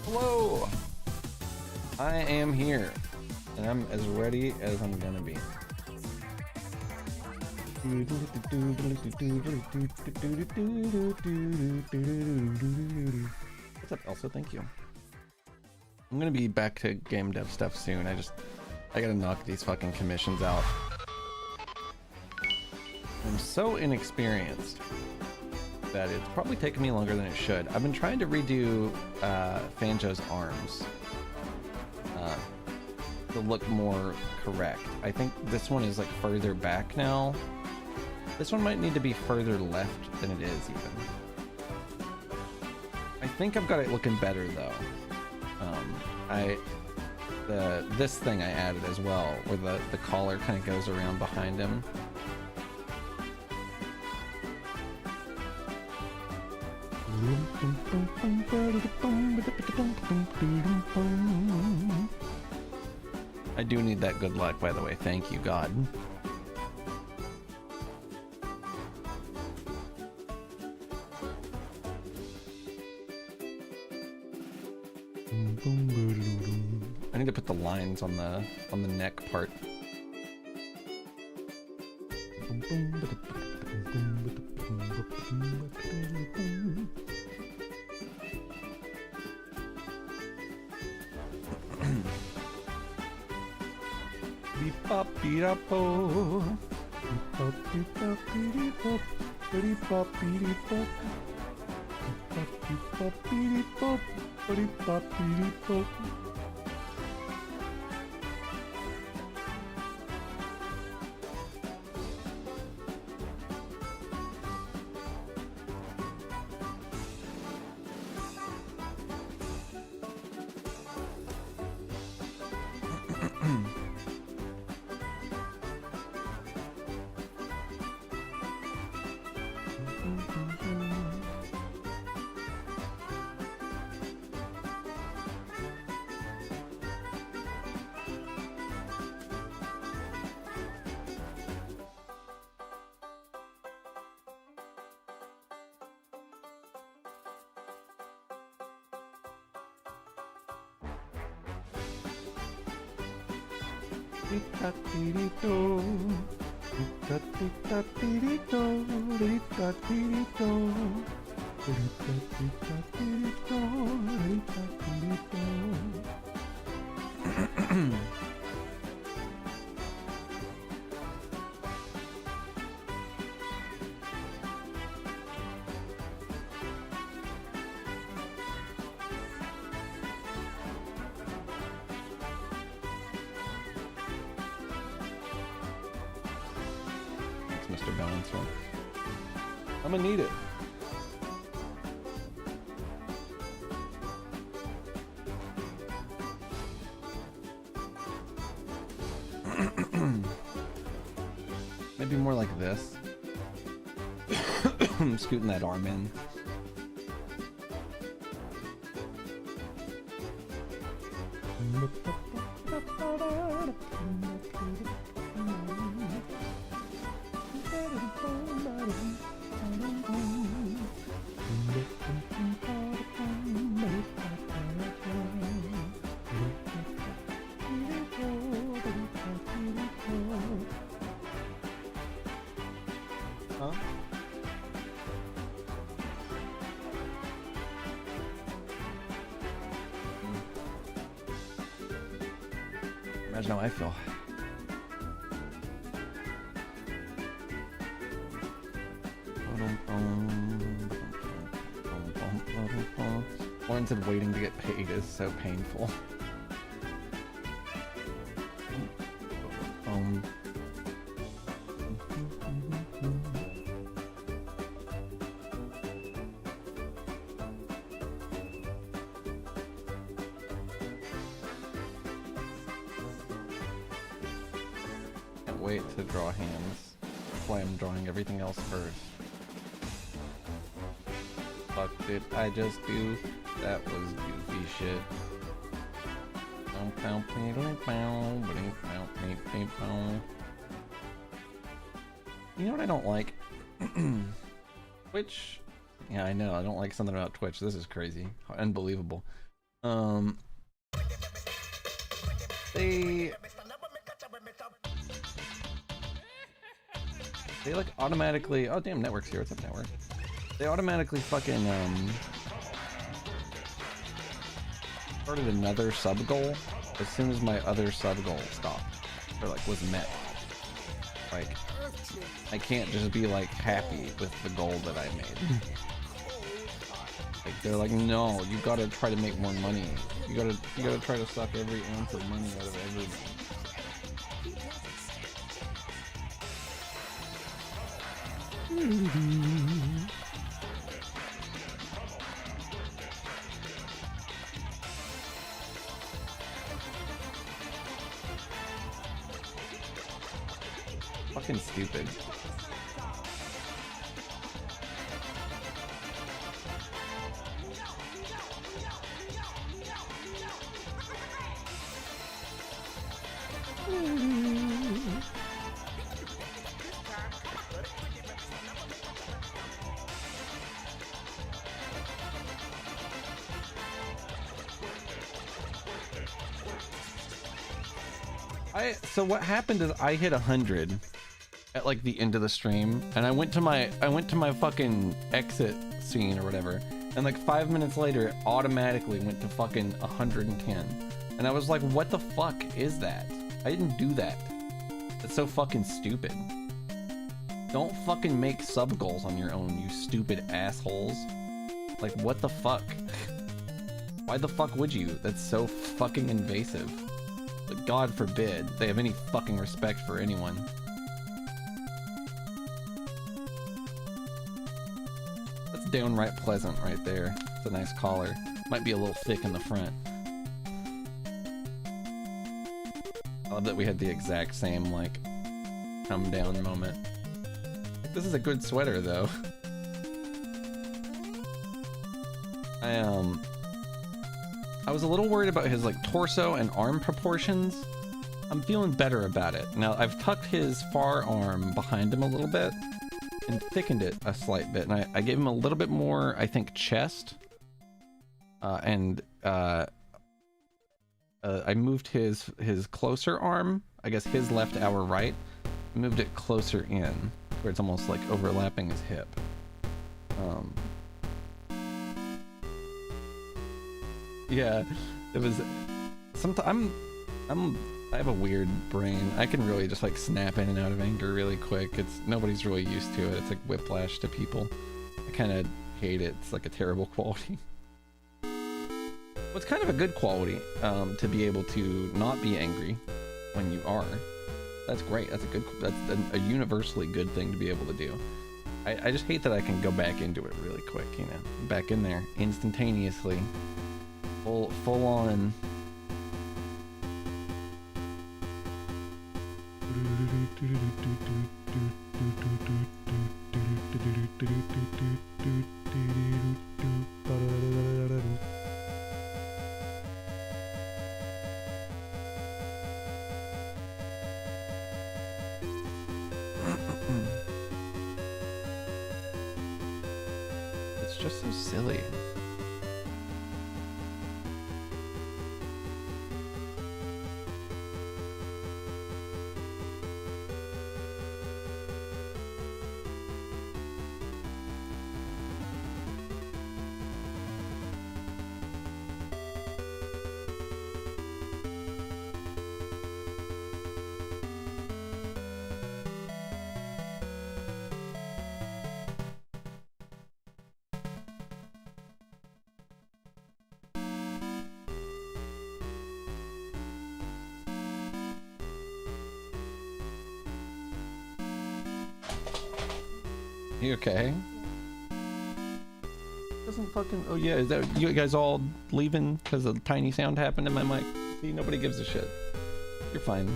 Hello! I am here, and I'm as ready as I'm gonna be. What's up, Elsa? Thank you. I'm gonna be back to game dev stuff soon. I gotta knock these fucking commissions out. I'm so inexperienced that it's probably taken me longer than it should. I've been trying to redo Fanjo's arms to look more correct. I think this one is like further back now. This one might need to be further left than it is even. I think I've got it looking better though. This thing I added as well, where the collar kind of goes around behind him. I do need that good luck, by the way. Thank you, God. I need to put the lines on the neck part. Mr. Balancer. I'm gonna need it. Maybe more like this. I'm scooting that arm in. Imagine how I feel. Lauren said waiting to get paid is so painful. Can't wait to draw hands. That's why I'm drawing everything else first. Fuck did I just do? That was goofy shit. You know what I don't like? Twitch? Yeah, I know. I don't like something about Twitch. This is crazy. Unbelievable. They like automatically... Oh, damn, Network's here. What's up, Network? They automatically fucking, started another sub goal as soon as my other sub goal stopped. Or, like, was met. Like, I can't just be, like, happy with the goal that I made. Like, they're like, no, you gotta try to make more money. You gotta try to suck every ounce of money out of everything. Fucking stupid. So what happened is I hit 100 at like the end of the stream, and I went to my fucking exit scene or whatever, and like 5 minutes later it automatically went to fucking 110, and I was like, what the fuck is that? I didn't do that. That's so fucking stupid. Don't fucking make sub goals on your own, you stupid assholes. Like, what the fuck? Why the fuck would you? That's so fucking invasive. But God forbid they have any fucking respect for anyone. That's downright pleasant right there. It's a nice collar. Might be a little thick in the front. I love that we had the exact same, like, come down moment. This is a good sweater, though. I was a little worried about his, like, torso and arm proportions. I'm feeling better about it. Now, I've tucked his far arm behind him a little bit and thickened it a slight bit. And I gave him a little bit more, I think, chest. I moved his closer arm, I guess his left, our right, moved it closer in, where it's almost like overlapping his hip. Yeah, it was. Sometimes I have a weird brain. I can really just like snap in and out of anger really quick. Nobody's really used to it. It's like whiplash to people. I kind of hate it. It's like a terrible quality. Well, it's kind of a good quality to be able to not be angry when you are. That's great. That's a universally good thing to be able to do. I just hate that I can go back into it really quick, you know, back in there instantaneously, full on. It's just so silly. You okay? Doesn't fucking. Oh yeah, is that you guys all leaving because a tiny sound happened in my mic? See, nobody gives a shit. You're fine.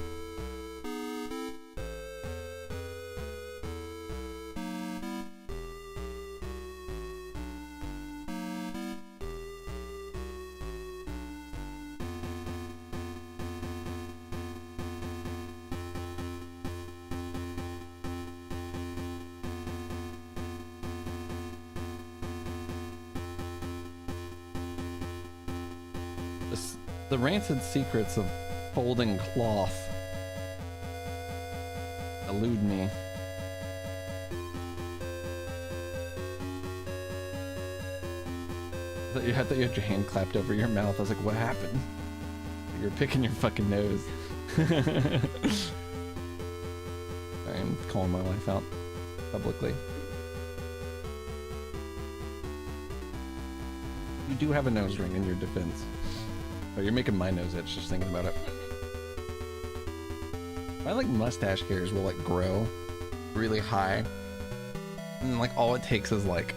The rancid secrets of folding cloth elude me. You had your hand clapped over your mouth. I was like, what happened? You're picking your fucking nose. I'm calling my wife out publicly. You do have a nose ring in your defense. Oh, you're making my nose itch just thinking about it. My like mustache hairs will like grow really high, and like all it takes is like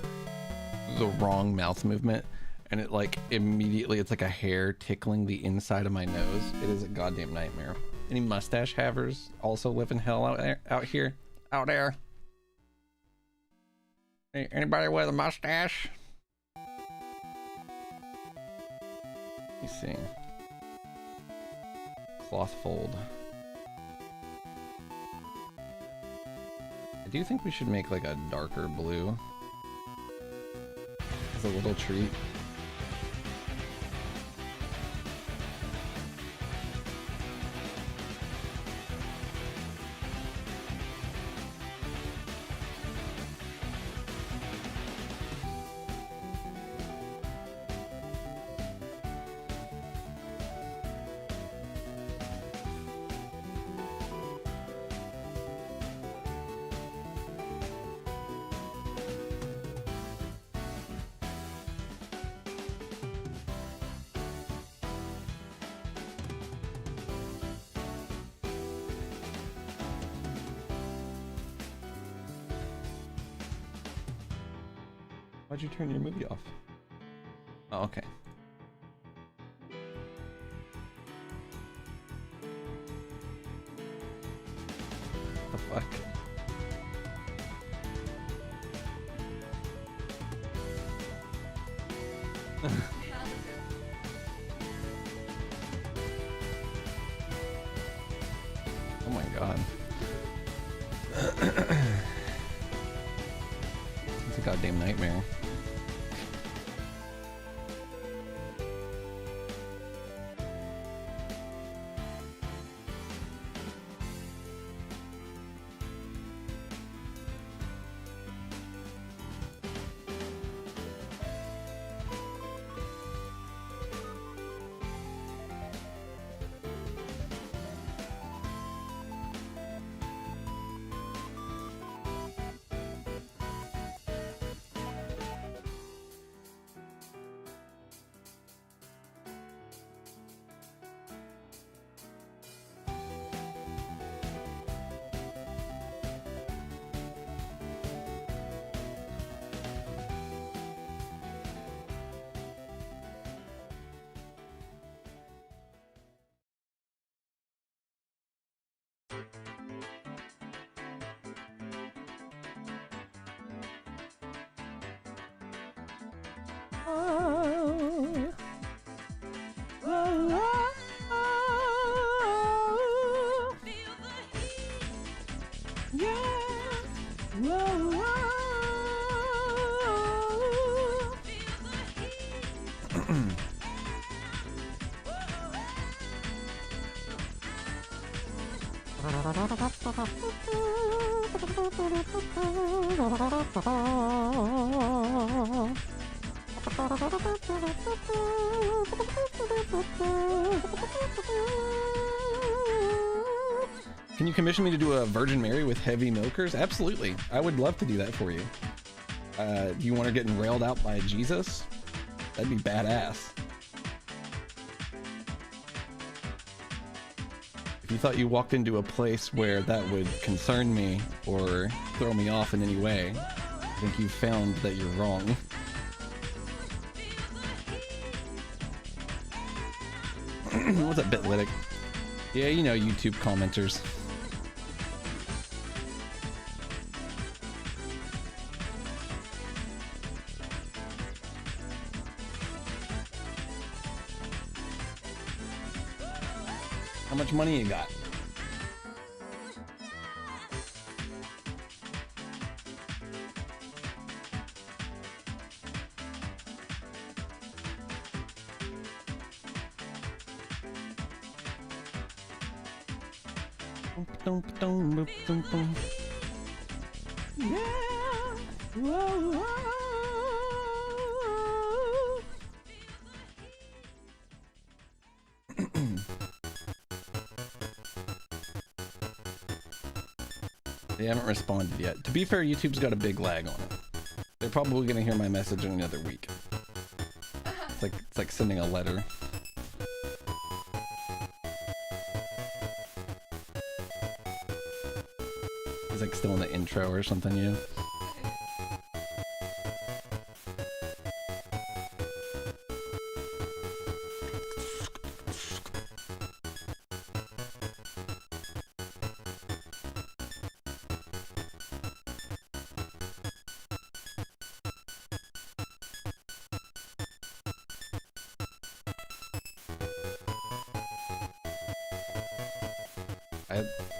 the wrong mouth movement, and it like immediately it's like a hair tickling the inside of my nose. It is a goddamn nightmare. Any mustache havers also live in hell out there? Anybody with a mustache? Let me see. Cloth fold. I do think we should make like a darker blue as a little treat. Why'd you turn your movie off? Oh, okay. The fuck? Oh my god. It's a goddamn nightmare. Can you commission me to do a Virgin Mary with heavy milkers? Absolutely. I would love to do that for you. You want her getting railed out by Jesus? That'd be badass. If you thought you walked into a place where that would concern me or throw me off in any way, I think you've found that you're wrong. What's up, Bitlytic? Yeah, you know, YouTube commenters. How much money you got? Yeah. Whoa, whoa. They haven't responded yet. To be fair, YouTube's got a big lag on it. They're probably gonna hear my message in another week. It's like sending a letter. It's like still in the intro or something, yeah.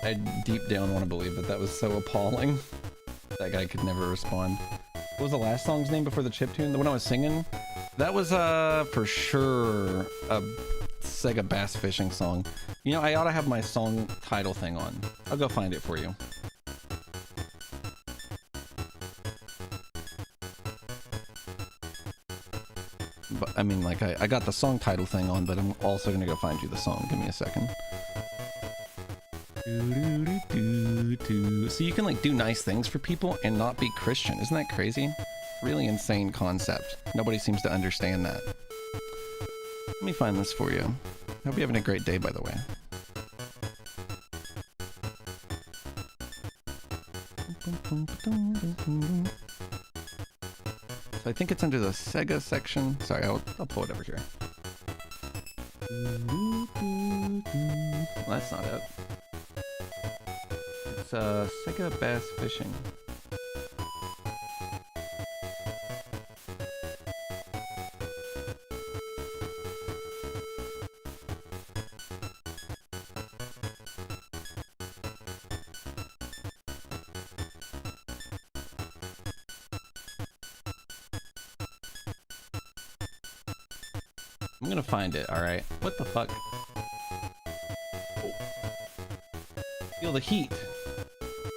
I deep down want to believe that was so appalling. That guy could never respond. What was the last song's name before the chiptune? The one I was singing? That was for sure a Sega Bass Fishing song. You know, I ought to have my song title thing on. I'll go find it for you. But I mean, like, I got the song title thing on, but I'm also gonna go find you the song. Give me a second. So you can like do nice things for people and not be Christian. Isn't that crazy? Really insane concept. Nobody seems to understand that. Let me find this for you. Hope you're having a great day, by the way. So I think it's under the Sega section. Sorry, I'll pull it over here. Well, that's not it. It's Sega Bass Fishing. I'm gonna find it, alright? What the fuck? Oh. Feel the Heat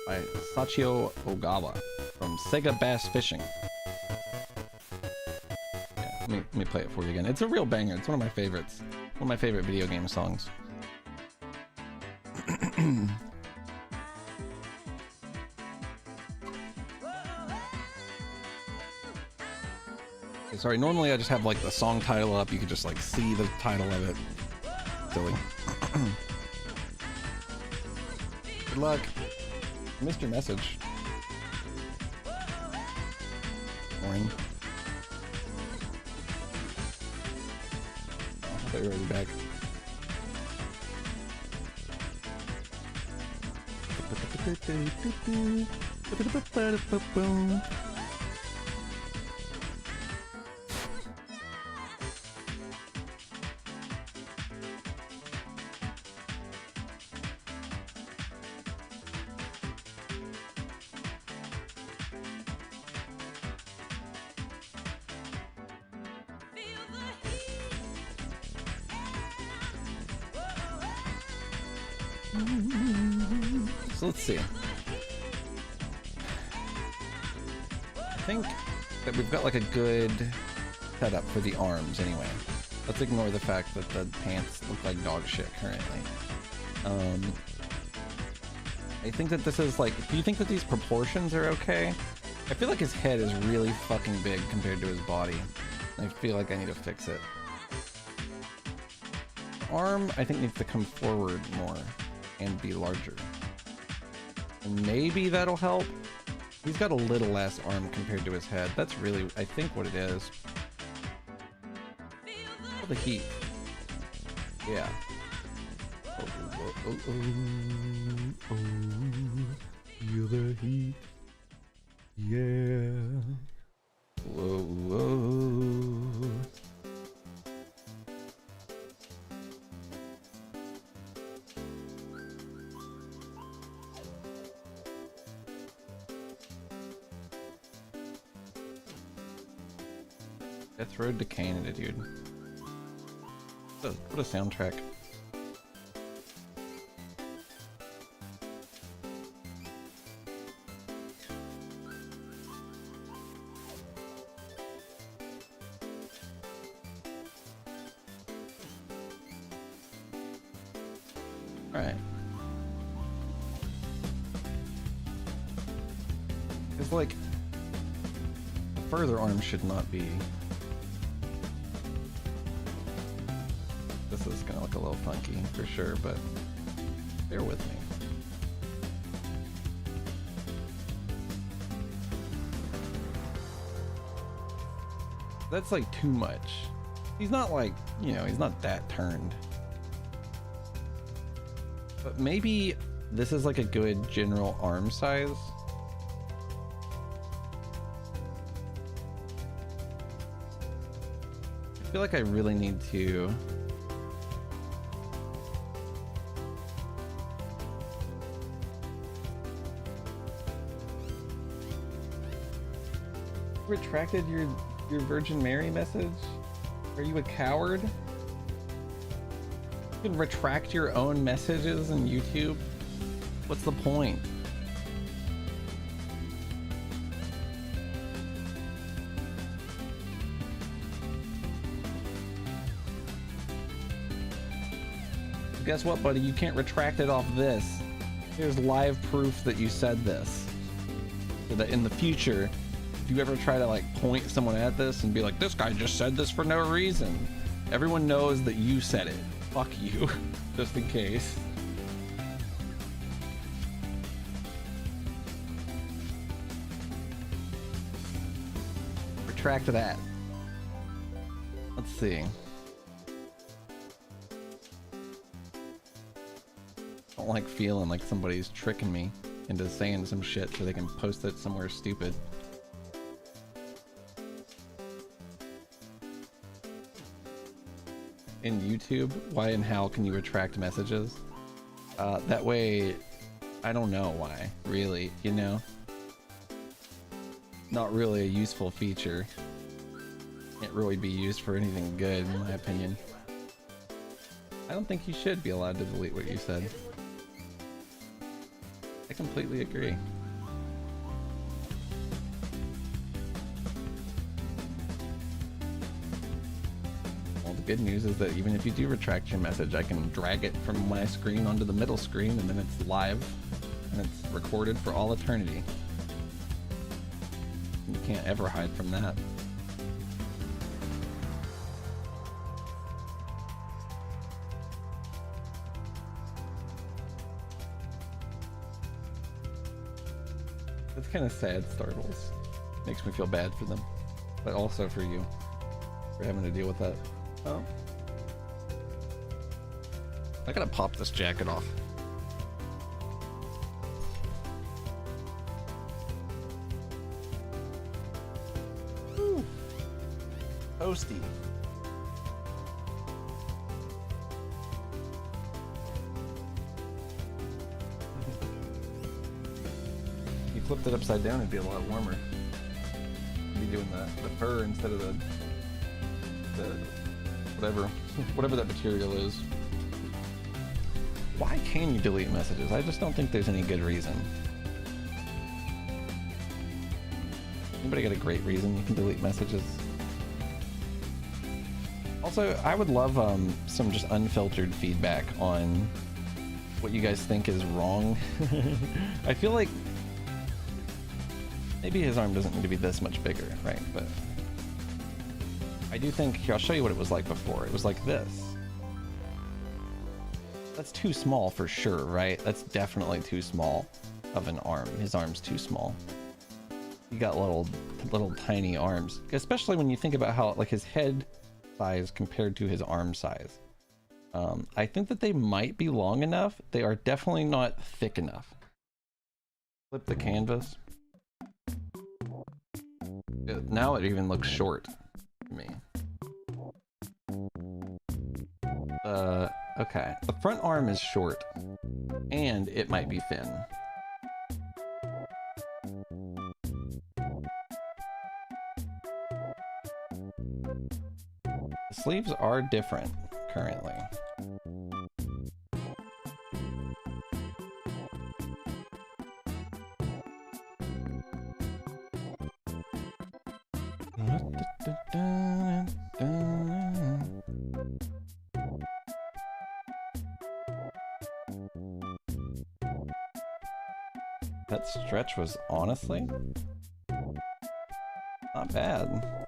by Sachio Ogawa from Sega Bass Fishing. Yeah, let me play it for you again. It's a real banger. It's one of my favorites. One of my favorite video game songs. Sorry, normally I just have like the song title up. You could just like see the title of it. Silly. Good luck. I missed your message. Boring. Oh, I thought you were already back. So let's see. I think that we've got like a good setup for the arms anyway. Let's ignore the fact that the pants look like dog shit currently. I think that this is like, do you think that these proportions are okay? I feel like his head is really fucking big compared to his body. I feel like I need to fix it. The arm, I think, needs to come forward more and be larger. And maybe that'll help. He's got a little less arm compared to his head. That's really, I think, what it is. Feel the heat. Yeah. Oh, oh, oh, oh, oh. Feel the heat. Yeah. Whoa, whoa. Death Road to Canada, dude. What a soundtrack. Alright. It's like the further arm should not be. This is gonna look a little funky for sure, but bear with me. That's like too much. He's not like, you know, he's not that turned. But maybe this is like a good general arm size. I feel like I really need to retracted your Virgin Mary message? Are you a coward? You can retract your own messages in YouTube? What's the point? Guess what, buddy? You can't retract it off this. Here's live proof that you said this. So that in the future, if you ever try to like point someone at this and be like, this guy just said this for no reason, everyone knows that you said it. Fuck you. Just in case. retract that? Let's see. I don't like feeling like somebody's tricking me into saying some shit so they can post it somewhere stupid. In YouTube, why and how can you retract messages? That way, I don't know why, really, you know? Not really a useful feature. Can't really be used for anything good, in my opinion. I don't think you should be allowed to delete what you said. I completely agree. Well, the good news is that even if you do retract your message, I can drag it from my screen onto the middle screen, and then it's live, and it's recorded for all eternity. You can't ever hide from that. It's kind of sad, Startles. Makes me feel bad for them, but also for you, for having to deal with that. Oh. I gotta pop this jacket off. Woo. Toasty. Flipped it upside down, it'd be a lot warmer. I'd be doing the fur instead of the whatever that material is. Why can you delete messages? I just don't think there's any good reason. Anybody got a great reason you can delete messages? Also, I would love some just unfiltered feedback on what you guys think is wrong. I feel like maybe his arm doesn't need to be this much bigger, right? But I do think, here, I'll show you what it was like before. It was like this. That's too small for sure, right? That's definitely too small of an arm. His arm's too small. He got little tiny arms, especially when you think about how, like, his head size compared to his arm size. I think that they might be long enough. They are definitely not thick enough. Flip the canvas. Now it even looks short to me. Okay. The front arm is short, and it might be thin. The sleeves are different currently. That stretch was honestly not bad.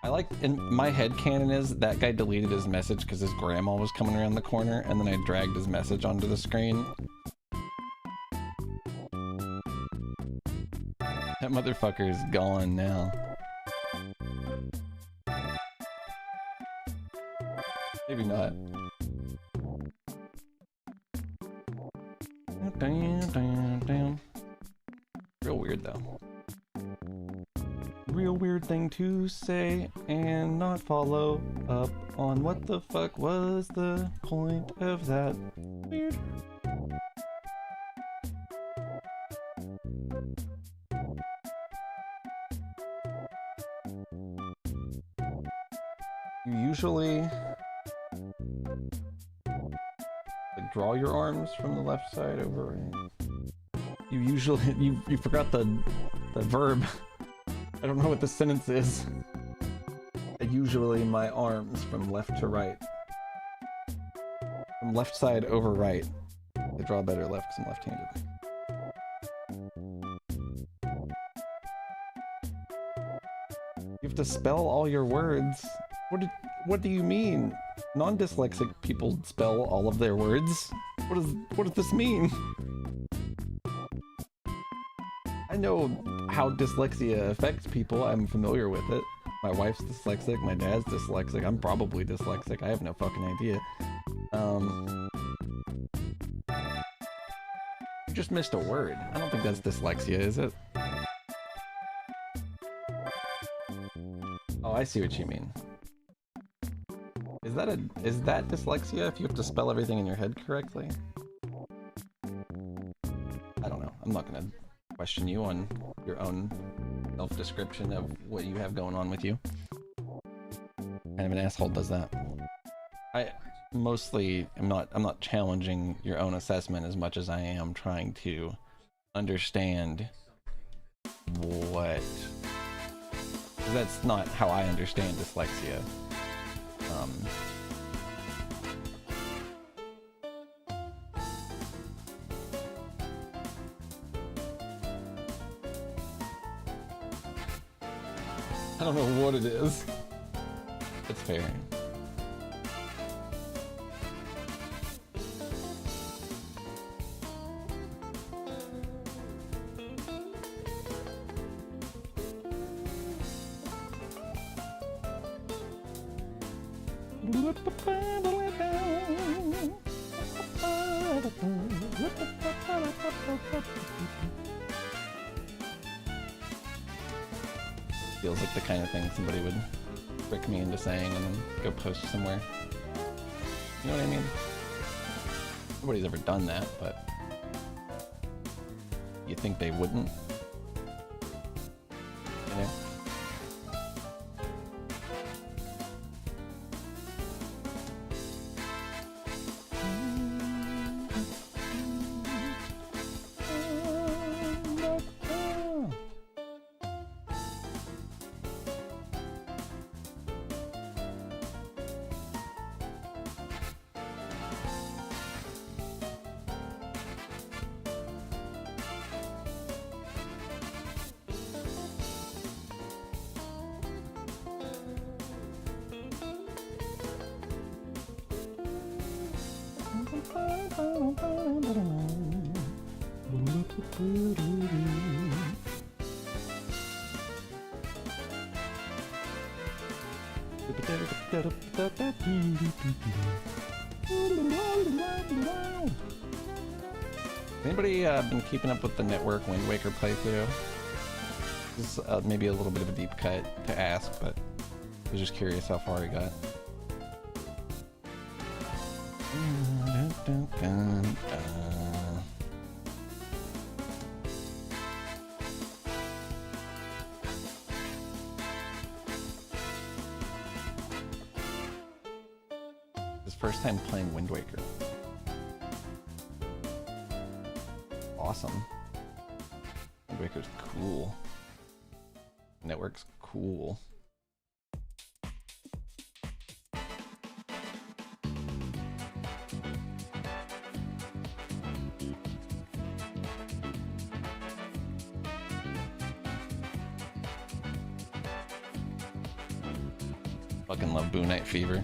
I like, in my headcanon is that guy deleted his message because his grandma was coming around the corner, and then I dragged his message onto the screen. That motherfucker is gone now. Maybe not. Damn. Real weird though. Real weird thing to say and not follow up on what the fuck was the point of that. Weird. You usually like draw your arms from the left side over right. You usually you forgot the verb. I don't know what the sentence is. Usually my arms from left to right. From left side over right. I draw better left because I'm left-handed. You have to spell all your words. What do you mean? Non-dyslexic people spell all of their words? What does this mean? I know how dyslexia affects people. I'm familiar with it. My wife's dyslexic, my dad's dyslexic, I'm probably dyslexic, I have no fucking idea. You just missed a word. I don't think that's dyslexia, is it? Oh, I see what you mean. Is that dyslexia if you have to spell everything in your head correctly? I don't know. I'm not gonna question you on your own self-description of what you have going on with you. Kind of an asshole does that. I mostly am not. I'm not challenging your own assessment as much as I am trying to understand what. 'Cause that's not how I understand dyslexia. I don't know what it is. It's fair. Feels like the kind of thing somebody would trick me into saying and then go post somewhere. You know what I mean? Nobody's ever done that, but you think they wouldn't? You know? Anybody been keeping up with the network Wind Waker playthrough? This is maybe a little bit of a deep cut to ask, but I was just curious how far he got. His first time playing Wind Waker. Awesome. Wind Waker's cool. Network's cool. Fucking love Boo Night Fever.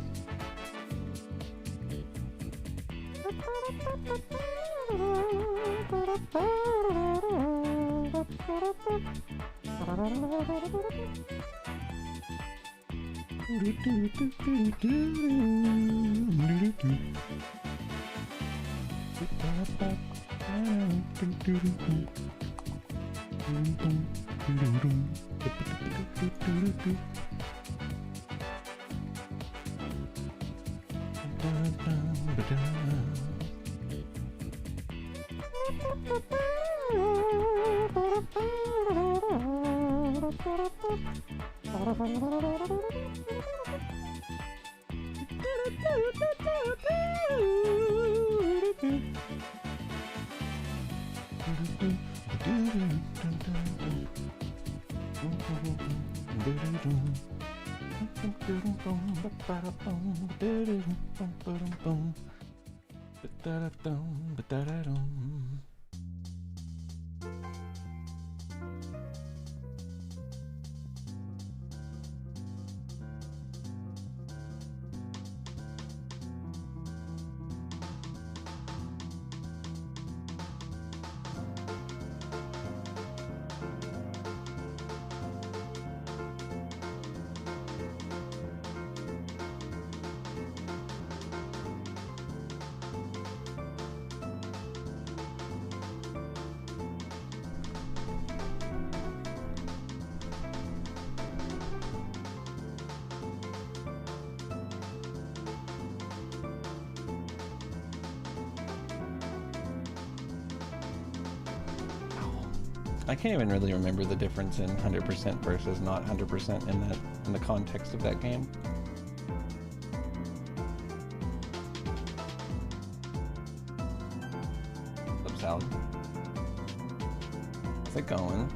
I can't even really remember the difference in 100% versus not 100% in the context of that game. What's up, Salad? How's it going?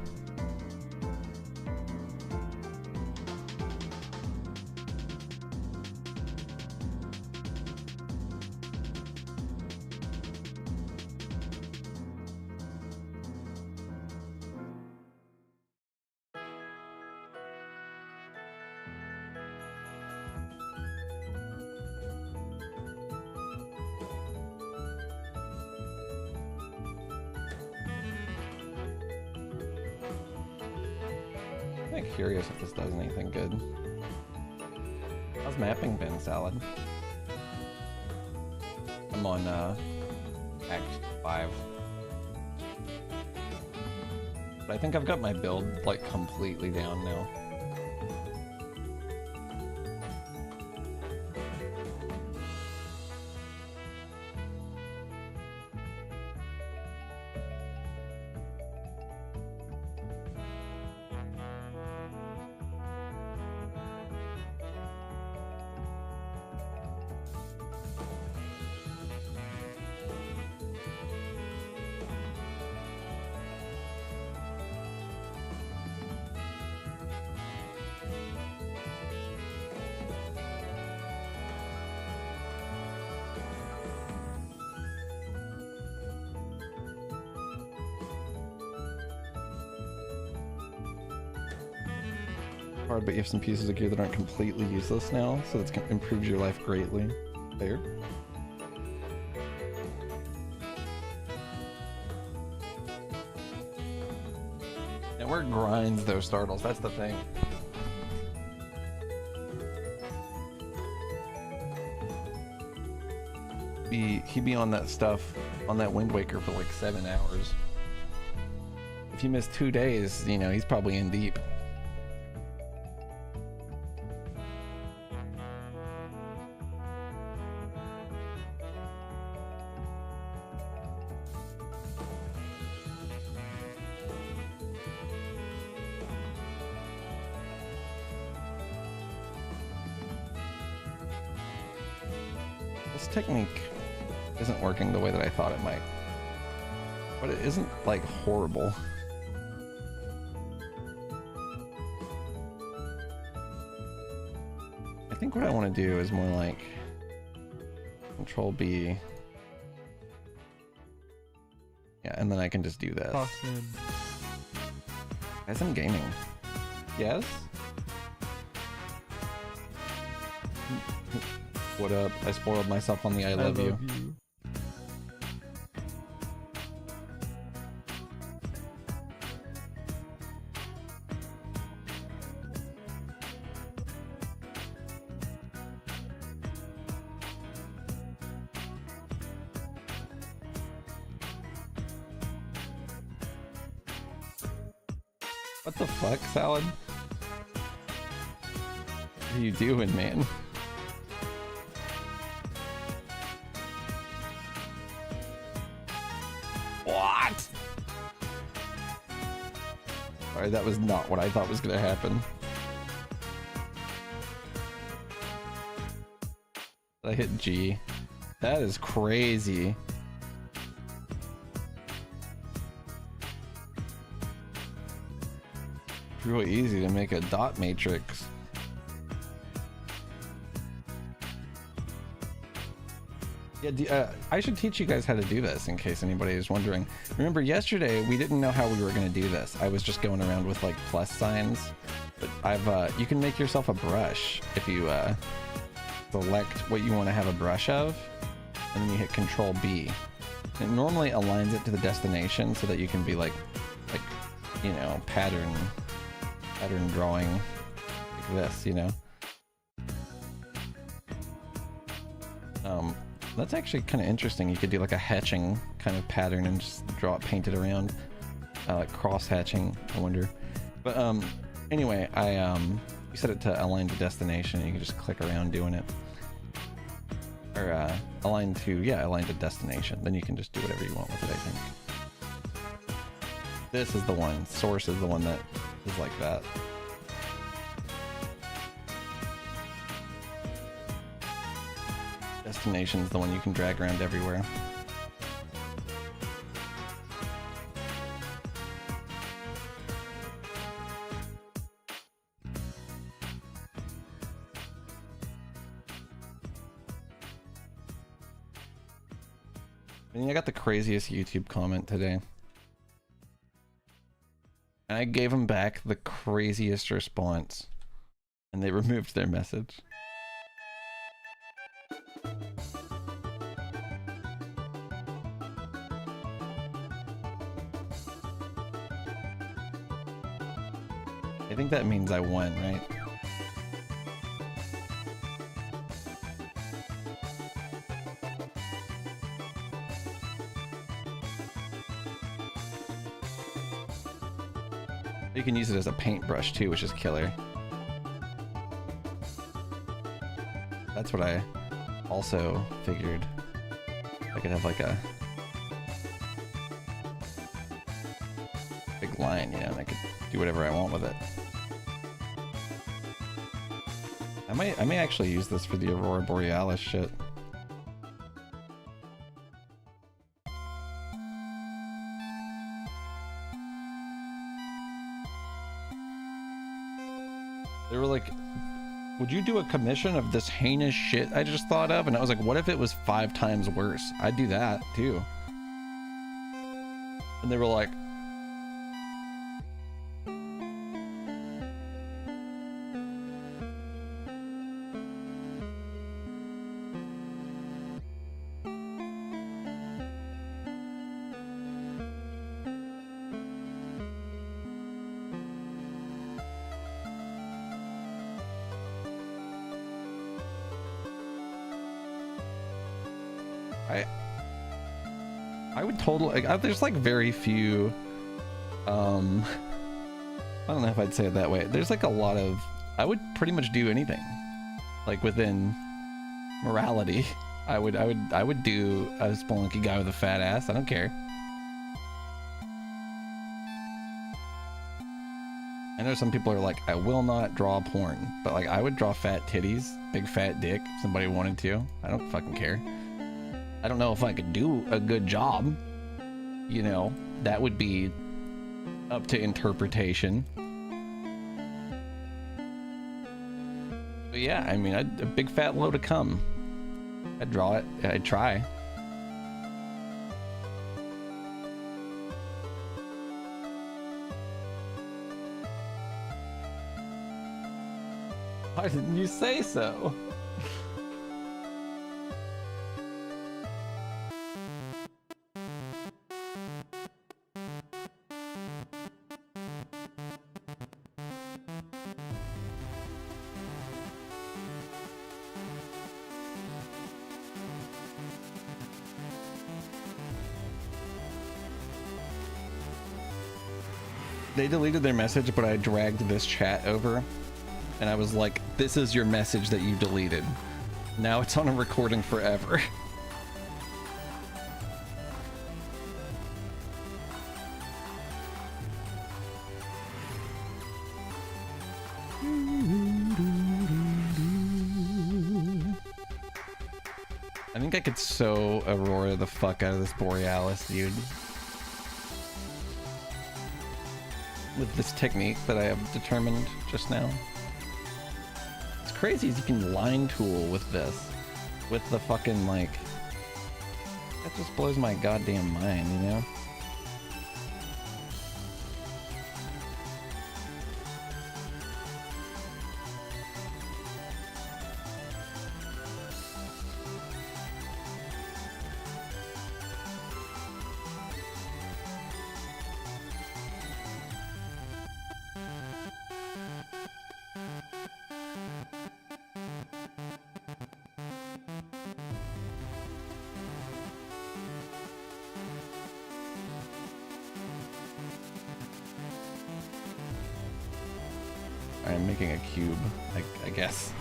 I'm curious if this does anything good. How's mapping been, Salad? I'm on Act 5. But I think I've got my build like completely down now. Hard, but you have some pieces of gear that aren't completely useless now, so it's improves your life greatly. Fair. And where grinds those startles, that's the thing. He'd be on that stuff, on that Wind Waker for like 7 hours. If you miss 2 days, you know, he's probably in deep. This technique isn't working the way that I thought it might, but it isn't like horrible. I think what I want to do is more like Control B. Yeah, and then I can just do this. Awesome. As I'm gaming. Yes? What up? I spoiled myself on the I love you. What the fuck, Salad? What are you doing, man? What? Sorry, that was not what I thought was gonna happen. I hit G. That is crazy. It's really easy to make a dot matrix. Yeah, I should teach you guys how to do this in case anybody is wondering. Remember yesterday we didn't know how we were going to do this. I was just going around with like plus signs, but you can make yourself a brush if you select what you want to have a brush of, and then you hit Control B. It normally aligns it to the destination so that you can be like you know, pattern drawing like this, you know. That's actually kind of interesting. You could do like a hatching kind of pattern and just draw it painted around, like cross hatching, I wonder. But anyway, you set it to align to destination, and you can just click around doing it. Or align to destination. Then you can just do whatever you want with it, I think. This is the one. Source is the one that is like that. Destination is the one you can drag around everywhere. And I got the craziest YouTube comment today. And I gave them back the craziest response. And they removed their message. I think that means I won, right? You can use it as a paintbrush too, which is killer. That's what I also figured. I could have like a big line, you know, and I could do whatever I want with it. I may actually use this for the Aurora Borealis shit. They were like, would you do a commission of this heinous shit I just thought of? And I was like, what if it was 5 times worse? I'd do that too. And they were like, I would totally, like, there's like very few, I don't know if I'd say it that way. There's like a lot of, I would pretty much do anything, like within morality. I would do a Spelunky guy with a fat ass. I don't care. I know some people are like, I will not draw porn, but like I would draw fat titties, big fat dick, if somebody wanted to. I don't fucking care. I don't know if I could do a good job, you know, that would be up to interpretation. But yeah, I mean, a big fat load of cum. I'd draw it, I'd try. Why didn't you say so? They deleted their message, but I dragged this chat over and I was like, this is your message that you deleted. Now it's on a recording forever. I think I could sew Aurora the fuck out of this Borealis, dude. With this technique that I have determined just now. It's crazy as you can line tool with this. With the fucking, like... That just blows my goddamn mind, you know? I'm making a cube, I guess.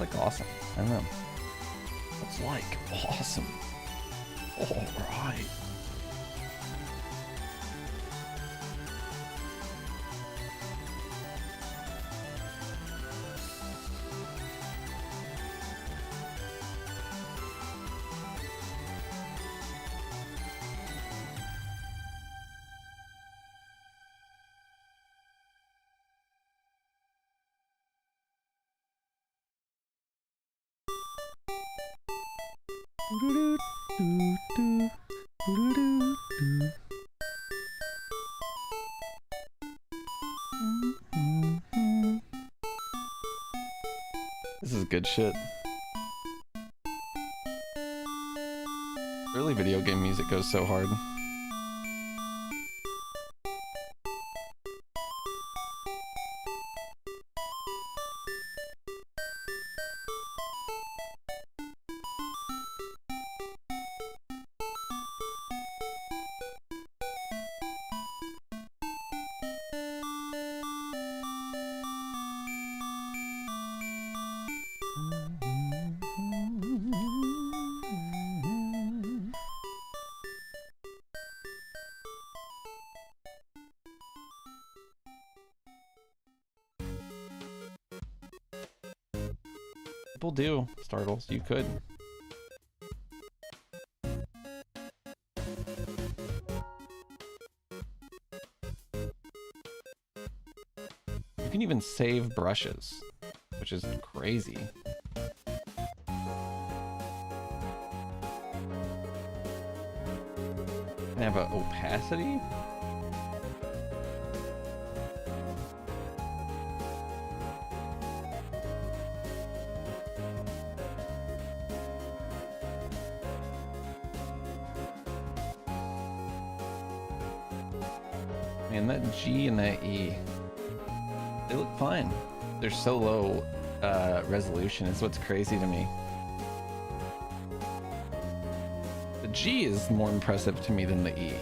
like awesome? I don't know. What's like awesome? Alright. This is good shit. Early video game music goes so hard. People do, Startles, you could. You can even save brushes, which is crazy. Can I have an opacity? Man, that G and that E, they look fine. They're so low resolution is what's crazy to me. The G is more impressive to me than the E.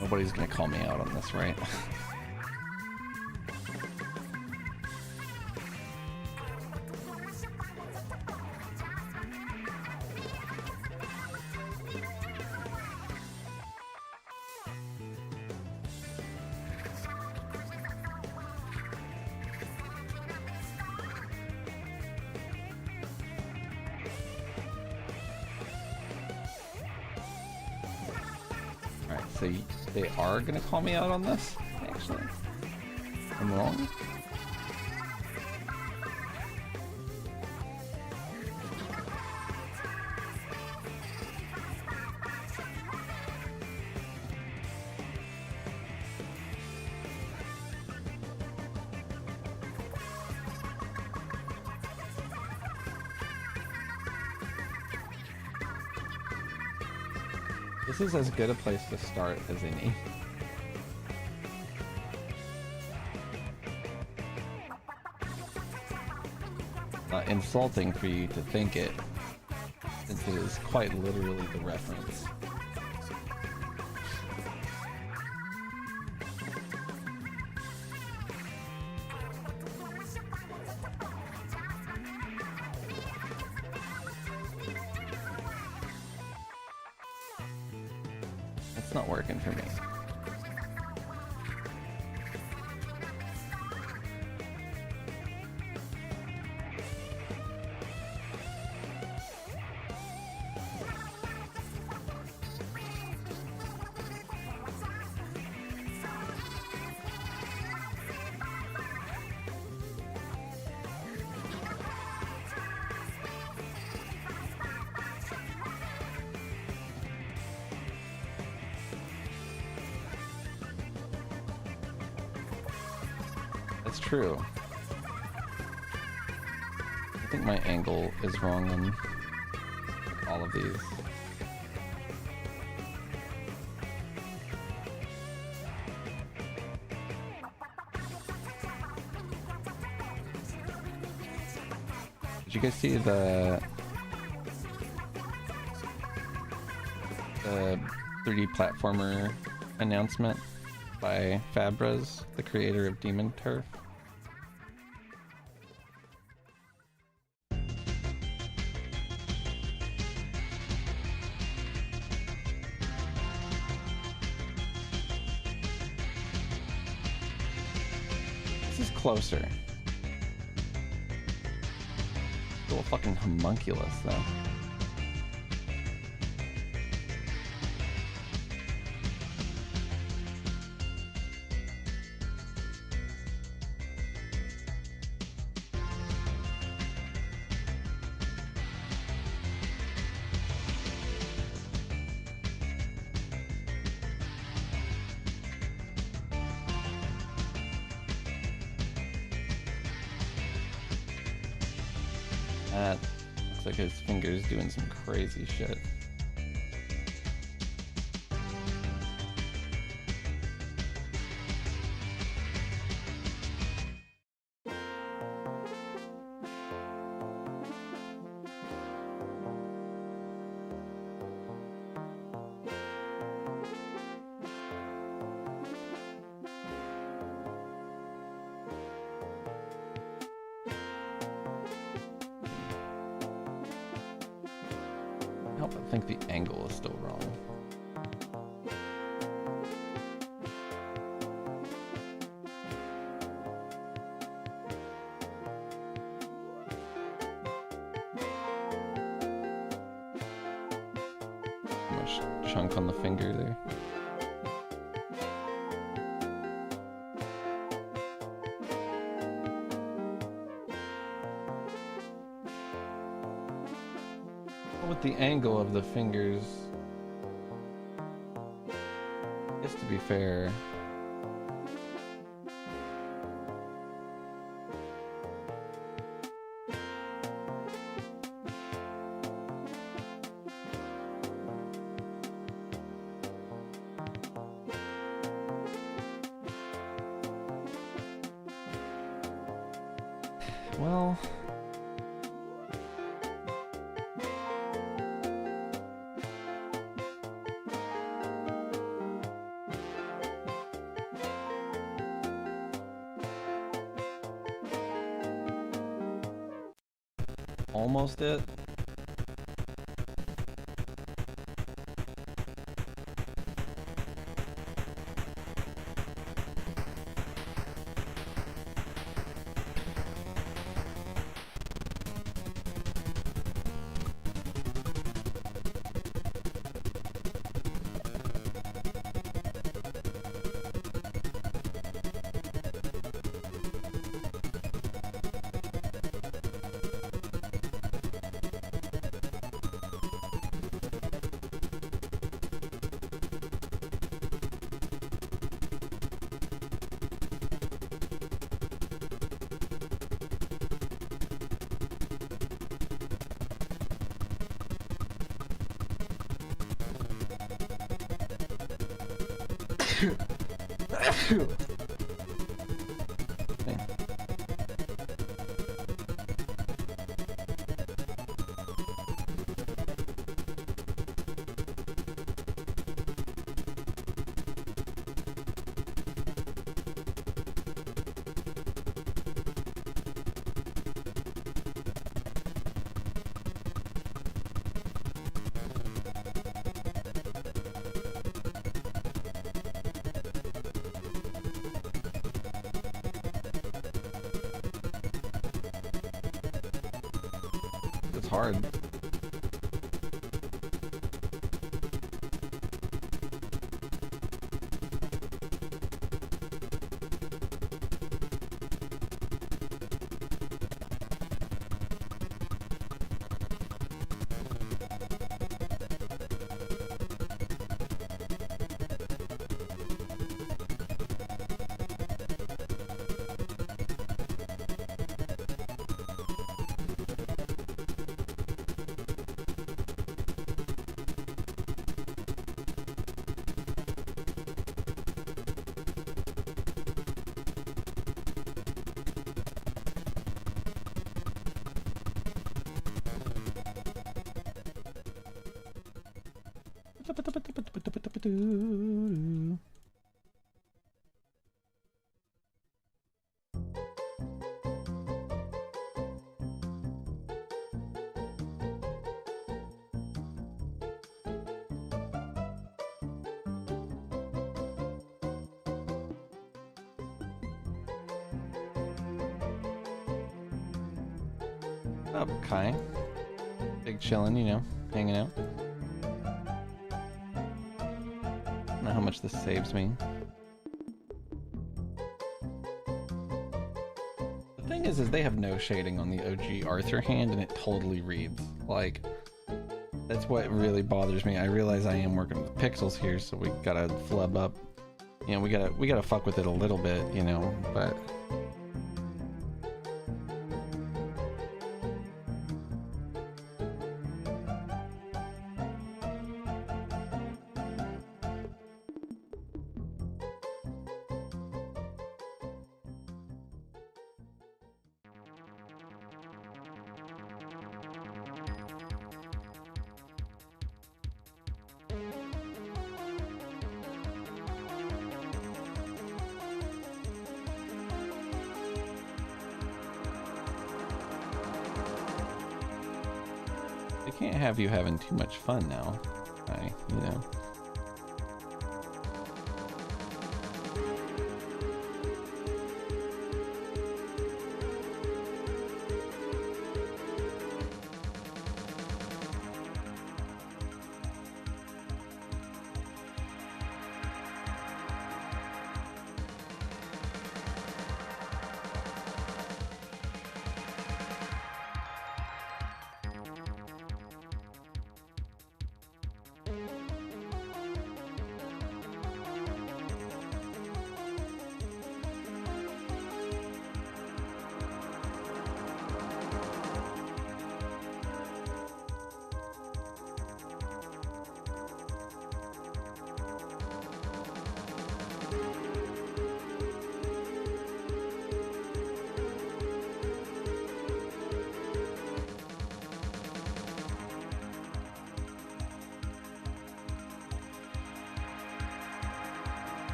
Nobody's gonna call me out on this, right? Alright, so they are gonna call me out on this? actually. I'm wrong? This is as good a place to start as any. Not insulting for you to think it, since it is quite literally the reference. It's not working for me. That's true. I think my angle is wrong in all of these. Did you guys see the 3D platformer announcement by Fabras, the creator of Demon Turf? This is closer. A little fucking homunculus though. That looks like his finger's doing some crazy shit. I think the angle is still wrong. Too much chunk on the finger there. With the angle of the fingers, just to be fair, well, almost it. It's hard. Up, Kai. Big chillin', you know, hanging out. Don't know how much this saves me. The thing is they have no shading on the OG Arthur hand, and it totally reads. Like, that's what really bothers me. I realize I am working with pixels here, so we gotta flub up. You know, we gotta fuck with it a little bit, you know, but... I can't have you having too much fun now. You know.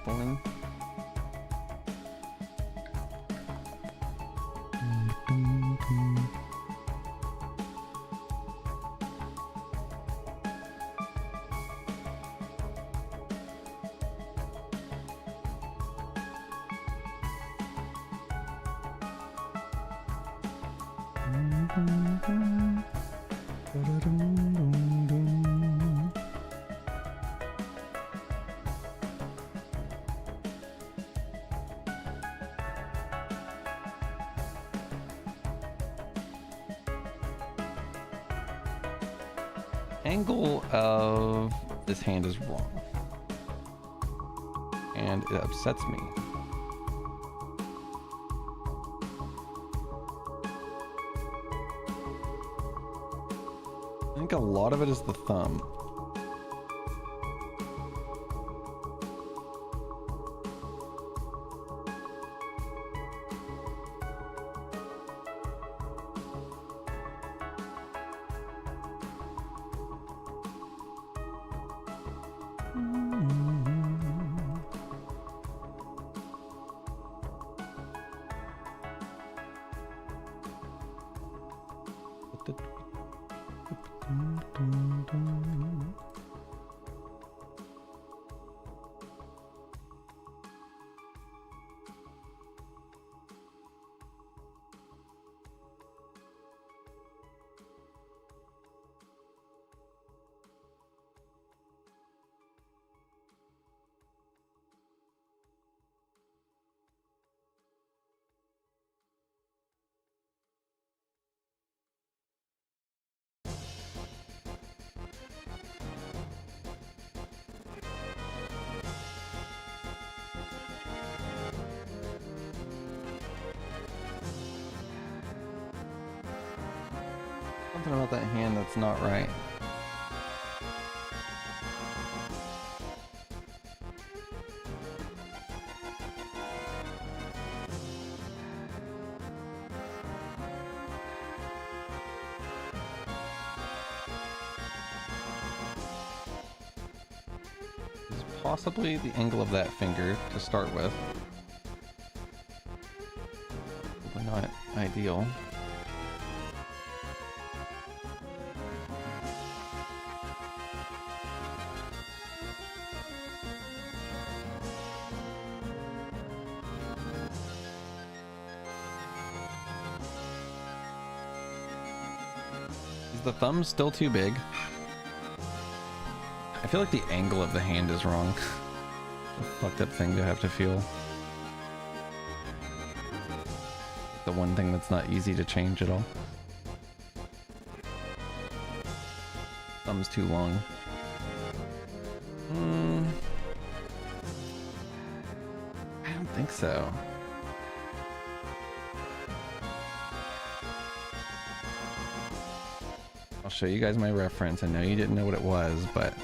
Boing. Angle of this hand is wrong, and it upsets me. I think a lot of it is the thumb. Something about that hand that's not right. This is possibly the angle of that finger to start with. Probably not ideal. Is the thumb still too big? I feel like the angle of the hand is wrong. A fucked up thing to have to feel. The one thing that's not easy to change at all. Thumb's too long. I don't think so. I'll show you guys my reference. I know you didn't know what it was, but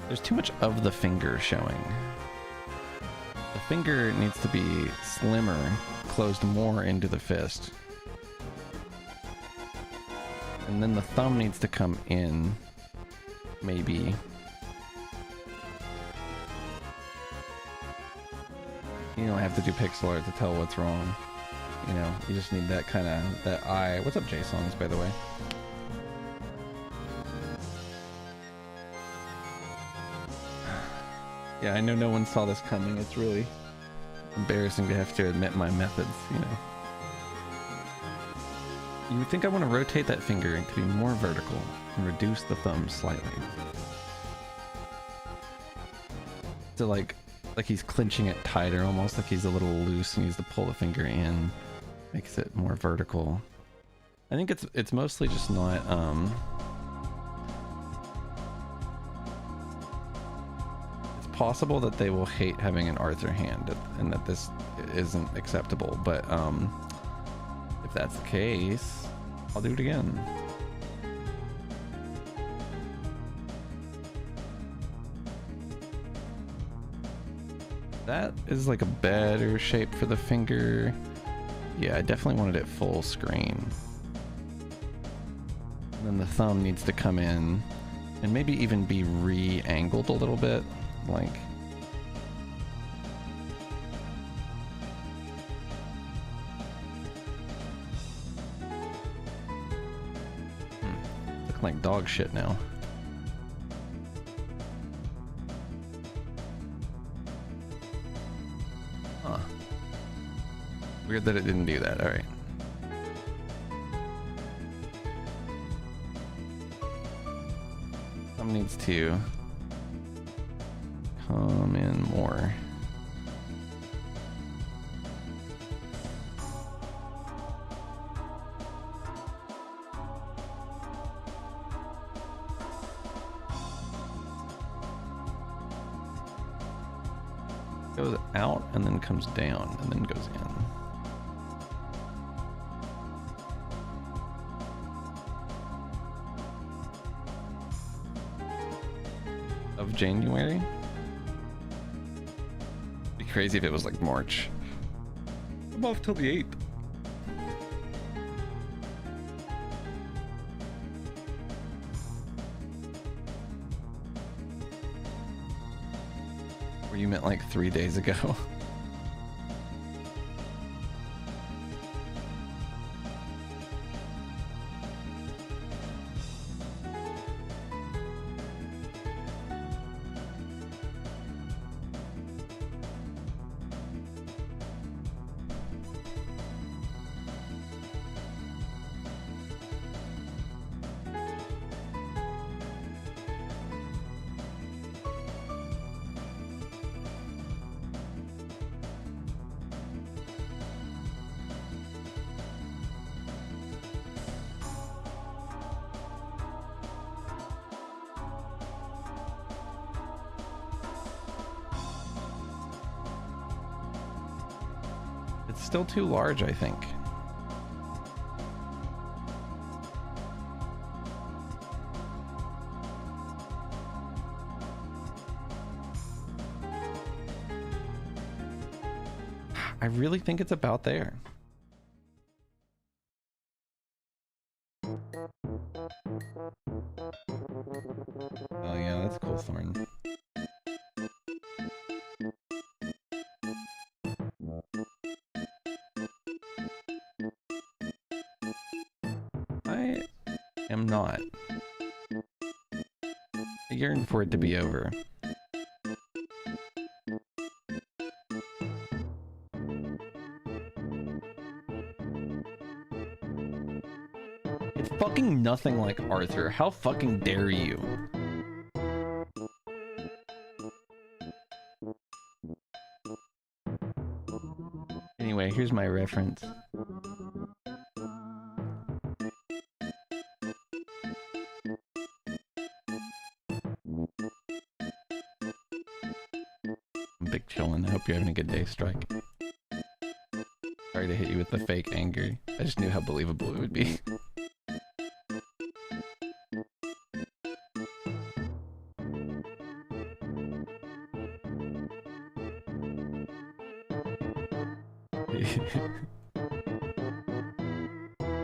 there's too much of the finger showing. The finger needs to be slimmer, closed more into the fist. And then the thumb needs to come in, maybe. You don't have to do pixel art to tell what's wrong. You know, you just need that kind of, that eye. What's up, J-Songs, by the way? Yeah, I know no one saw this coming. It's really embarrassing to have to admit my methods, you know. You would think I want to rotate that finger to be more vertical and reduce the thumb slightly. So like he's clinching it tighter, almost like he's a little loose and needs to pull the finger in. Makes it more vertical. I think it's mostly just not it's possible that they will hate having an Arthur hand and that this isn't acceptable, but if that's the case, I'll do it again. That is like a better shape for the finger. Yeah, I definitely wanted it full screen. And then the thumb needs to come in and maybe even be re-angled a little bit, like... Looking like dog shit now. Huh. Weird that it didn't do that, alright. Some needs to come in more. Goes out and then comes down and then goes in. Of January? Be crazy if it was like March. I'm off till the 8th. Or you meant like 3 days ago? It's still too large, I think. I really think it's about there. Oh yeah, that's cool, Thorn. I am not. I yearn for it to be over. It's fucking nothing like Arthur. How fucking dare you? Anyway, here's my reference. Big chillin'. I hope you're having a good day, Strike. Sorry to hit you with the fake anger. I just knew how believable it would be.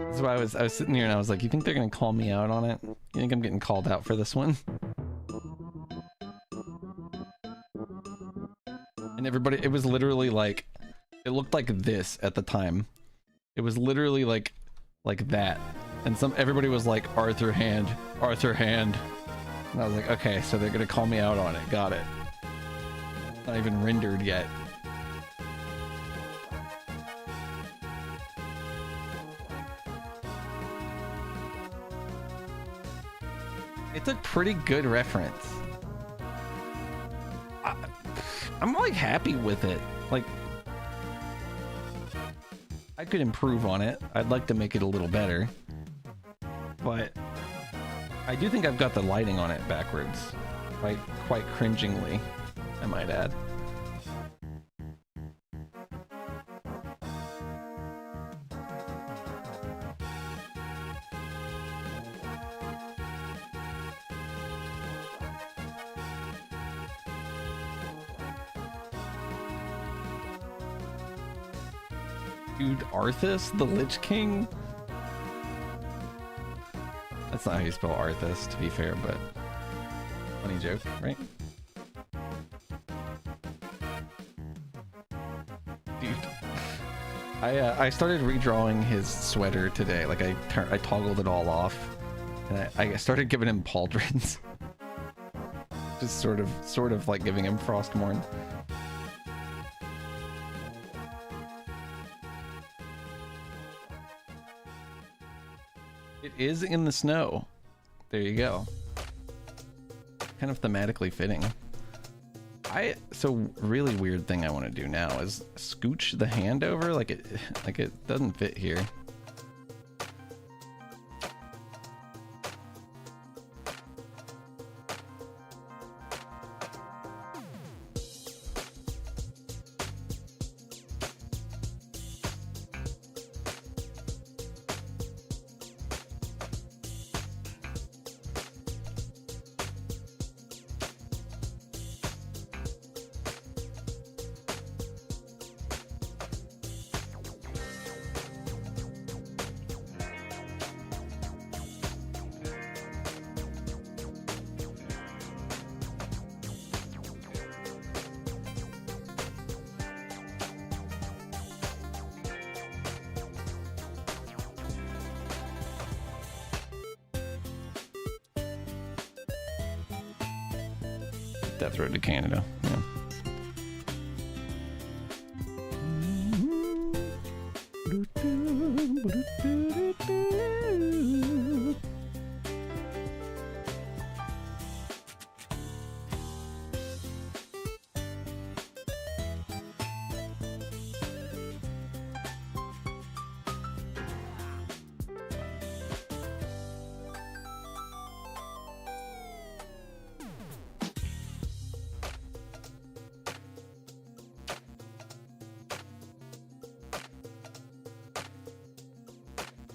That's why I was sitting here and I was like, you think they're gonna call me out on it? You think I'm getting called out for this one? And everybody, it was literally like, it looked like this at the time. It was literally like that. And everybody was like, Arthur hand, Arthur hand. And I was like, okay, so they're gonna call me out on it. Got it. Not even rendered yet. It's a pretty good reference. I'm like happy with it. Like, I could improve on it. I'd like to make it a little better. But I do think I've got the lighting on it backwards. Quite cringingly, I might add. Dude, Arthas, the Lich King? That's not how you spell Arthas, to be fair, but funny joke, right? Dude. I started redrawing his sweater today. Like I toggled it all off, and I started giving him pauldrons. Just sort of like giving him Frostmourne. It is in the snow. There you go. Kind of thematically fitting. So really weird thing I want to do now is scooch the hand over like it doesn't fit here. Death Road to Canada, yeah.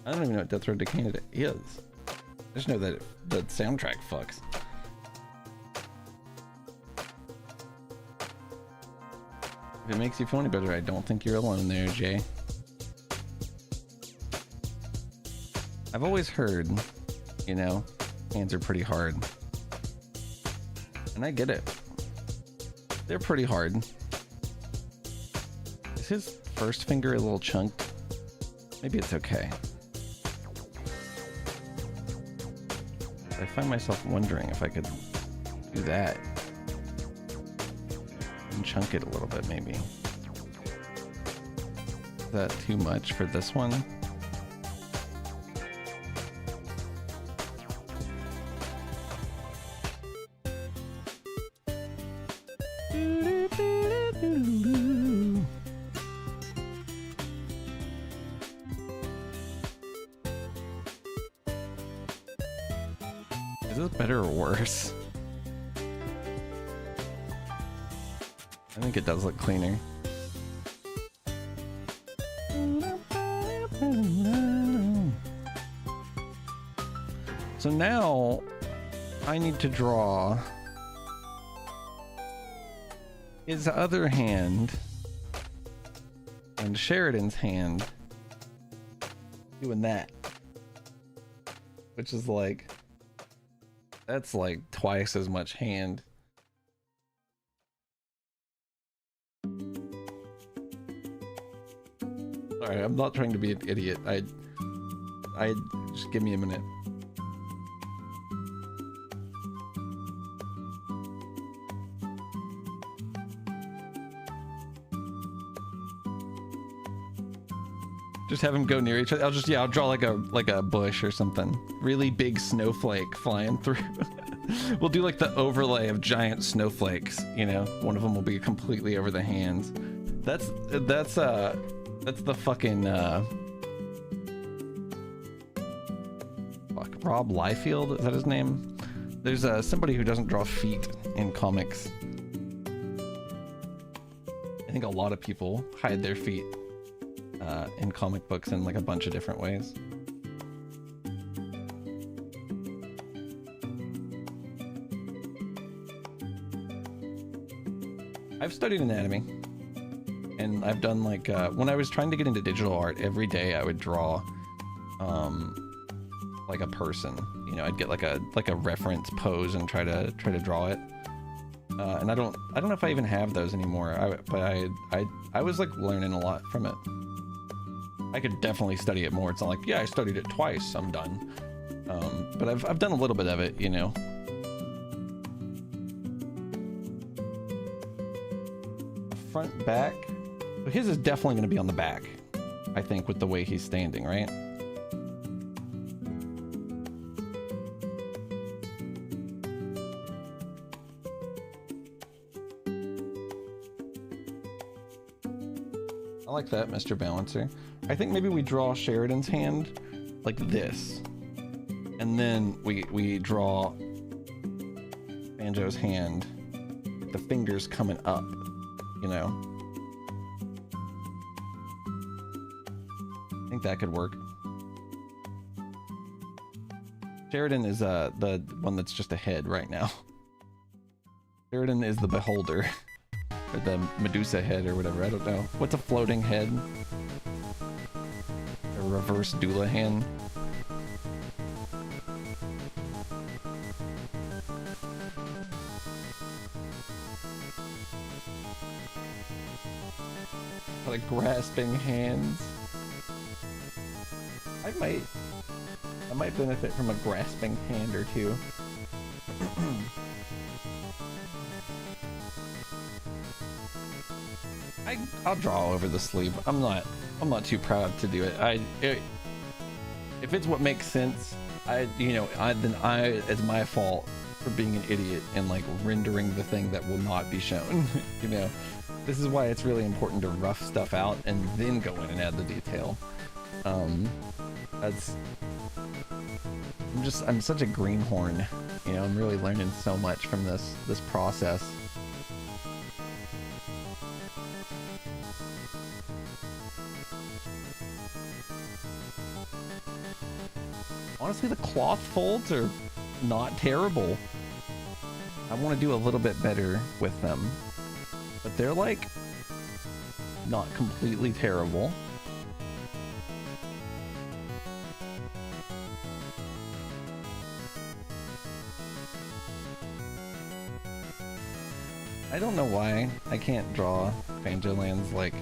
I don't even know what Death Road to Canada is. I just know that the soundtrack fucks. If it makes you feel any better, I don't think you're alone there, Jay. I've always heard, you know, hands are pretty hard. And I get it. They're pretty hard. Is his first finger a little chunked? Maybe it's okay. I find myself wondering if I could do that and chunk it a little bit, maybe. Is that too much for this one? Is this better or worse? I think it does look cleaner. So now I need to draw his other hand and Sheridan's hand doing that, which is like, that's like twice as much hand. Sorry, I'm not trying to be an idiot. I just give me a minute. Just have them go near each other. I'll draw like a bush or something. Really big snowflake flying through. We'll do like the overlay of giant snowflakes, you know? One of them will be completely over the hands. That's the fucking fuck, Rob Liefeld, is that his name? There's somebody who doesn't draw feet in comics. I think a lot of people hide their feet in comic books in like a bunch of different ways. I've studied anatomy. And I've done like when I was trying to get into digital art, every day I would draw like a person. You know, I'd get like a reference pose and try to draw it. And I don't know if I even have those anymore. But I was like learning a lot from it. I could definitely study it more. It's not like, yeah, I studied it twice, I'm done. But I've done a little bit of it, you know. Front, back. But his is definitely going to be on the back, I think, with the way he's standing, right? I like that, Mr. Balancer. I think maybe we draw Sheridan's hand like this. And then we draw Banjo's hand with the fingers coming up, you know? I think that could work. Sheridan is the one that's just a head right now. Sheridan is the beholder. Or the Medusa head or whatever, I don't know. What's a floating head? A reverse doula hand? Like grasping hands. I might benefit from a grasping hand or two. I'll draw over the sleeve. I'm not too proud to do it. If it's what makes sense, then it's my fault for being an idiot and like rendering the thing that will not be shown. You know, this is why it's really important to rough stuff out and then go in and add the detail. I'm such a greenhorn. You know, I'm really learning so much from this process. Honestly, the cloth folds are not terrible. I want to do a little bit better with them, but they're like not completely terrible. I don't know why I can't draw Banjolands like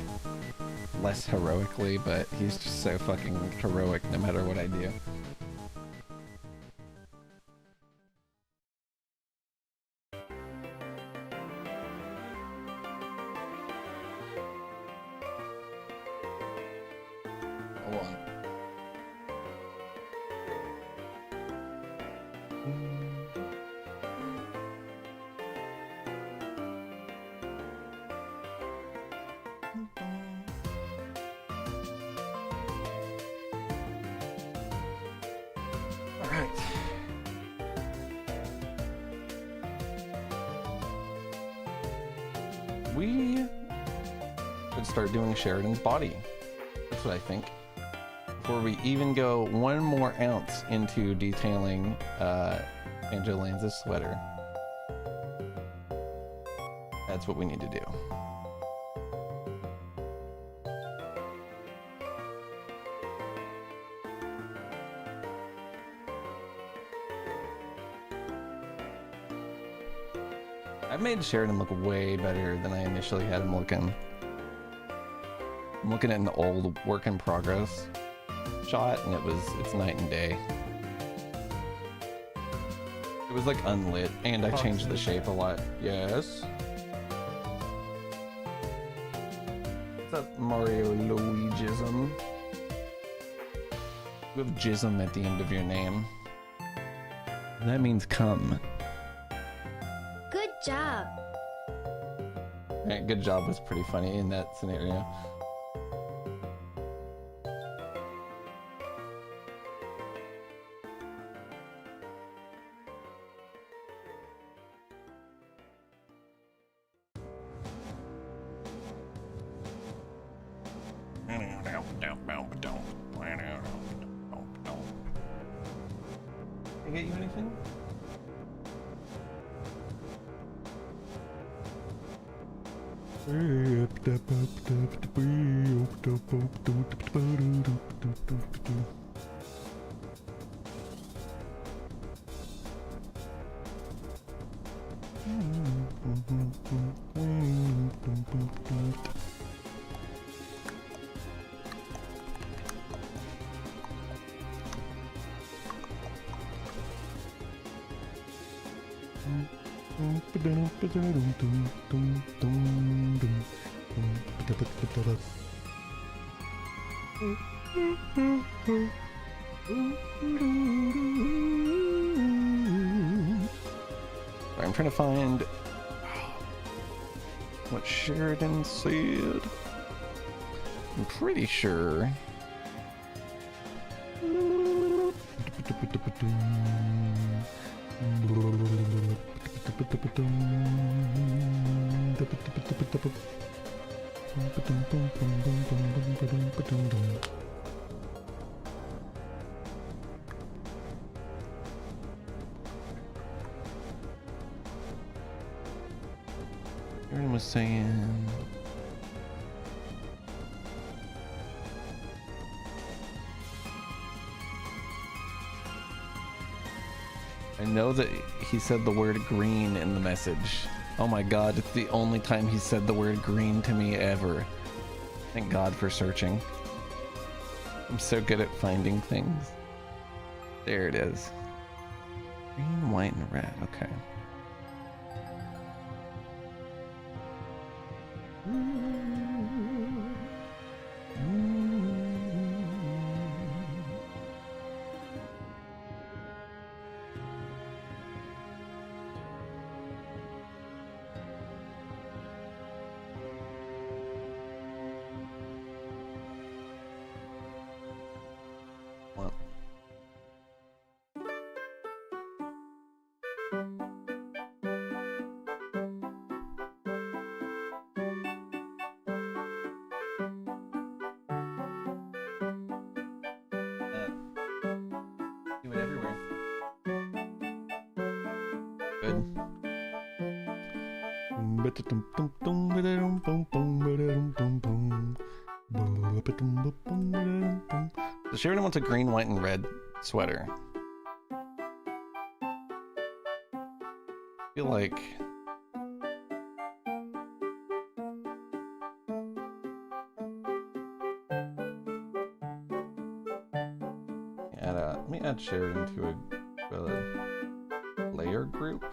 less heroically, but he's just so fucking heroic no matter what I do. We should start doing Sheridan's body. That's what I think. Before we even go 1 more ounce into detailing Banjolands' sweater. That's what we need to do. I've made Sheridan look way better than I initially had him looking. I'm looking at an old work in progress shot and it's night and day. It was like unlit and I changed the shape a lot. Yes. What's up, Mario Luigism? You have jism at the end of your name. That means come. Good job. Right, good job was pretty funny in that scenario. Can I get you anything? I'm trying to find what Sheridan said. I'm pretty sure. Sheridan was saying. I know that he said the word green in the message. Oh my god, it's the only time he said the word green to me ever. Thank God for searching. I'm so good at finding things. There it is. Green, white, and red. Okay. Do it everywhere. Good. So Sheridan wants a green, white, and red sweater. I feel like let me add Sheridan to a layer group.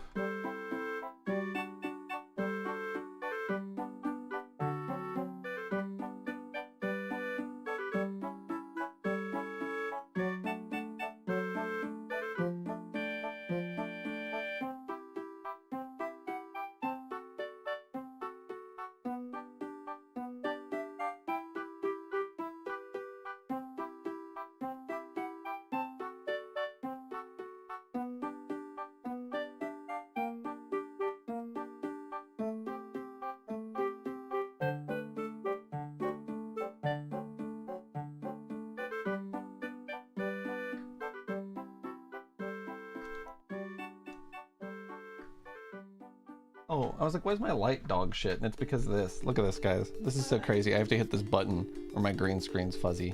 Oh, I was like, where's my light dog shit? And it's because of this. Look at this, guys. This is so crazy. I have to hit this button or my green screen's fuzzy.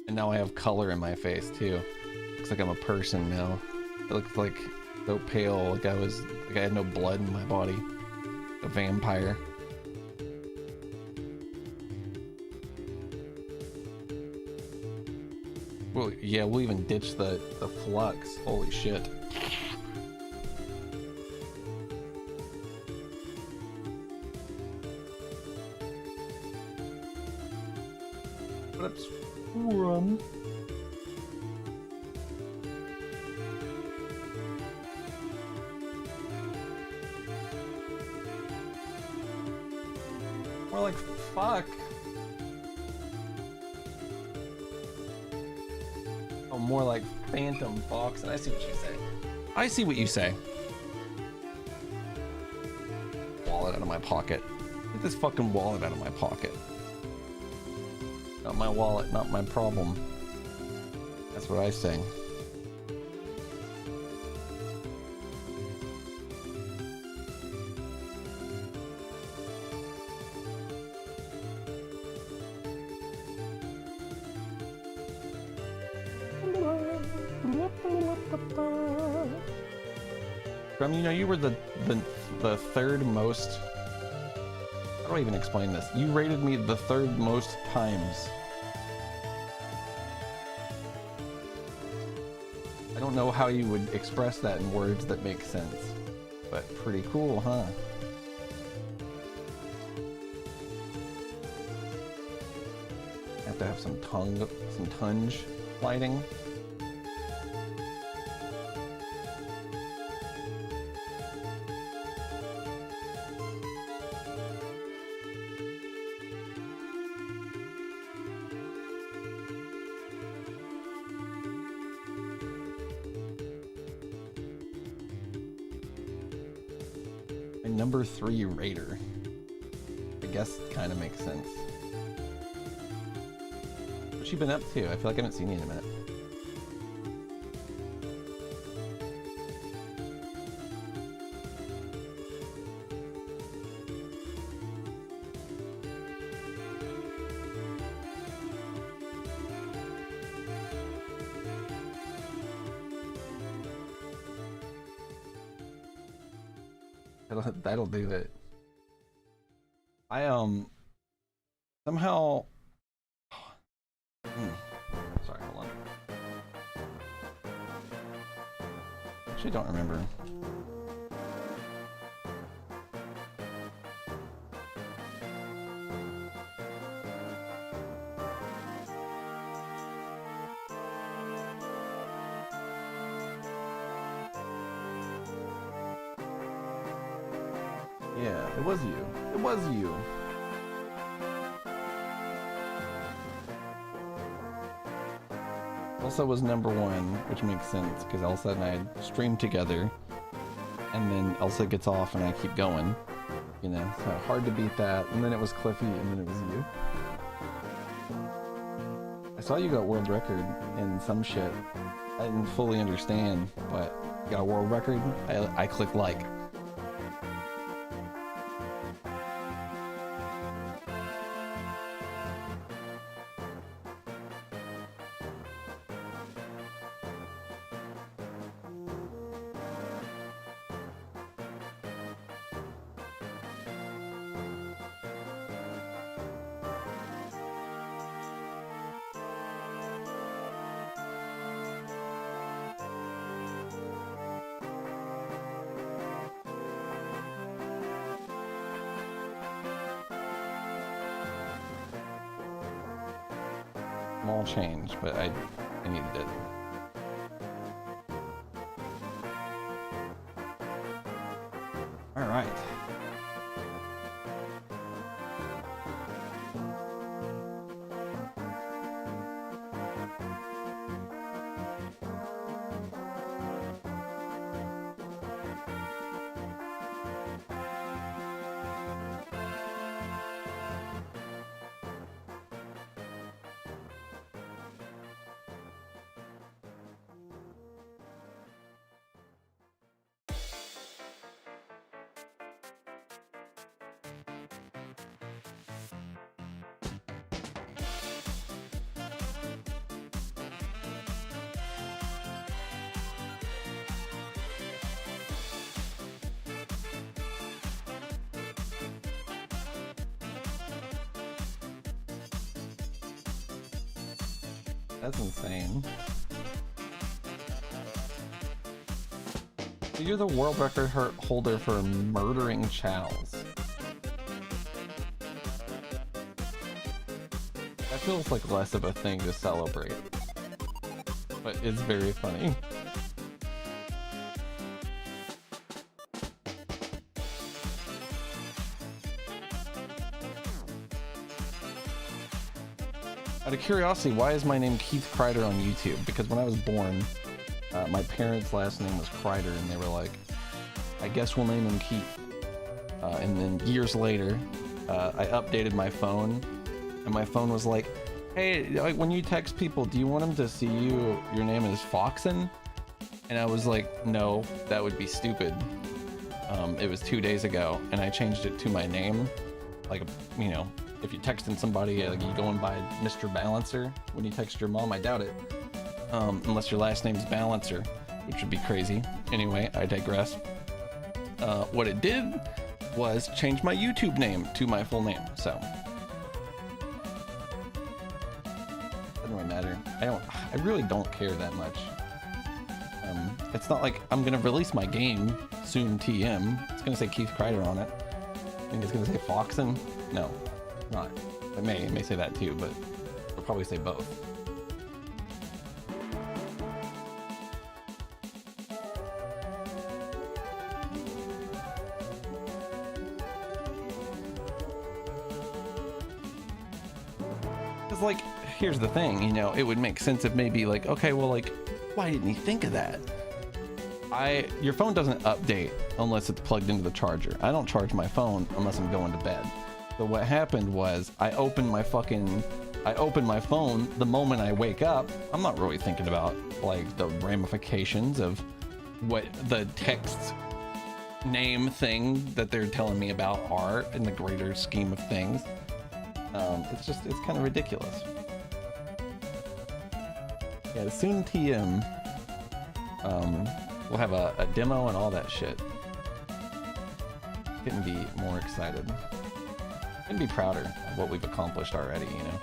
And now I have color in my face too. Looks like I'm a person now. It looks like so pale, like I had no blood in my body. A vampire. Well, yeah, we'll even ditch the flux. Holy shit. What up, Scrum? More like fuck. Oh, more like Phantom Fox. And I see what you say. I see what you say. Wallet out of my pocket. Get this fucking wallet out of my pocket. Not my wallet, not my problem. That's what I say. Grum, you know you were the third most. How do I even explain this? You rated me the third most times. I don't know how you would express that in words that make sense, but pretty cool, huh? Have to have some tunge lighting. Number 3 raider. I guess kind of makes sense. What's she been up to? I feel like I haven't seen you in a minute. That'll do it. I somehow sorry, hold on. Actually don't remember. Yeah, it was you. It was you. Elsa was number 1, which makes sense because Elsa and I streamed together, and then Elsa gets off and I keep going. You know, so hard to beat that. And then it was Cliffy, and then it was you. I saw you got world record in some shit. I didn't fully understand, but you got a world record. I clicked like. Small change, but I needed it. All right. That's insane. You're the world record holder for murdering chows. That feels like less of a thing to celebrate, but it's very funny. Out of curiosity, why is my name Keith Kreider on YouTube? Because when I was born, my parents' last name was Kreider, and they were like, I guess we'll name him Keith. And then years later, I updated my phone, and my phone was like, hey, like when you text people, do you want them to see your name is Foxen? And I was like, no, that would be stupid. It was 2 days ago, and I changed it to my name. Like, you know, if you're texting somebody, like you going by Mr. Balancer when you text your mom, I doubt it. unless your last name's Balancer, which would be crazy. Anyway, I digress. What it did was change my YouTube name to my full name, so doesn't really matter. I really don't care that much. It's not like I'm gonna release my game soon. TM. It's gonna say Keith Kreider on it. I think it's gonna say Foxen. No, not. It may say that too, but it'll probably say both. Because, like, here's the thing, you know, it would make sense if maybe like, okay, well, like, why didn't he think of that? Your phone doesn't update unless it's plugged into the charger. I don't charge my phone unless I'm going to bed. So what happened was I opened my phone the moment I wake up. I'm not really thinking about like the ramifications of what the text name thing that they're telling me about are in the greater scheme of things. It's kind of ridiculous. Yeah, soon TM. We'll have a demo and all that shit. Couldn't be more excited. Couldn't be prouder of what we've accomplished already, you know?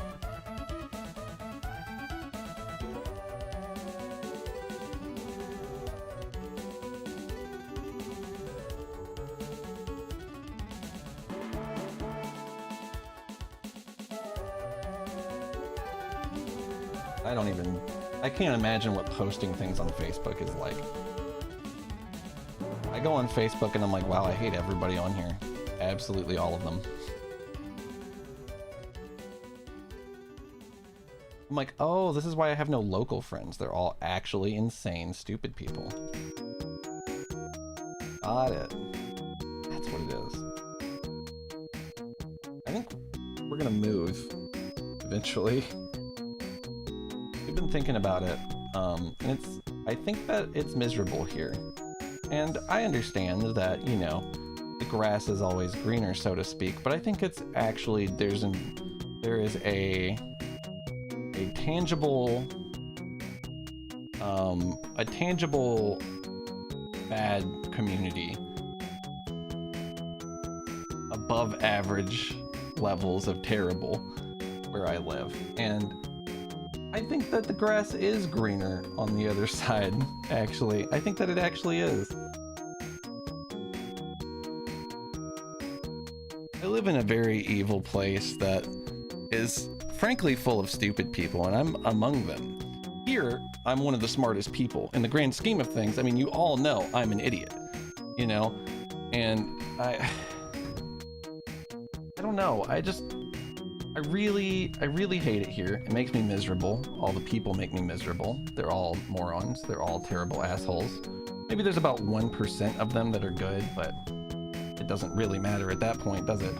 I can't imagine what posting things on Facebook is like. I go on Facebook and I'm like, wow, I hate everybody on here. Absolutely all of them. I'm like, oh, this is why I have no local friends. They're all actually insane, stupid people. Got it. That's what it is. I think we're gonna move eventually. We've been thinking about it, and I think that it's miserable here. And I understand that, you know, the grass is always greener, so to speak, but I think it's actually, there is a tangible bad community, above average levels of terrible where I live, and I think that the grass is greener on the other side, actually. I think that it actually is. I live in a very evil place that is frankly full of stupid people, and I'm among them. Here, I'm one of the smartest people. In the grand scheme of things, I mean, you all know I'm an idiot, you know? And I don't know, I really hate it here. It makes me miserable. All the people make me miserable. They're all morons. They're all terrible assholes. Maybe there's about 1% of them that are good, but it doesn't really matter at that point, does it?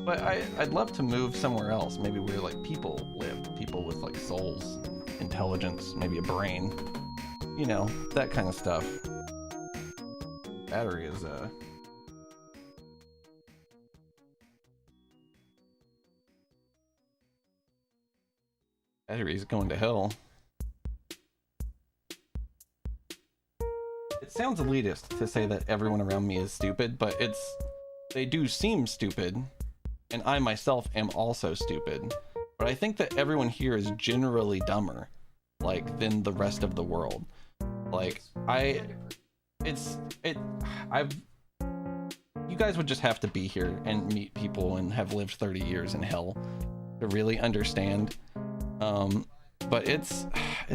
But I'd love to move somewhere else. Maybe where like people live. People with like souls, intelligence, maybe a brain. You know, that kind of stuff. Battery is battery's going to hell. It sounds elitist to say that everyone around me is stupid, but they do seem stupid, and I myself am also stupid. But I think that everyone here is generally dumber, like, than the rest of the world. Like, you guys would just have to be here and meet people and have lived 30 years in hell to really understand. But it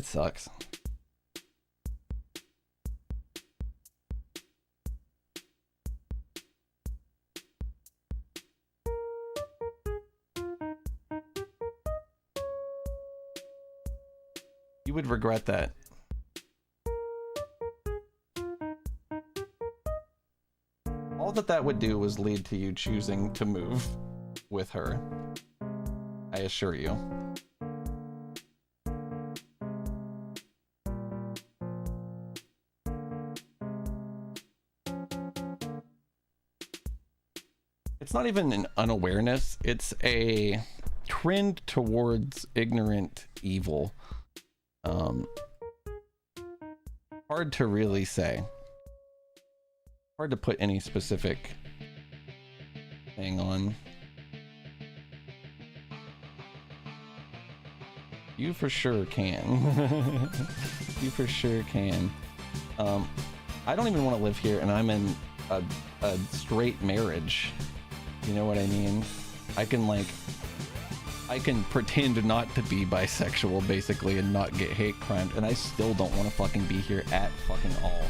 sucks. You would regret that. All that would do was lead to you choosing to move with her. I assure you. It's not even an unawareness, it's a trend towards ignorant evil. Hard to really say. Hard to put any specific thing on. You for sure can. You for sure can. I don't even want to live here, and I'm in a straight marriage. You know what I mean? I can pretend not to be bisexual, basically, and not get hate crimed, and I still don't want to fucking be here at fucking all.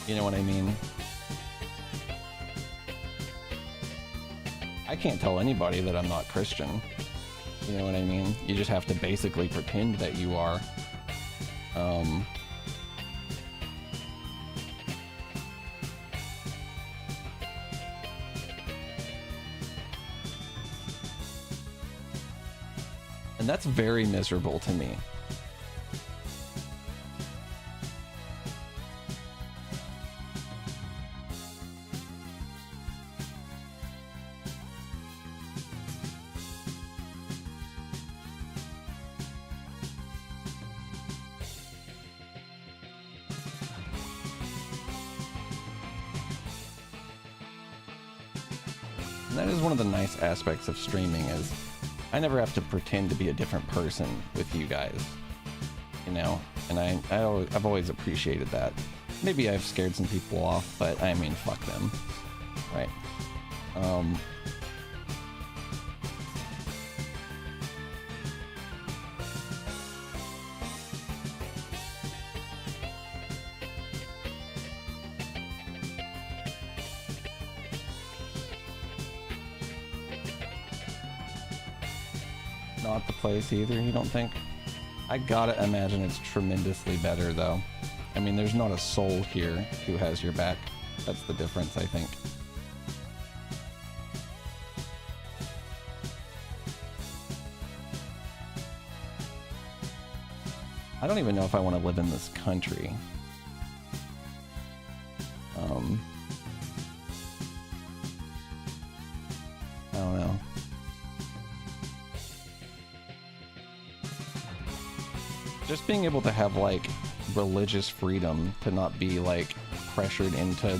You know what I mean? I can't tell anybody that I'm not Christian. You know what I mean? You just have to basically pretend that you are. And that's very miserable to me. And that is one of the nice aspects of streaming is I never have to pretend to be a different person with you guys, you know, and I've always appreciated that. Maybe I've scared some people off, but I mean, fuck them, right? Not the place either, you don't think? I gotta imagine it's tremendously better though. I mean, there's not a soul here who has your back. That's the difference, I think. I don't even know if I want to live in this country. I don't know. Just being able to have like religious freedom, to not be like pressured into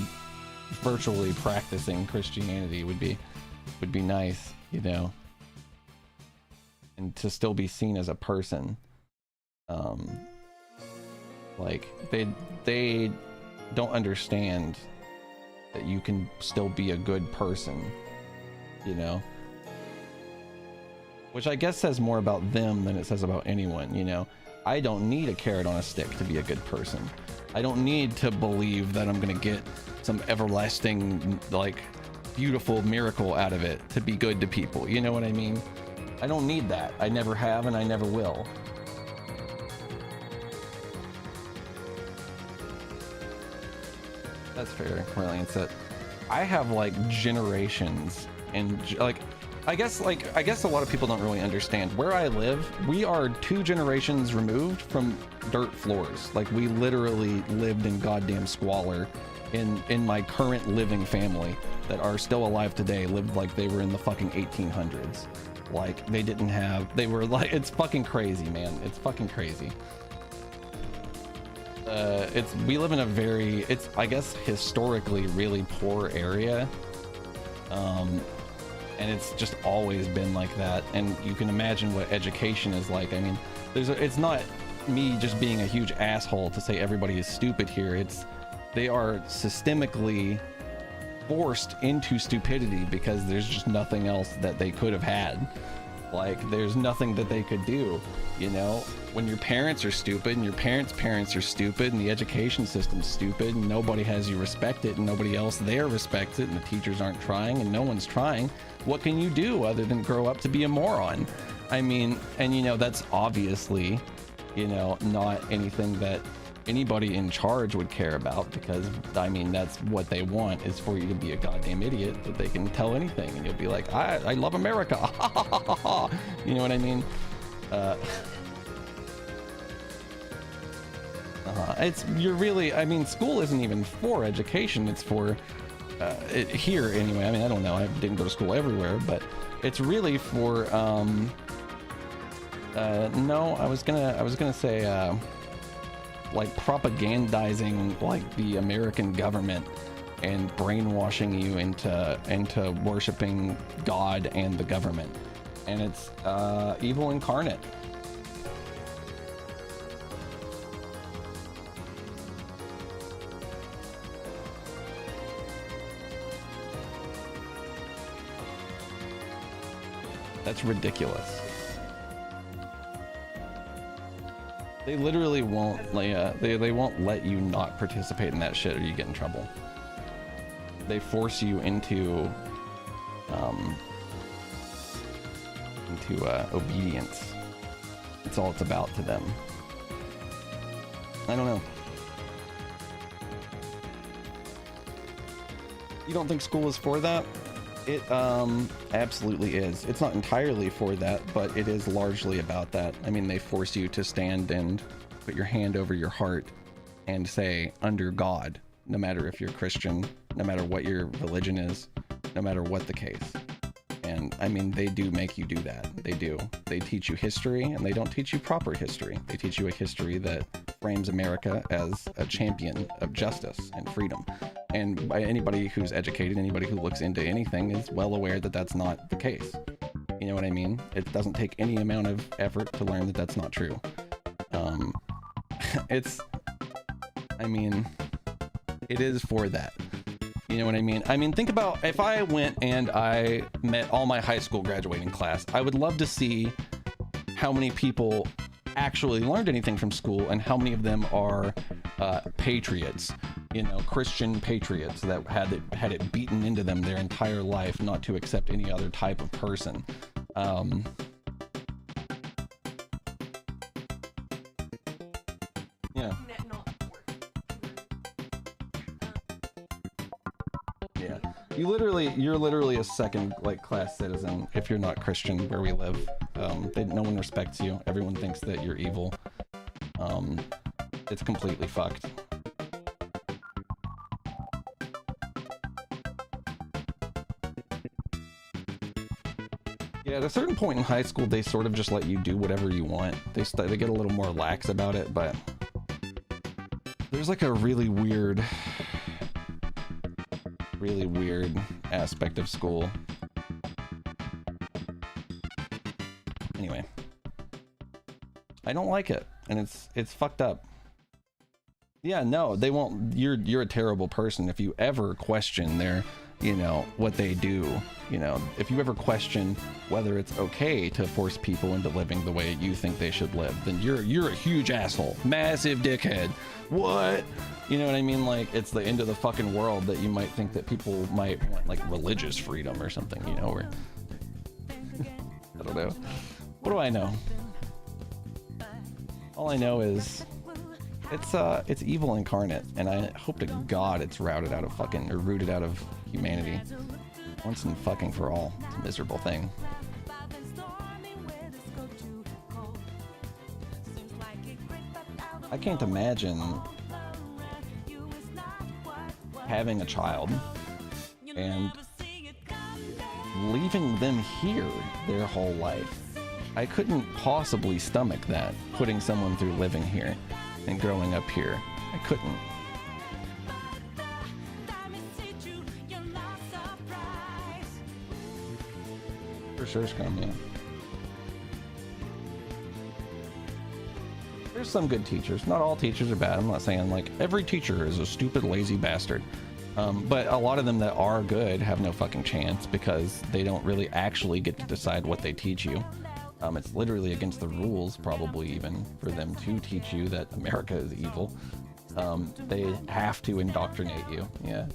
virtually practicing Christianity would be nice, you know, and to still be seen as a person. Like they don't understand that you can still be a good person, you know, which I guess says more about them than it says about anyone, you know. I don't need a carrot on a stick to be a good person. I don't need to believe that I'm gonna get some everlasting, like, beautiful miracle out of it to be good to people. You know what I mean? I don't need that. I never have and I never will. That's fair, Correlian said. I have like generations and like I guess a lot of people don't really understand where I live. We are 2 generations removed from dirt floors. Like we literally lived in goddamn squalor in my current living family that are still alive today lived like they were in the fucking 1800s. Like they were like, it's fucking crazy, man. It's fucking crazy. We live in a very, it's I guess historically really poor area. And it's just always been like that, and you can imagine what education is like. I mean, it's not me just being a huge asshole to say everybody is stupid here. They are systemically forced into stupidity because there's just nothing else that they could have had. Like, there's nothing that they could do, you know? When your parents are stupid and your parents are stupid and the education system's stupid and nobody has you respect it and nobody else there respects it and the teachers aren't trying and no one's trying, what can you do other than grow up to be a moron? I mean, and you know, that's obviously, you know, not anything that anybody in charge would care about, because I mean, that's what they want, is for you to be a goddamn idiot that they can tell anything and you'll be like, I love America. You know what I mean? You're really, I mean, school isn't even for education, it's for here anyway. I mean, I don't know, I didn't go to school everywhere, but it's really for No, I was gonna say, like propagandizing like the American government and brainwashing you into worshiping God and the government, and it's evil incarnate. That's ridiculous. They literally won't they won't let you not participate in that shit or you get in trouble. They force you into obedience. It's all it's about to them. I don't know. You don't think school is for that? It absolutely is. It's not entirely for that, but it is largely about that. I mean, they force you to stand and put your hand over your heart and say, under God, no matter if you're Christian, no matter what your religion is, no matter what the case. And I mean, they do make you do that. They do. They teach you history, and they don't teach you proper history. They teach you a history that frames America as a champion of justice and freedom. And by anybody who's educated, anybody who looks into anything is well aware that that's not the case. You know what I mean? It doesn't take any amount of effort to learn that that's not true. I mean, it is for that. You know what I mean? I mean, think about if I went and I met all my high school graduating class, I would love to see how many people actually learned anything from school and how many of them are patriots, you know, Christian patriots that had it beaten into them their entire life not to accept any other type of person. Yeah. Yeah. You're literally a second like class citizen if you're not Christian where we live. No one respects you. Everyone thinks that you're evil. It's completely fucked. Yeah, at a certain point in high school, they sort of just let you do whatever you want. They get a little more lax about it, but there's like a really weird aspect of school. Anyway, I don't like it, and it's fucked up. Yeah, no, they won't. You're a terrible person if you ever question their, you know, what they do. You know, if you ever question whether it's okay to force people into living the way you think they should live, then you're a huge asshole, massive dickhead. What? You know what I mean? Like, it's the end of the fucking world that you might think that people might want like religious freedom or something, you know, or I don't know. What do I know? All I know is it's evil incarnate, and I hope to God it's rooted out of humanity once and fucking for all. It's a miserable thing. I can't imagine having a child and leaving them here their whole life. I couldn't possibly stomach that, putting someone through living here and growing up here. I couldn't. For sure, Scrum, yeah. There's some good teachers. Not all teachers are bad. I'm not saying like every teacher is a stupid, lazy bastard. But a lot of them that are good have no fucking chance because they don't really actually get to decide what they teach you. It's literally against the rules, probably even, for them to teach you that America is evil. They have to indoctrinate you. Yeah.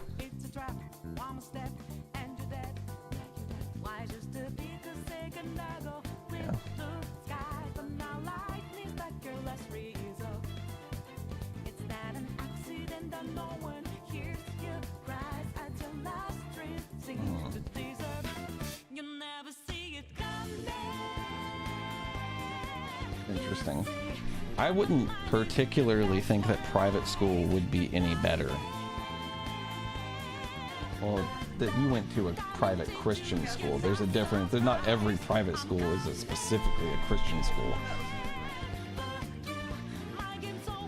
Yeah. Interesting. I wouldn't particularly think that private school would be any better. Well, that you went to a private Christian school. There's a difference. Not every private school is specifically a Christian school.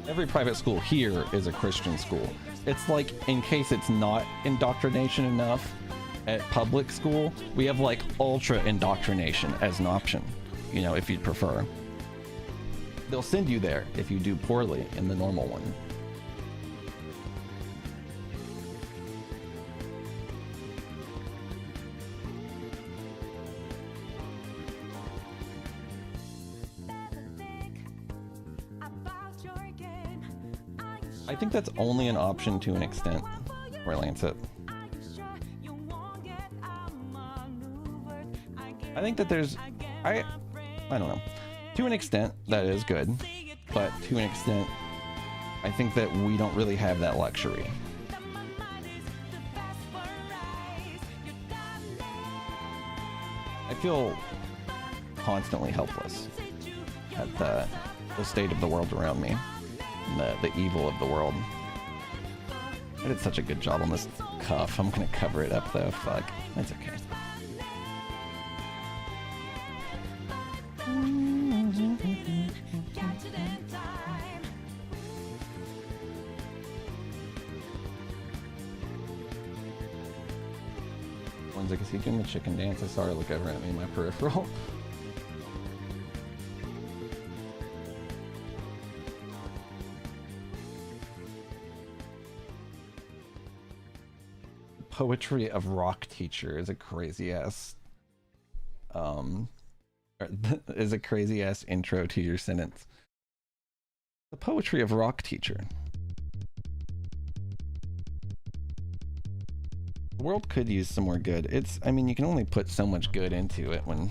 Every private school here is a Christian school. It's like, in case it's not indoctrination enough at public school, we have like ultra indoctrination as an option, you know, if you'd prefer. They'll send you there if you do poorly in the normal one. I think that's only an option to an extent, where Lancet. I think that there's, I don't know. To an extent, that is good, but to an extent, I think that we don't really have that luxury. I feel constantly helpless at the state of the world around me. The evil of the world. I did such a good job on this cuff. I'm gonna cover it up though. Fuck. That's okay. One's like, is he doing the chicken dance? I saw her look over at me in my peripheral. Poetry of Rock Teacher is a crazy ass is a crazy ass intro to your sentence. The Poetry of Rock Teacher. The world could use some more good. I mean, you can only put so much good into it when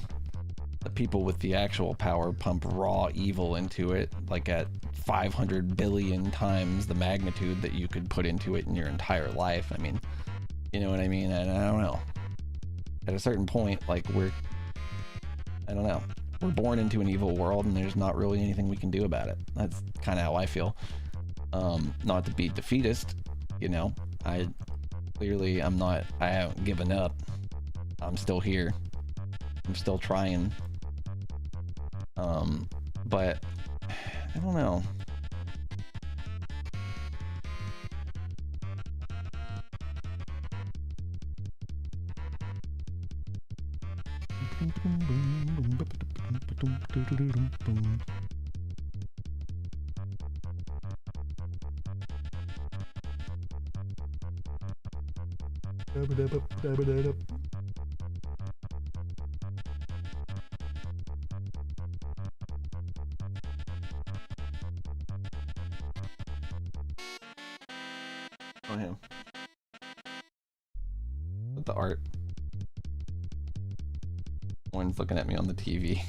the people with the actual power pump raw evil into it, like at 500 billion times the magnitude that you could put into it in your entire life. I mean, you know what I mean? And I don't know. At a certain point, like I don't know. We're born into an evil world and there's not really anything we can do about it. That's kind of how I feel. Not to be defeatist, you know. I haven't given up. I'm still here. I'm still trying. But I don't know. Oh, him. With the art. One's looking at me on the TV.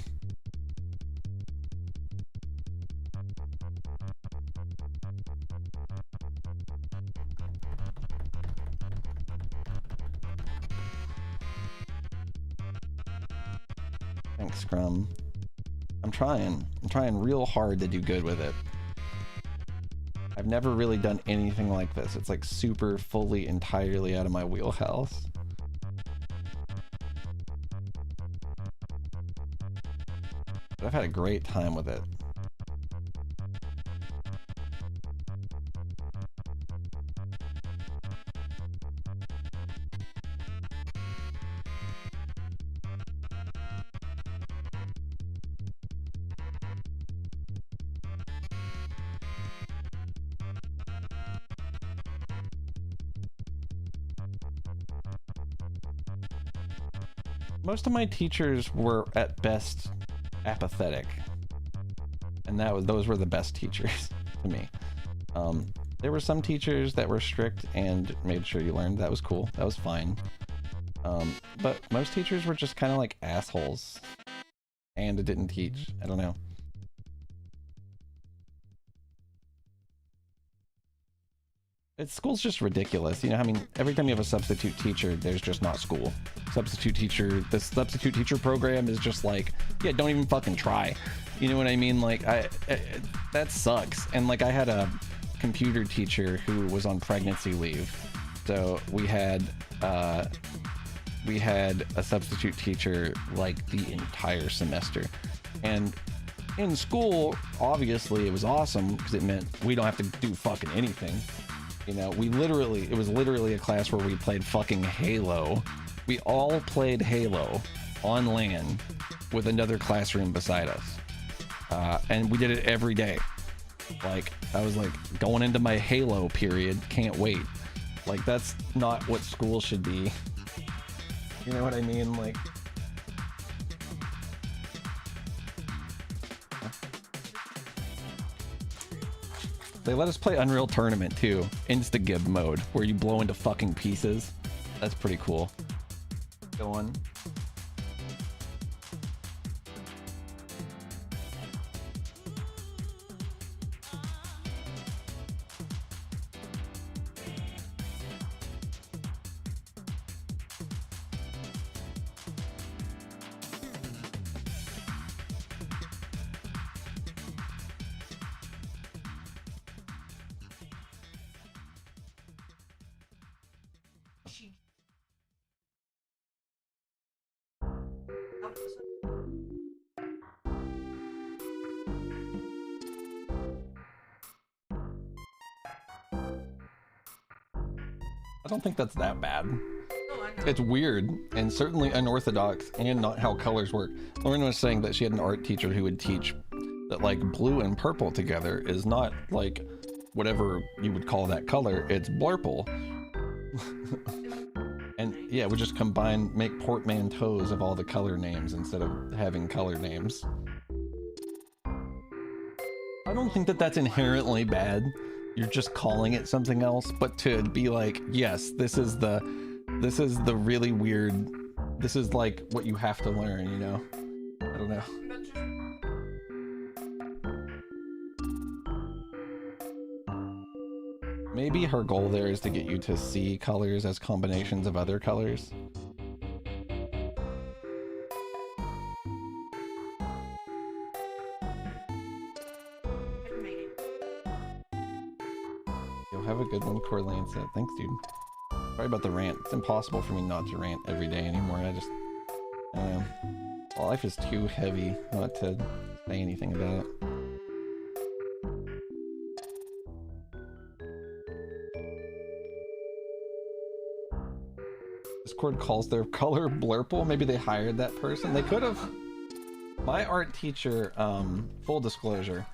Thanks, Scrum. I'm trying real hard to do good with it. I've never really done anything like this. It's like super fully entirely out of my wheelhouse. But I've had a great time with it. Most of my teachers were at best apathetic, and those were the best teachers to me. There were some teachers that were strict and made sure you learned. That was cool. That was fine. But most teachers were just kind of like assholes and didn't teach. I don't know. School's just ridiculous. You know, I mean, every time you have a substitute teacher, there's just not school. The substitute teacher program is just like, yeah, don't even fucking try. You know what I mean? Like, that sucks. And like, I had a computer teacher who was on pregnancy leave, So we had a substitute teacher like the entire semester, and in school, obviously it was awesome because it meant we don't have to do fucking anything. You know, it was literally a class where we played fucking Halo. We all played Halo on LAN with another classroom beside us. And we did it every day. Like, I was like, going into my Halo period, can't wait. Like, that's not what school should be. You know what I mean? Like, they let us play Unreal Tournament too, Insta-Gib mode, where you blow into fucking pieces. That's pretty cool. Go on. I don't think that's that bad. It's weird and certainly unorthodox and not how colors work. Lauren was saying that she had an art teacher who would teach that like blue and purple together is not like whatever you would call that color, it's blurple. And yeah, we just make portmanteaus of all the color names instead of having color names. I don't think that that's inherently bad. You're just calling it something else, but to be like, yes, this is the really weird, this is like what you have to learn, you know? I don't know. Maybe her goal there is to get you to see colors as combinations of other colors. You'll have a good one, Corlane said. Thanks, dude. Sorry about the rant. It's impossible for me not to rant every day anymore. I don't know. Life is too heavy not to say anything about it. Discord calls their color blurple. Maybe they hired that person. They could have. My art teacher, full disclosure,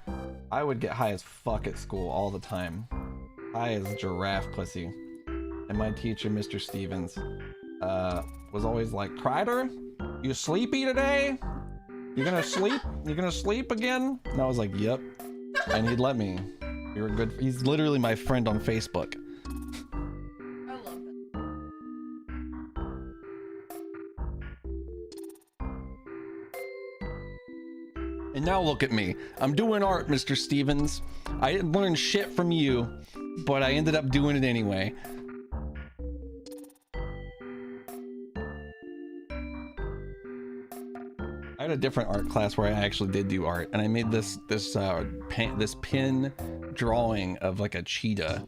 I would get high as fuck at school all the time. High as giraffe pussy. And my teacher, Mr. Stevens, was always like, Kreider, you sleepy today? You gonna sleep? You gonna sleep again? And I was like, yep. And he'd let me. You're good. He's literally my friend on Facebook. I love it. And now look at me. I'm doing art, Mr. Stevens. I didn't learn shit from you, but I ended up doing it anyway. I had a different art class where I actually did do art, and I made this pin drawing of like a cheetah,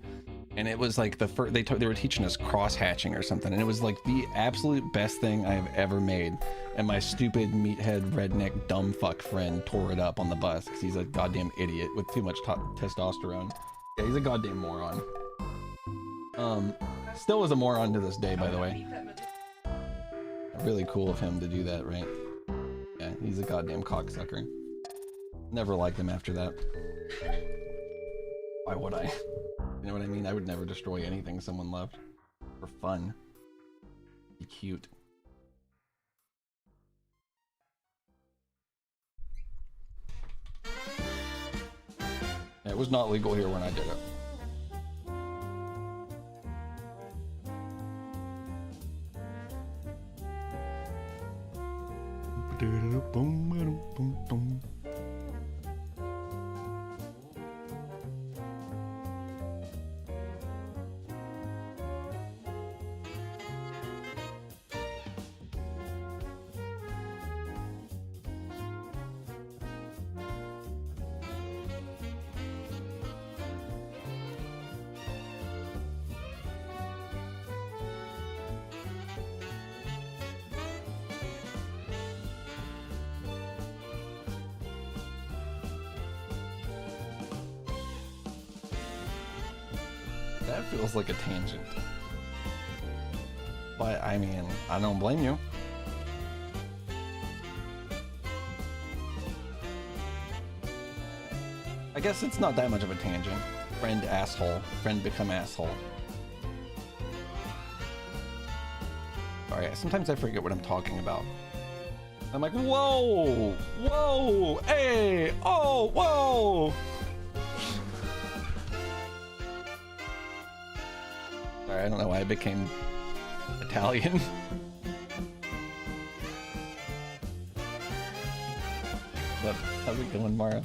and it was like the first they were teaching us cross hatching or something, and it was like the absolute best thing I have ever made. And my stupid meathead redneck dumb fuck friend tore it up on the bus because he's a goddamn idiot with too much testosterone. Yeah, he's a goddamn moron. Still is a moron to this day, by the way. Really cool of him to do that, right? Yeah, he's a goddamn cocksucker. Never liked him after that. Why would I? You know what I mean? I would never destroy anything someone loved. For fun. Be cute. Yeah, it was not legal here when I did it. That feels like a tangent. But I mean, I don't blame you. I guess it's not that much of a tangent. Friend asshole. Friend become asshole. Sorry, sometimes I forget what I'm talking about. I'm like, whoa! Whoa! Hey! Oh! Whoa! Sorry, I don't know why I became Italian. But how's it going, Maros?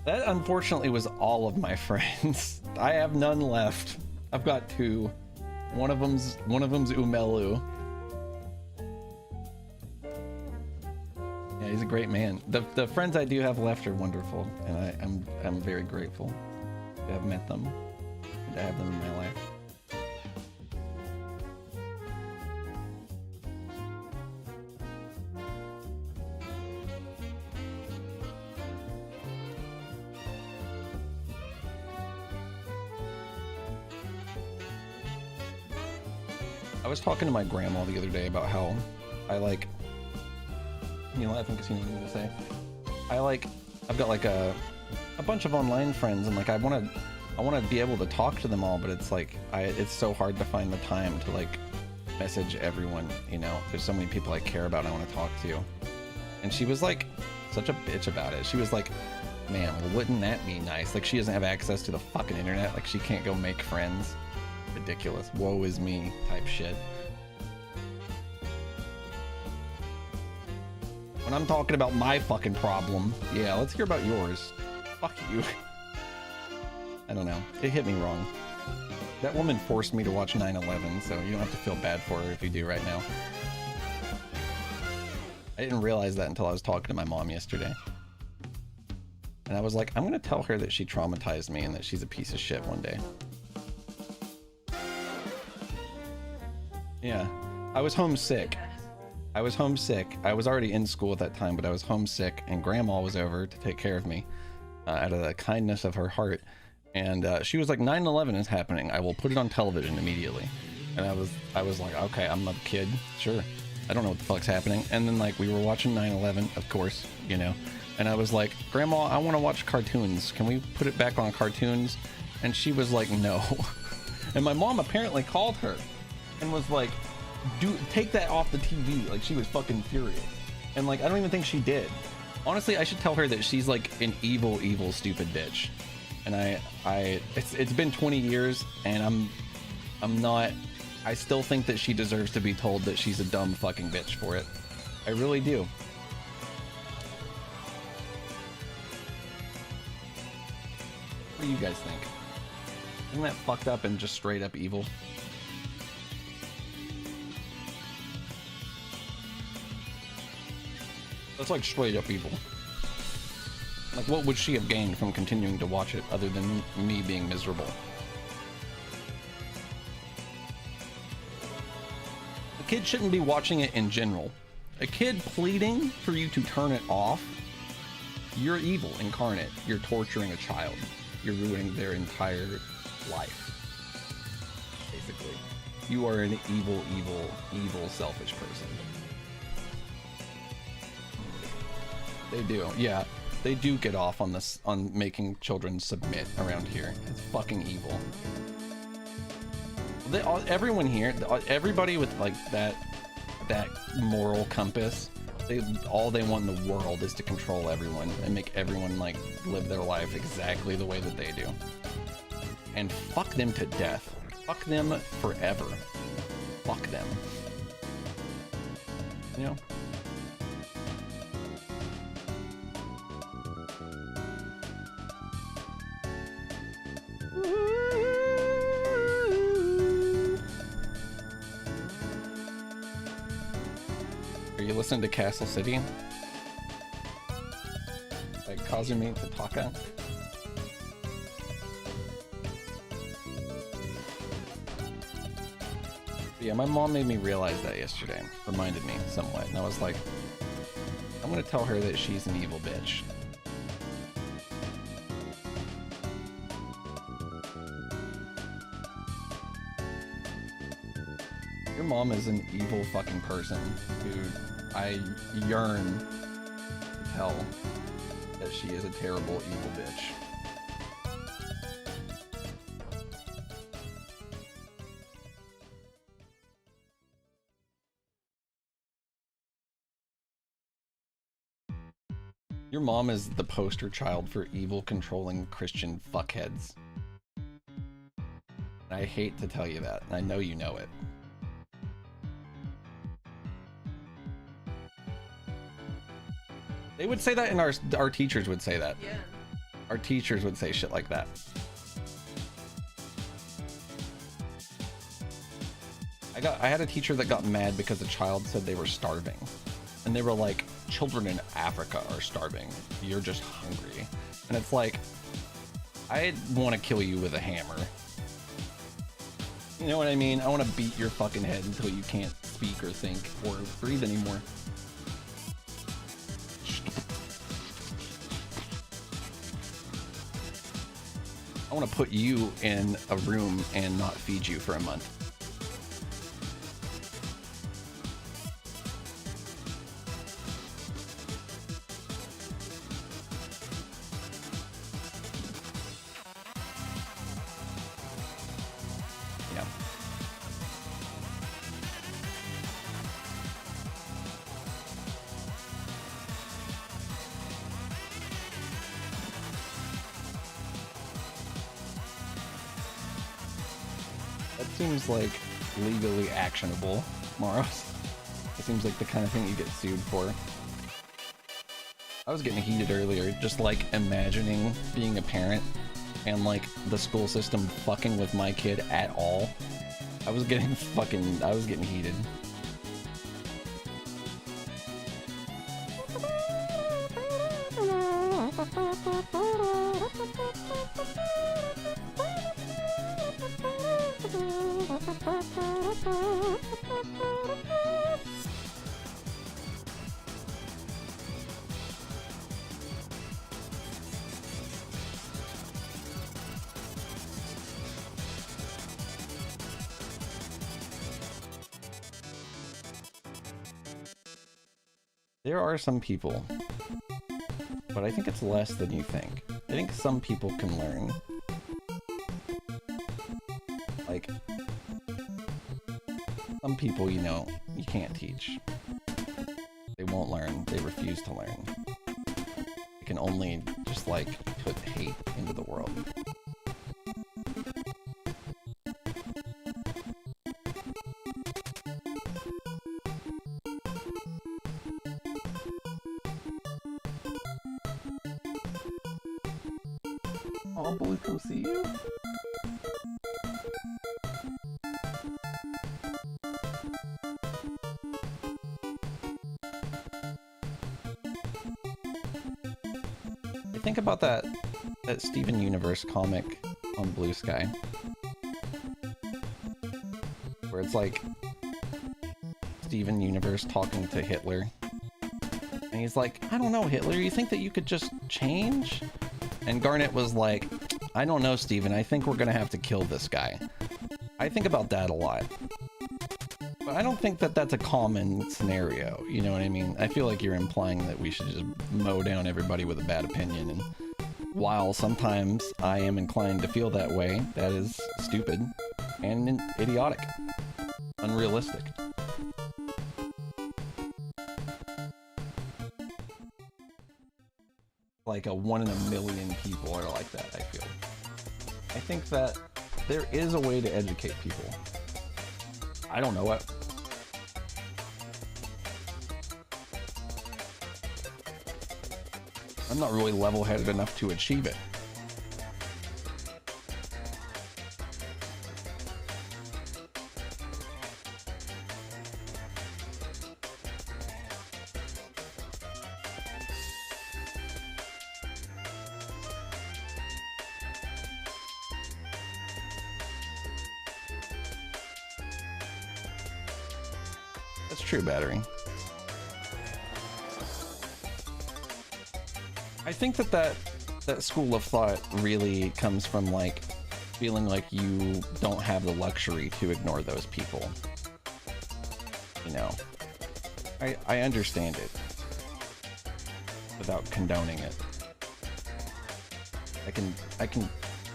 That unfortunately was all of my friends. I have none left. I've got two. One of them's Umelu. Yeah, he's a great man. The friends I do have left are wonderful, and I'm very grateful to have met them and to have them in my life. I was talking to my grandma the other day about how I like, you know, I think it's you know what I'm gonna say. I've got like a bunch of online friends, and like I want to be able to talk to them all, but it's like it's so hard to find the time to like message everyone. You know, there's so many people I care about and I want to talk to. And she was like such a bitch about it. She was like, man, well, wouldn't that be nice? Like she doesn't have access to the fucking internet. Like she can't go make friends. Ridiculous. Woe is me type shit. When I'm talking about my fucking problem, yeah, let's hear about yours. Fuck you. I don't know. It hit me wrong. That woman forced me to watch 9/11, so you don't have to feel bad for her if you do right now. I didn't realize that until I was talking to my mom yesterday. And I was like, I'm gonna tell her that she traumatized me and that she's a piece of shit one day. Yeah, I was homesick. I was already in school at that time, but I was homesick, and Grandma was over to take care of me out of the kindness of her heart. And she was like, 9/11 is happening. I will put it on television immediately. And I was like, okay, I'm a kid. Sure. I don't know what the fuck's happening. And then like we were watching 9/11, of course, you know. And I was like, Grandma, I want to watch cartoons. Can we put it back on cartoons? And she was like, no. And my mom apparently called her and was like, take that off the TV. Like she was fucking furious. And like I don't even think she did. Honestly, I should tell her that she's like an evil stupid bitch. And it's been 20 years and I still think that she deserves to be told that she's a dumb fucking bitch for it. I really do. What do you guys think? Isn't that fucked up and just straight up evil? That's like straight up evil. Like what would she have gained from continuing to watch it other than me being miserable? A kid shouldn't be watching it in general. A kid pleading for you to turn it off, you're evil incarnate. You're torturing a child. You're ruining their entire life. Basically. You are an evil, selfish person. They do, yeah. They do get off on this, on making children submit around here. It's fucking evil. Everyone here, everybody with like that moral compass, all they want in the world is to control everyone and make everyone like live their life exactly the way that they do. And fuck them to death. Fuck them forever. Fuck them. You know? Are you listening to Castle City? Like Kazumi Tataka? Yeah, my mom made me realize that yesterday. Reminded me somewhat. And I was like, I'm gonna tell her that she's an evil bitch. Your mom is an evil fucking person, dude. I yearn to tell that she is a terrible evil bitch. Your mom is the poster child for evil, controlling Christian fuckheads. I hate to tell you that, and I know you know it. They would say that, and our teachers would say that. Yeah. Our teachers would say shit like that. I had a teacher that got mad because a child said they were starving. And they were like, children in Africa are starving. You're just hungry. And it's like, I want to kill you with a hammer. You know what I mean? I want to beat your fucking head until you can't speak or think or breathe anymore. I want to put you in a room and not feed you for a month. Yeah. That seems like legally actionable, Moros. It seems like the kind of thing you get sued for. I was getting heated earlier, just like imagining being a parent and like the school system fucking with my kid at all. I was getting heated. There are some people, but I think it's less than you think. I think some people can learn. Like, some people, you know, you can't teach. They won't learn. They refuse to learn. They can only just, like, put hate into the world. Oh, Blue, come see you. I think about that Steven Universe comic on Blue Sky, where it's like Steven Universe talking to Hitler, and he's like, I don't know, Hitler, you think that you could just change? And Garnet was like, I don't know, Steven, I think we're gonna have to kill this guy. I think about that a lot. But I don't think that that's a common scenario, you know what I mean? I feel like you're implying that we should just mow down everybody with a bad opinion, and while sometimes I am inclined to feel that way, that is stupid and idiotic. Unrealistic. Like a 1 in a million people are like that, I feel. I think that there is a way to educate people. I don't know it. I'm not really level-headed enough to achieve it. That's true, battery. I think that school of thought really comes from like feeling like you don't have the luxury to ignore those people. You know, I understand it without condoning it. I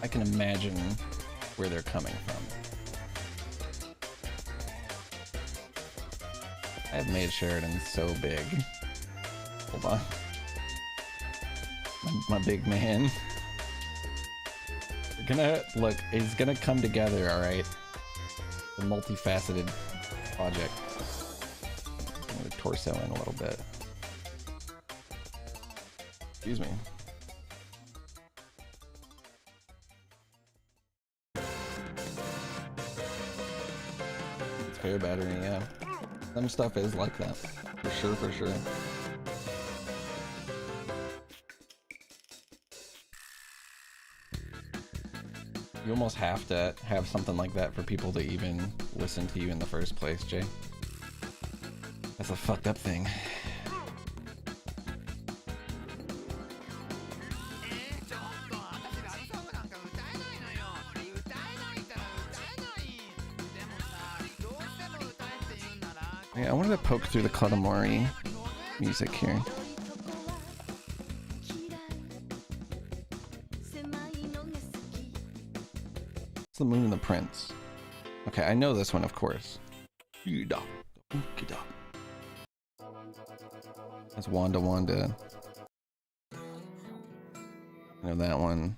can imagine where they're coming from. I have made Sheridan so big. Hold on. My big man. We're gonna look, it's gonna come together, alright? The multifaceted project. I'm gonna torso in a little bit. Excuse me. It's fair, battery, yeah. Some stuff is like that. For sure, for sure. You almost have to have something like that for people to even listen to you in the first place, Jay. That's a fucked up thing. Yeah, I wanted to poke through the Katamari music here. It's the Moon and the Prince. Okay, I know this one, of course. That's Wanda Wanda. I know that one.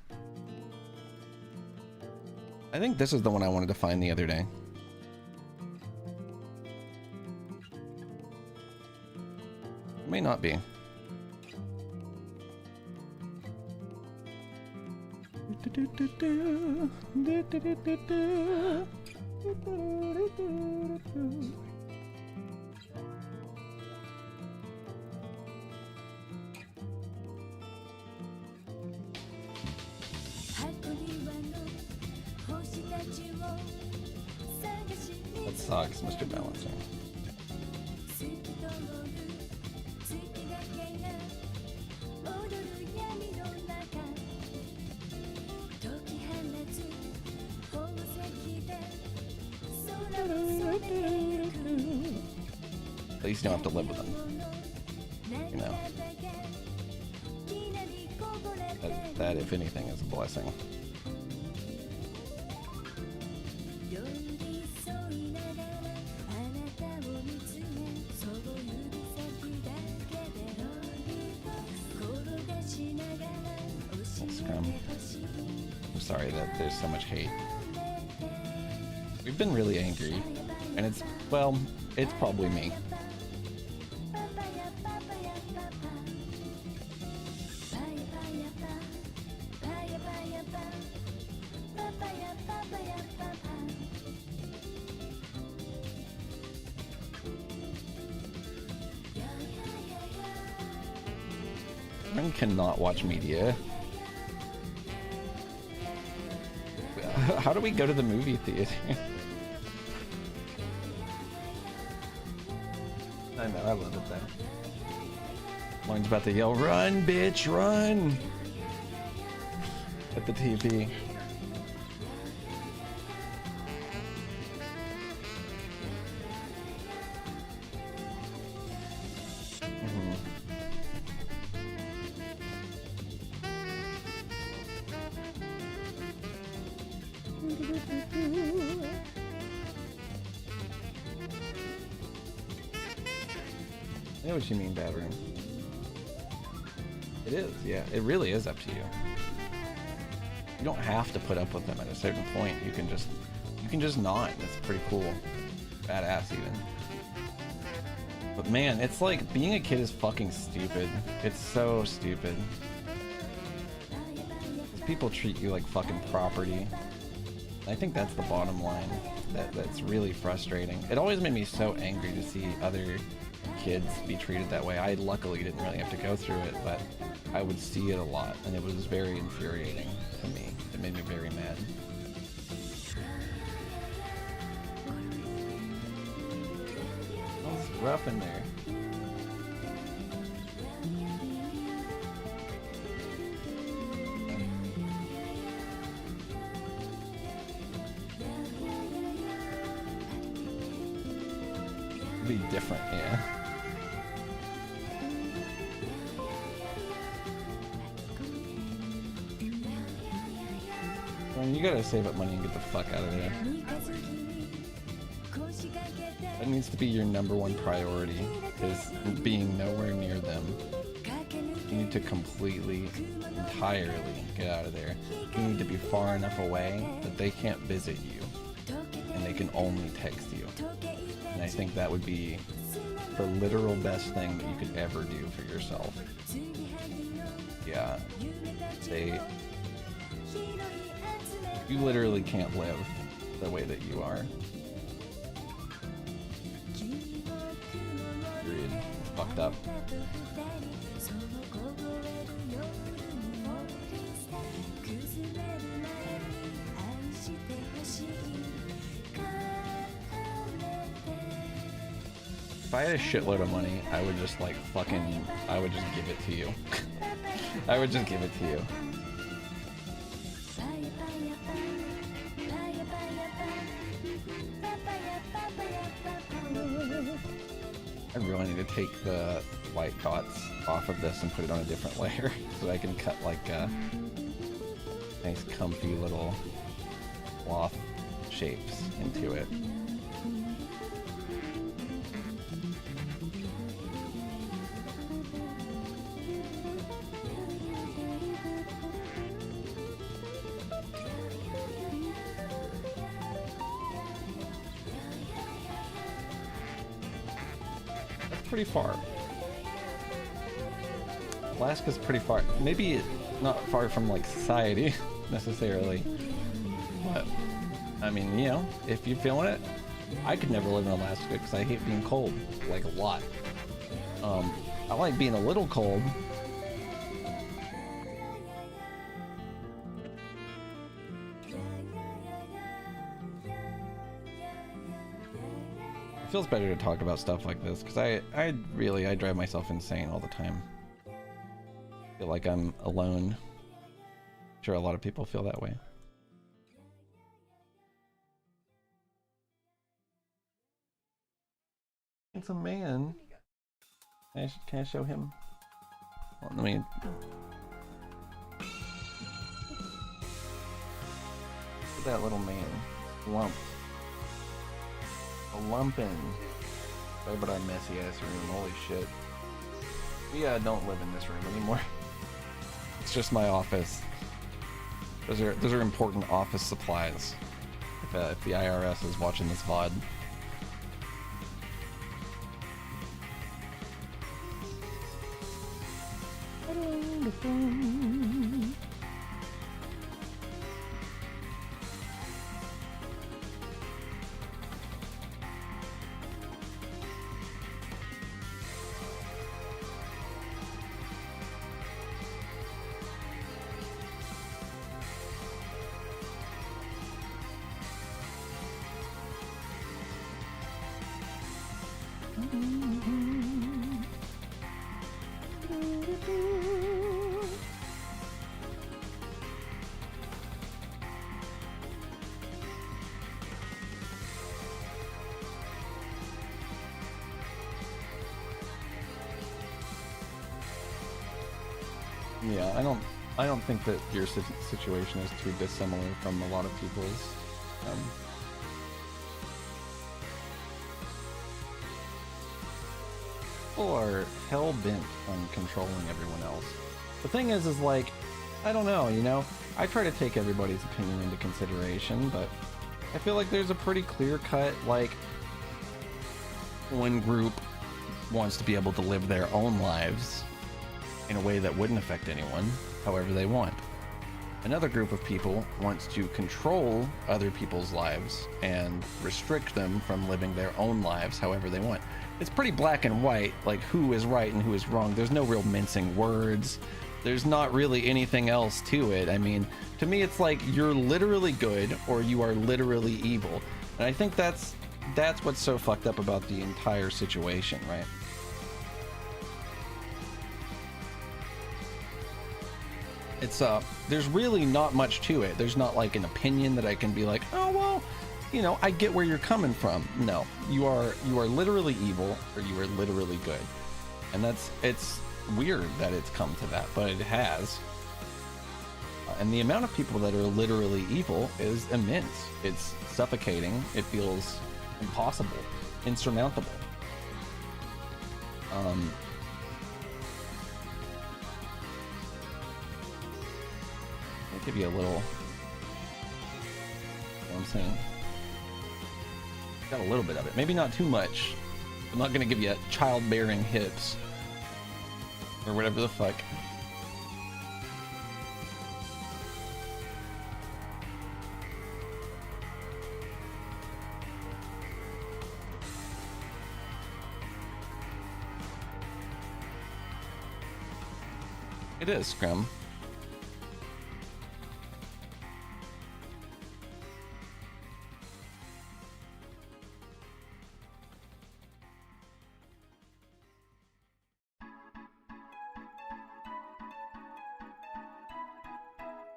I think this is the one I wanted to find the other day. It may not be. That sucks, Mr. Balancer. At least you don't have to live with them. You know. That, if anything, is a blessing. I'm sorry that there's so much hate. We've been really angry, and it's, well, it's probably me. I cannot watch media. How do we go to the movie theater? I know, I love it though. Lauren's about to yell, "Run, bitch, run!" at the TV. I know what you mean, Bad Room. It is, yeah. It really is up to you. You don't have to put up with them at a certain point. You can just not. It's pretty cool. Badass even. But man, it's like being a kid is fucking stupid. It's so stupid. People treat you like fucking property. I think that's the bottom line. That's really frustrating. It always made me so angry to see other kids be treated that way. I luckily didn't really have to go through it, but I would see it a lot, and it was very infuriating to me. It made me very mad. rough in there. Be different, yeah. I mean, you gotta save up money and get the fuck out of there. That needs to be your #1 priority, is being nowhere near them. You need to completely, entirely get out of there. You need to be far enough away that they can't visit you, and they can only text you. And I think that would be the literal best thing that you could ever do for yourself. Yeah. You literally can't live the way that you are. Period. It's fucked up. If I had a shitload of money, I would just like I would just give it to you. I would just give it to you. I really need to take the white dots off of this and put it on a different layer so I can cut like nice comfy little cloth shapes into it. Pretty far. Alaska's pretty far. Maybe not far from like society necessarily, but I mean, you know, if you're feeling it, I could never live in Alaska because I hate being cold, like a lot. I like being a little cold. It feels better to talk about stuff like this because I drive myself insane all the time. I feel like I'm alone. I'm sure a lot of people feel that way. It's a man. Can I show him? Well, let me. Look at that little man. Lump. A lumpin'. Sorry about our messy ass room. Holy shit. We don't live in this room anymore. It's just my office. Those are important office supplies. If the IRS is watching this VOD. Yeah, I don't think that your situation is too dissimilar from a lot of people's. People are hell-bent on controlling everyone else. The thing is like, I don't know, you know? I try to take everybody's opinion into consideration, but I feel like there's a pretty clear-cut, like, one group wants to be able to live their own lives in a way that wouldn't affect anyone, however they want. Another group of people wants to control other people's lives and restrict them from living their own lives however they want. It's pretty black and white, like who is right and who is wrong. There's no real mincing words. There's not really anything else to it. I mean, to me, it's like you're literally good or you are literally evil. And I think that's that's what's so fucked up about the entire situation, right? It's there's really not much to it. There's not like an opinion that I can be like, oh well, you know, I get where you're coming from. No, you are literally evil or you are literally good, and it's weird that it's come to that, but it has. And the amount of people that are literally evil is immense. It's suffocating. It feels impossible, insurmountable. I'll give you a little, you know what I'm saying? Got a little bit of it, maybe not too much. I'm not gonna give you childbearing hips or whatever the fuck. It is, Scrum.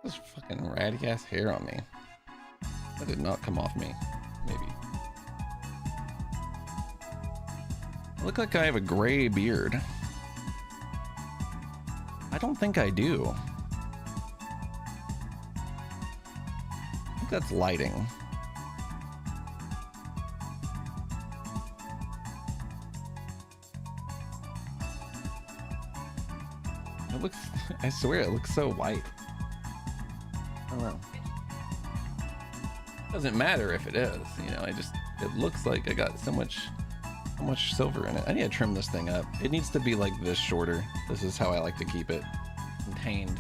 This fucking ratty ass hair on me. That did not come off me. Maybe. I look like I have a gray beard. I don't think I do. I think that's lighting. It looks, I swear it looks so white. I don't know. Doesn't matter if it is, you know, it looks like I got so much silver in it. I need to trim this thing up. It needs to be like this shorter. This is how I like to keep it contained,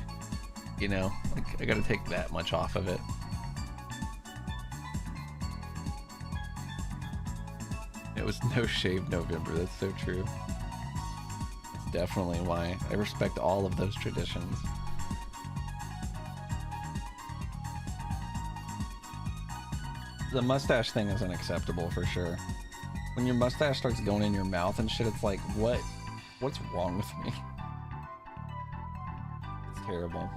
you know, like I gotta take that much off of it. It was no shave November. That's so true. That's definitely why I respect all of those traditions. The mustache thing is unacceptable for sure. When your mustache starts going in your mouth and shit, it's like, what's wrong with me? It's terrible.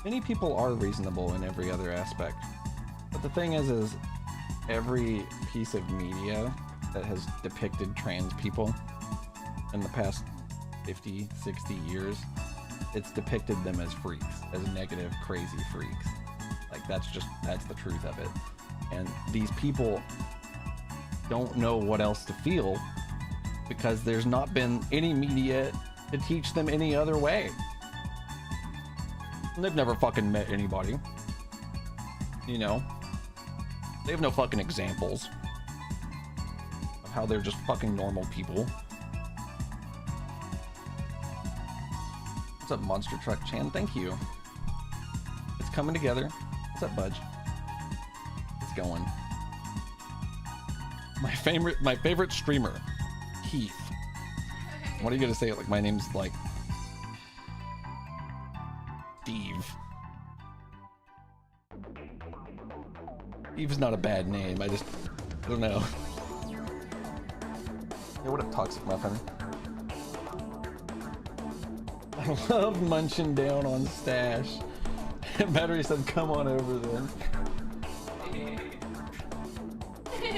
Many people are reasonable in every other aspect. But the thing is every piece of media that has depicted trans people in the past 50, 60 years, it's depicted them as freaks, as negative, crazy freaks. Like that's the truth of it. And these people don't know what else to feel because there's not been any media to teach them any other way. And they've never fucking met anybody. You know? They have no fucking examples of how they're just fucking normal people. What's up, Monster Truck Chan? Thank you. It's coming together. What's up, Budge? It's going. My favorite streamer, Heath. What are you gonna say? Like my name's like Steve. Steve's not a bad name. I don't know. Hey, what up, Toxic Muffin? I love munching down on stash. Battery said, come on over then.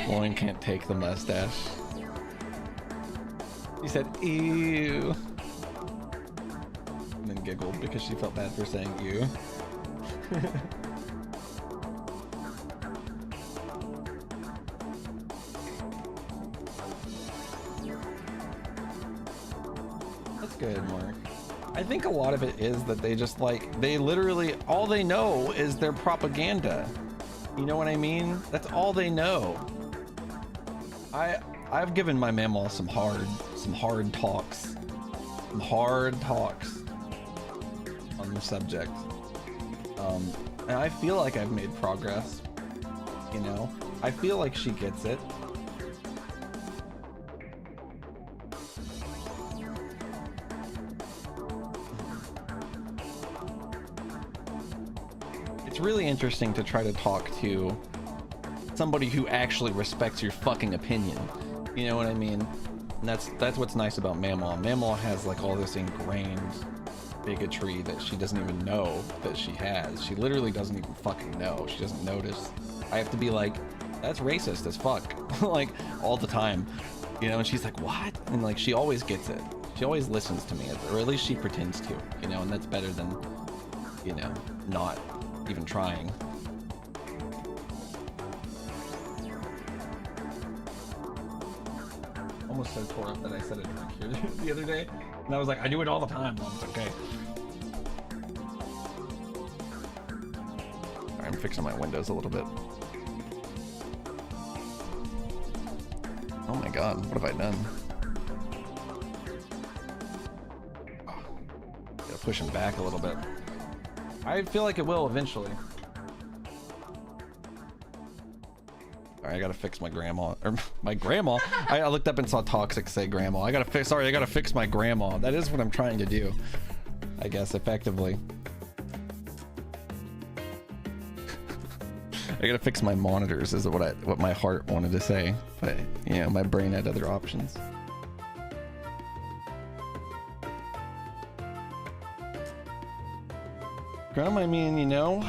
Lauren can't take the mustache. He said, ew. And then giggled because she felt bad for saying ew. That's good, Mark. I think a lot of it is that they just like, they literally, all they know is their propaganda. You know what I mean? That's all they know. I've given my mamaw some hard talks. Some hard talks on the subject. And I feel like I've made progress. You know? I feel like she gets it. really interesting to try to talk to somebody who actually respects your fucking opinion. You know what I mean? And that's what's nice about Mamaw. Mamaw has like all this ingrained bigotry that she doesn't even know that she has. She literally doesn't even fucking know. She doesn't notice. I have to be like, that's racist as fuck, like all the time, you know. And she's like, what? And like she always gets it. She always listens to me, or at least she pretends to, you know. And that's better than, you know, not even trying. Almost so tore up that I said a drink here the other day, and I was like, I do it all the time. Mom, it's okay. Alright, I'm fixing my windows a little bit. Oh my god, what have I done? Gotta push him back a little bit. I feel like it will eventually. Alright, I gotta fix my grandma, or my grandma. I looked up and saw Toxic say grandma. I gotta fix my grandma. That is what I'm trying to do, I guess, effectively. I gotta fix my monitors is what my heart wanted to say, but you know, my brain had other options. Grandma, I mean, you know,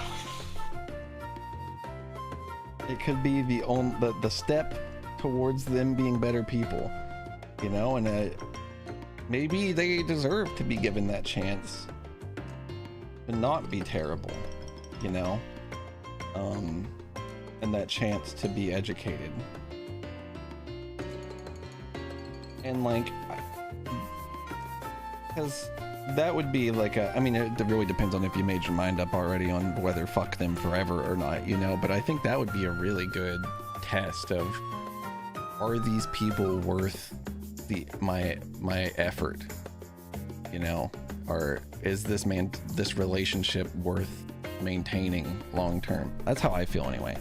it could be the step towards them being better people, you know, and maybe they deserve to be given that chance to not be terrible, you know, and that chance to be educated. And like, because that would be like I mean, it really depends on if you made your mind up already on whether fuck them forever or not, you know, but I think that would be a really good test of, are these people worth my effort, you know, or is this relationship worth maintaining long term? That's how I feel anyway.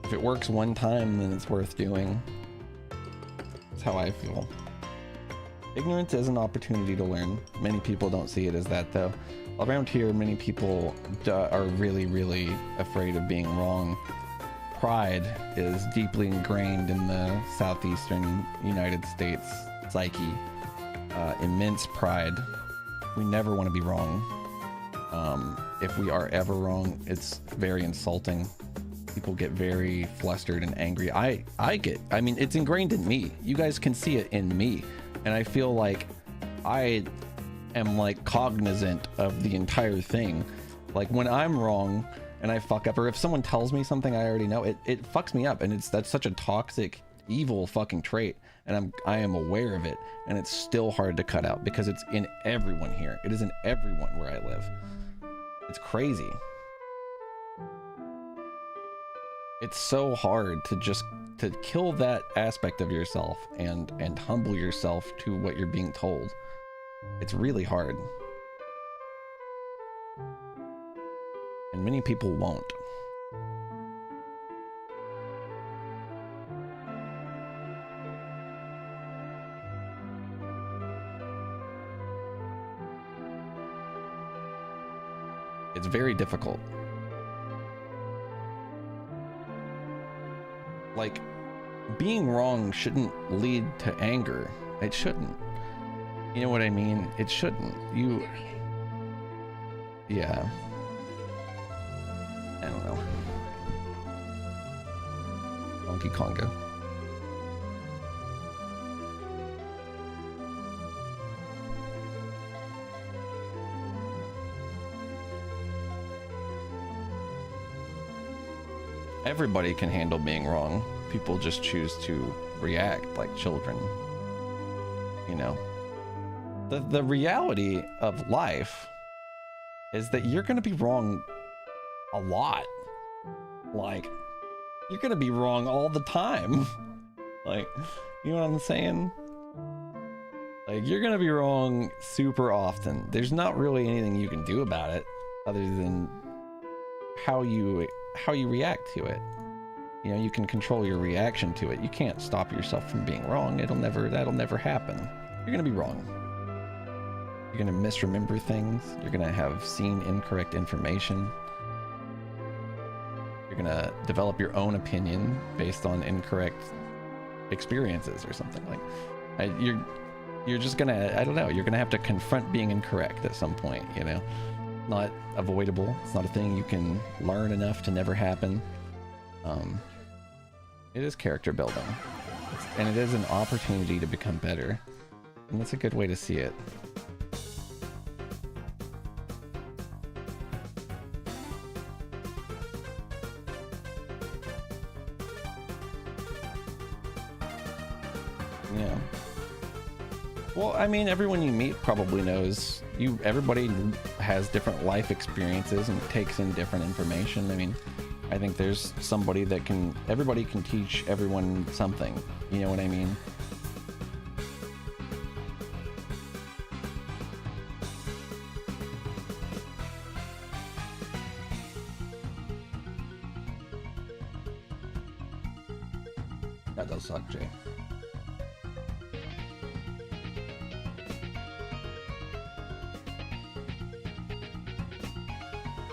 If it works one time, then it's worth doing. That's how I feel. Ignorance is an opportunity to learn. Many people don't see it as that, though. Around here, many people are really, really afraid of being wrong. Pride is deeply ingrained in the southeastern United States psyche. Immense pride. We never want to be wrong. If we are ever wrong, it's very insulting. People get very flustered and angry. I mean, it's ingrained in me. You guys can see it in me. And I feel like I am like cognizant of the entire thing. Like when I'm wrong and I fuck up, or if someone tells me something I already know, it fucks me up. And that's such a toxic, evil fucking trait. And I am aware of it. And it's still hard to cut out because it's in everyone here. It is in everyone where I live. It's crazy. It's so hard to kill that aspect of yourself and humble yourself to what you're being told. It's really hard. And many people won't. It's very difficult. Like, being wrong shouldn't lead to anger. It shouldn't. You know what I mean? It shouldn't. Yeah. I don't know. Donkey Konga. Everybody can handle being wrong. People just choose to react like children. You know? The reality of life is that you're gonna be wrong a lot. Like, you're gonna be wrong all the time. Like, you know what I'm saying? Like, you're gonna be wrong super often. There's not really anything you can do about it other than how you react to it. You know, you can control your reaction to it. You can't stop yourself from being wrong. That'll never happen. You're gonna be wrong. You're gonna misremember things. You're gonna have seen incorrect information. You're gonna develop your own opinion based on incorrect experiences or something. Like, you're just gonna, I don't know, you're gonna have to confront being incorrect at some point, you know? Not avoidable. It's not a thing you can learn enough to never happen. It is character building, and it is an opportunity to become better, and that's a good way to see it. Yeah. Well, I mean, everyone you meet probably knows you. Everybody has different life experiences and takes in different information. I mean, I think there's somebody that everybody can teach everyone something. You know what I mean? That does suck, Jay.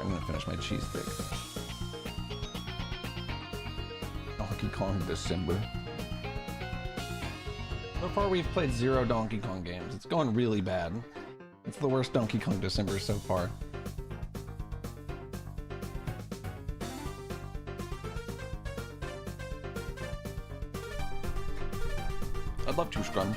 I'm gonna finish my cheesesteak. Donkey Kong December. So far we've played 0 Donkey Kong games. It's going really bad. It's the worst Donkey Kong December so far. I'd love to, Scrum.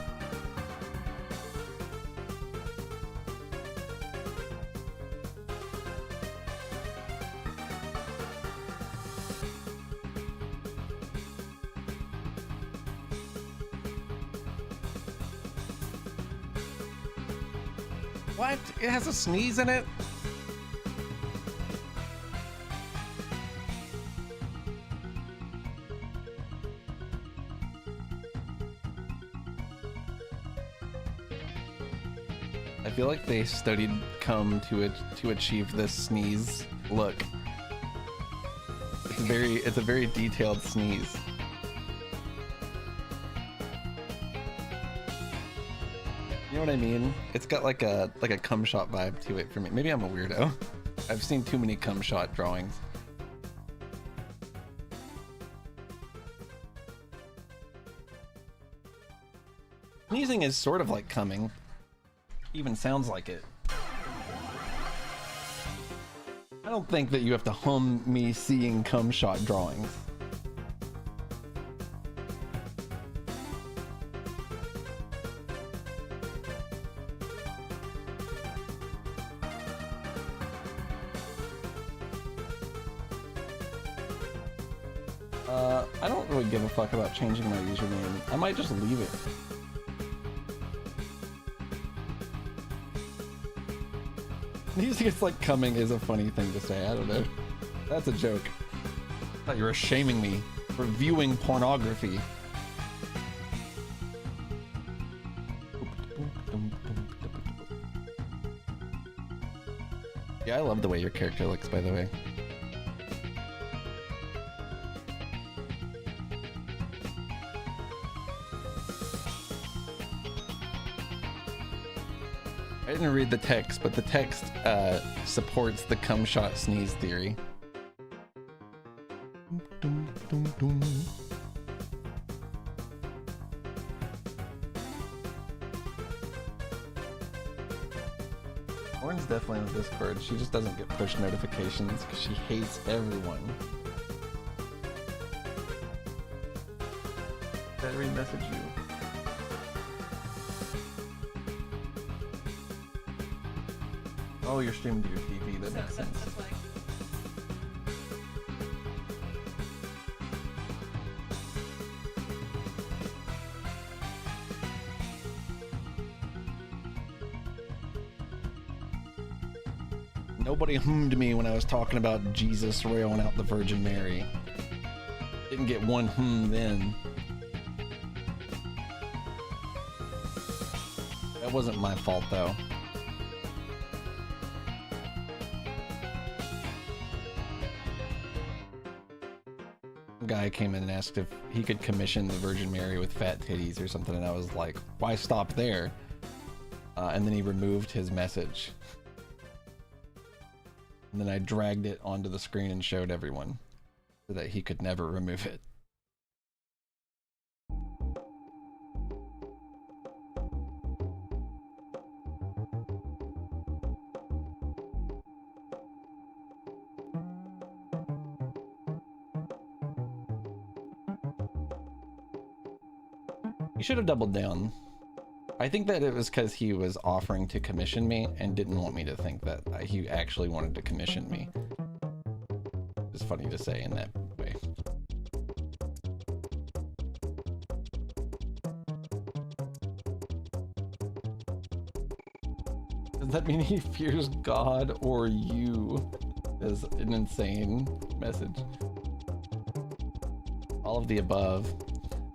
What? It has a sneeze in it? I feel like they studied cum to achieve this sneeze look. It's a very detailed sneeze. You know what I mean? It's got like a cum shot vibe to it for me. Maybe I'm a weirdo. I've seen too many cum shot drawings. Sneezing is sort of like coming. Even sounds like it. I don't think that you have to hum me seeing cum shot drawings. I don't really give a fuck about changing my username. I might just leave it. Using it's like coming is a funny thing to say. I don't know. That's a joke. I thought you were shaming me for viewing pornography. Yeah, I love the way your character looks, by the way. I didn't read the text, but the text supports the cum shot sneeze theory. Lauren's definitely on the Discord. She just doesn't get push notifications because she hates everyone. Did I re-message you? Oh, you're streaming to your TV. That makes sense. Nobody hummed me when I was talking about Jesus railing out the Virgin Mary. Didn't get one then. That wasn't my fault though. Guy came in and asked if he could commission the Virgin Mary with fat titties or something, and I was like, why stop there? And then he removed his message. And then I dragged it onto the screen and showed everyone so that he could never remove it. He should have doubled down. I think that it was because he was offering to commission me and didn't want me to think that he actually wanted to commission me. It's funny to say in that way. Does that mean he fears God or you? Is an insane message. All of the above.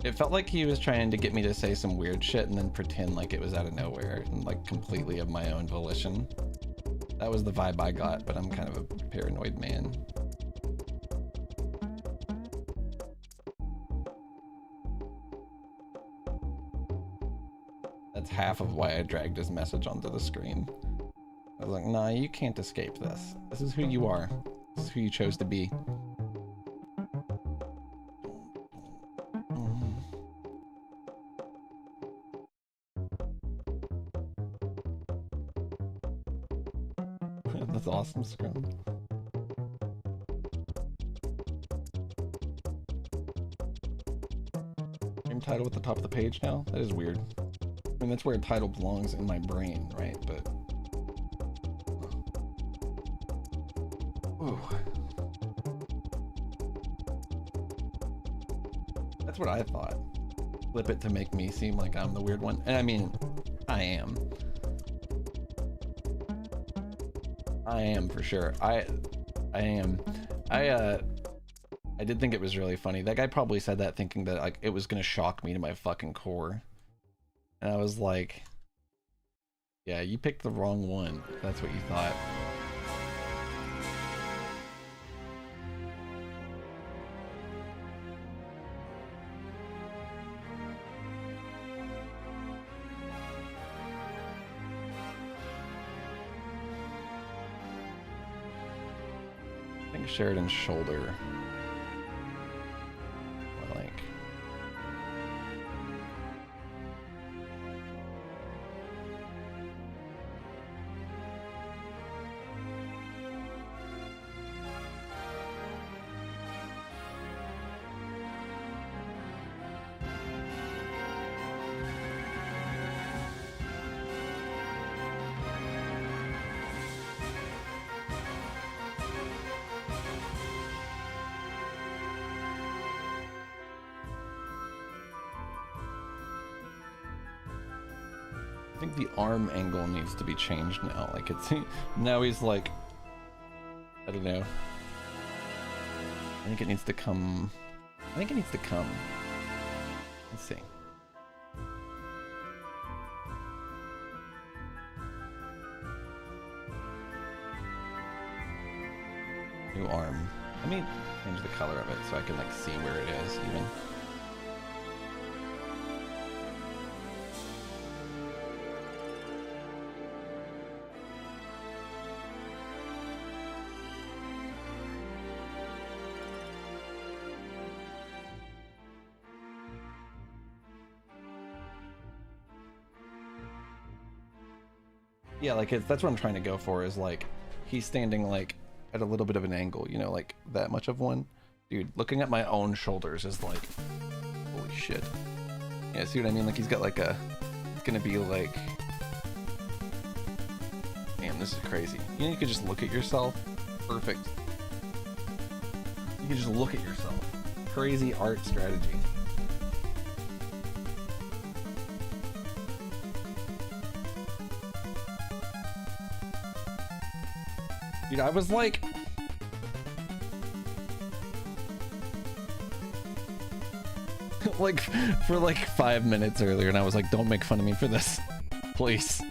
It felt like he was trying to get me to say some weird shit and then pretend like it was out of nowhere and like completely of my own volition. That was the vibe I got, but I'm kind of a paranoid man. That's half of why I dragged his message onto the screen. I was like, nah, you can't escape this. This is who you are. This is who you chose to be. That's awesome, Scrum. Game title at the top of the page now? That is weird. I mean, that's where a title belongs in my brain, right? But... Ooh. That's what I thought. Flip it to make me seem like I'm the weird one. And I mean, I am. I am for sure. I am. I did think it was really funny. That guy probably said that thinking that like it was gonna shock me to my fucking core. And I was like, yeah, you picked the wrong one. That's what you thought. I think Sheridan's shoulder. I like. I think the arm angle needs to be changed now. Like it's now he's like, I don't know. I think it needs to come. I think it needs to come. Let's see. New arm. Let me change the color of it so I can like see where it is even. Yeah, like that's what I'm trying to go for is like he's standing like at a little bit of an angle, you know, like that much of one. Dude, looking at my own shoulders is like, holy shit. Yeah, see what I mean? Like he's got like a, it's gonna be like, damn, this is crazy. You know, you could just look at yourself. Perfect. You can just look at yourself. Crazy art strategy. Dude, I was like... like, for like 5 minutes earlier, and I was like, don't make fun of me for this. Please.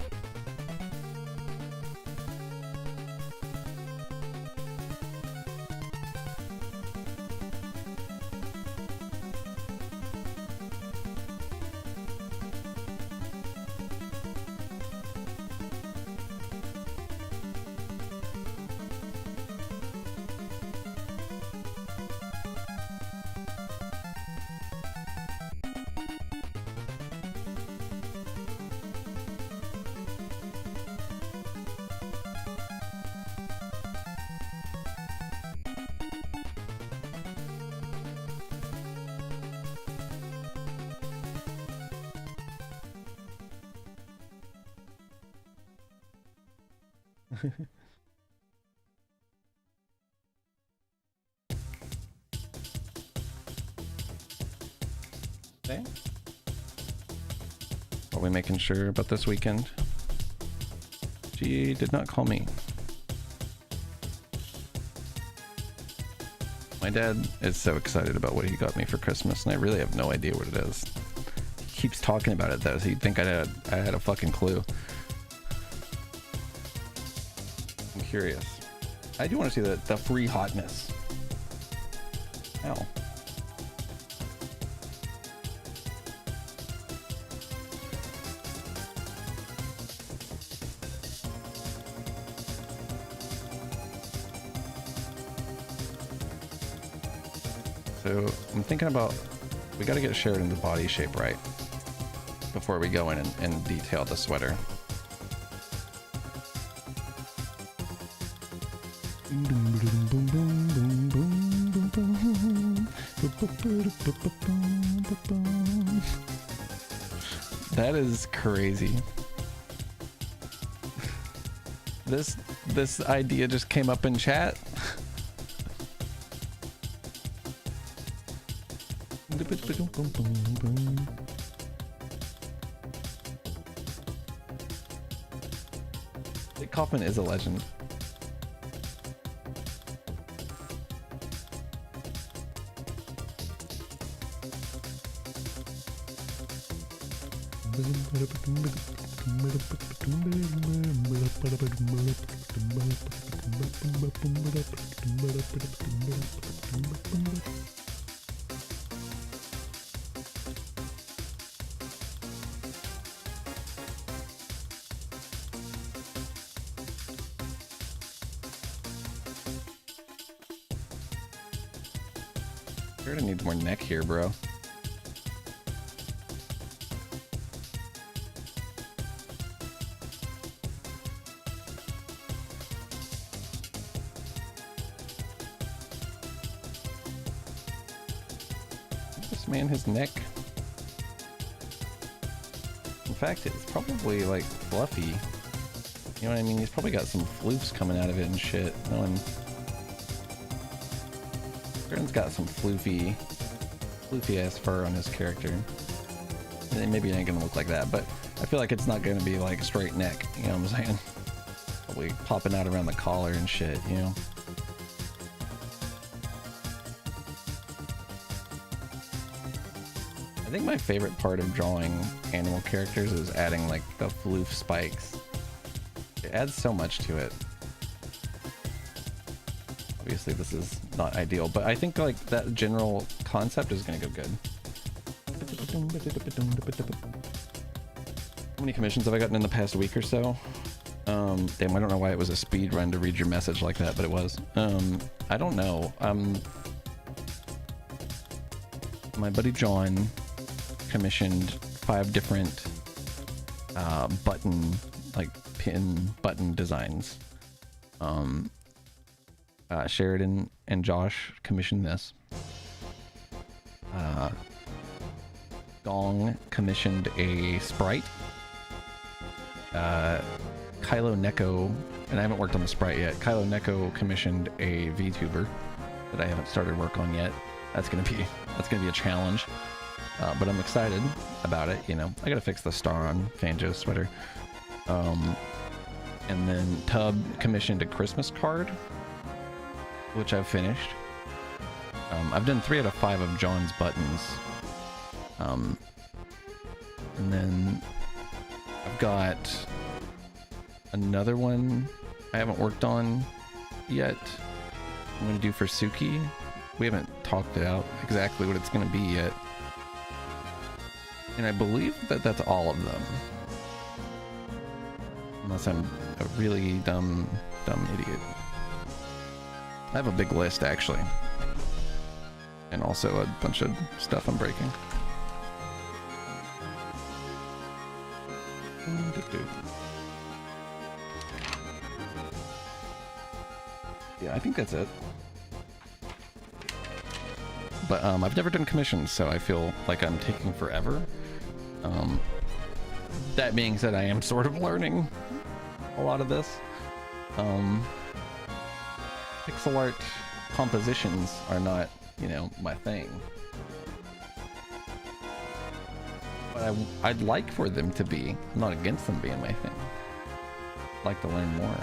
Okay. Are we making sure about this weekend? She did not call me. My dad is so excited about what he got me for Christmas, and I really have no idea what it is. He keeps talking about it though, so you'd think I had a fucking clue. I'm curious. I do want to see the free hotness. Ow. So I'm thinking about, we got to get Sheridan's body shape right before we go in and detail the sweater. That is crazy. This idea just came up in chat. Dick Kaufman is a legend. Sheridan needs more neck here, bro. This man, his neck. In fact, it's probably like fluffy. You know what I mean? He's probably got some floofs coming out of it and shit. No one. Sheridan's got some floofy ass fur on his character. And maybe it ain't gonna look like that, but I feel like it's not gonna be like straight neck, you know what I'm saying? Probably popping out around the collar and shit, you know? I think my favorite part of drawing animal characters is adding like the floof spikes. It adds so much to it. Obviously this is not ideal, but I think like that general concept is gonna go good. How many commissions have I gotten in the past week or so? Damn, I don't know why it was a speed run to read your message like that, but it was. I don't know. My buddy John commissioned 5 different pin button designs. Sheridan and Josh commissioned this. Gong commissioned a sprite. Kylo Neko, and I haven't worked on the sprite yet. Kylo Neko commissioned a VTuber that I haven't started work on yet. That's gonna be a challenge, but I'm excited about it. You know, I gotta fix the star on Fanjo's sweater. And then Tub commissioned a Christmas card, which I've finished. I've done 3 out of 5 of John's buttons. And then I've got another one I haven't worked on yet. I'm gonna do for Suki. We haven't talked it out exactly what it's gonna be yet. And I believe that that's all of them. Unless I'm a really dumb idiot. I have a big list actually. And also a bunch of stuff I'm breaking. Yeah, I think that's it. But I've never done commissions, so I feel like I'm taking forever. That being said, I am sort of learning a lot of this. Pixel art compositions are not, you know, my thing. But I'd like for them to be. I'm not against them being my thing. I'd like to learn more.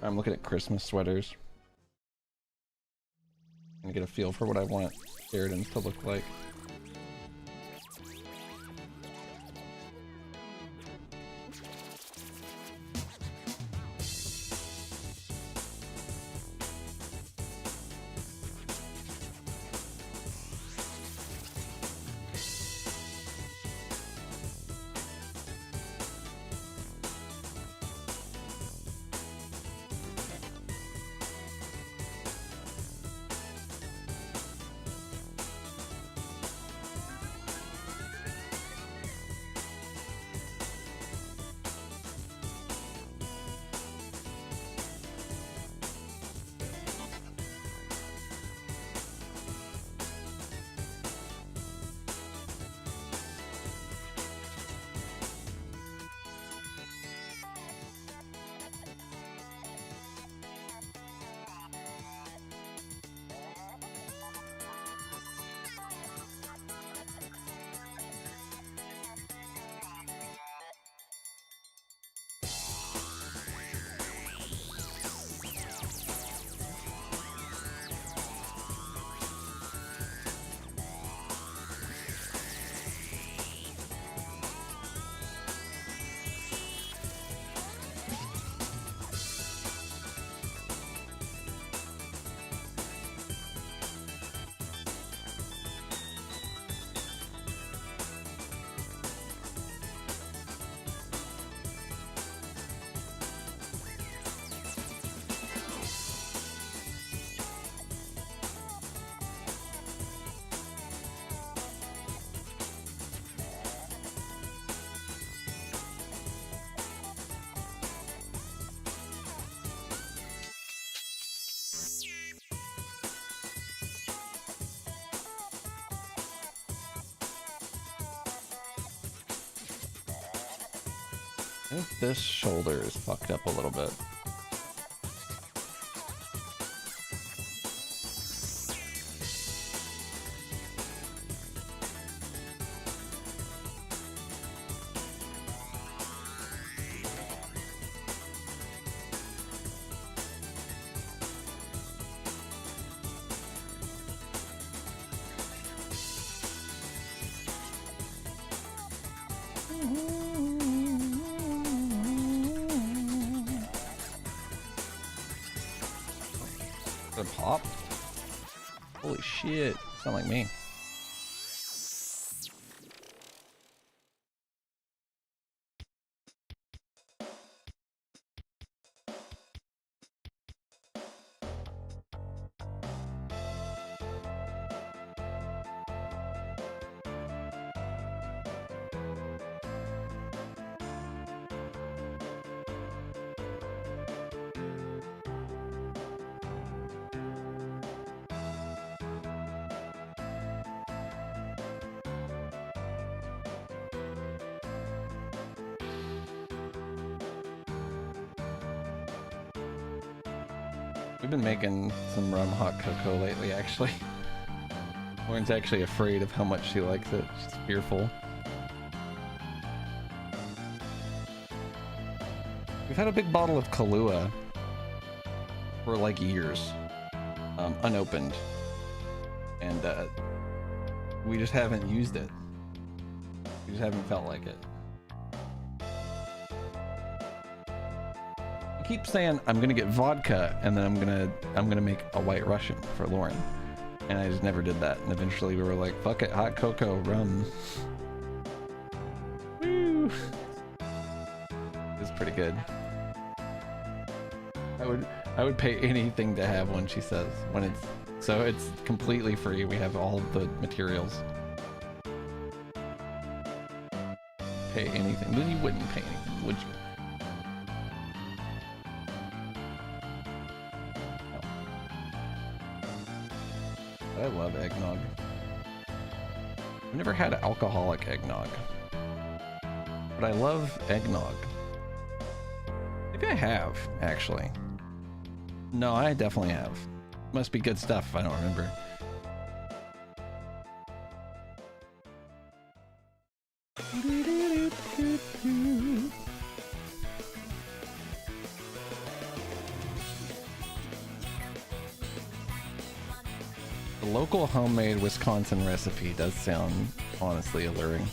I'm looking at Christmas sweaters and get a feel for what I want Sheridan's to look like. I think this shoulder is fucked up a little bit. Did it pop? Holy shit, sound like me. We've been making some rum hot cocoa lately, actually. Lauren's actually afraid of how much she likes it. She's fearful. We've had a big bottle of Kahlua for like years, unopened, and we just haven't used it. We just haven't felt like it. I keep saying I'm gonna get vodka, and then I'm gonna make a White Russian for Lauren, and I just never did that. And eventually we were like, fuck it, hot cocoa, rum. Woo! It's pretty good. I would pay anything to have one, she says. When it's completely free. We have all the materials. Pay anything. Then you wouldn't pay anything, would you? No. I love eggnog. I've never had alcoholic eggnog, but I love eggnog. Maybe I have, actually. No, I definitely have. Must be good stuff if I don't remember. The local homemade Wisconsin recipe does sound honestly alluring.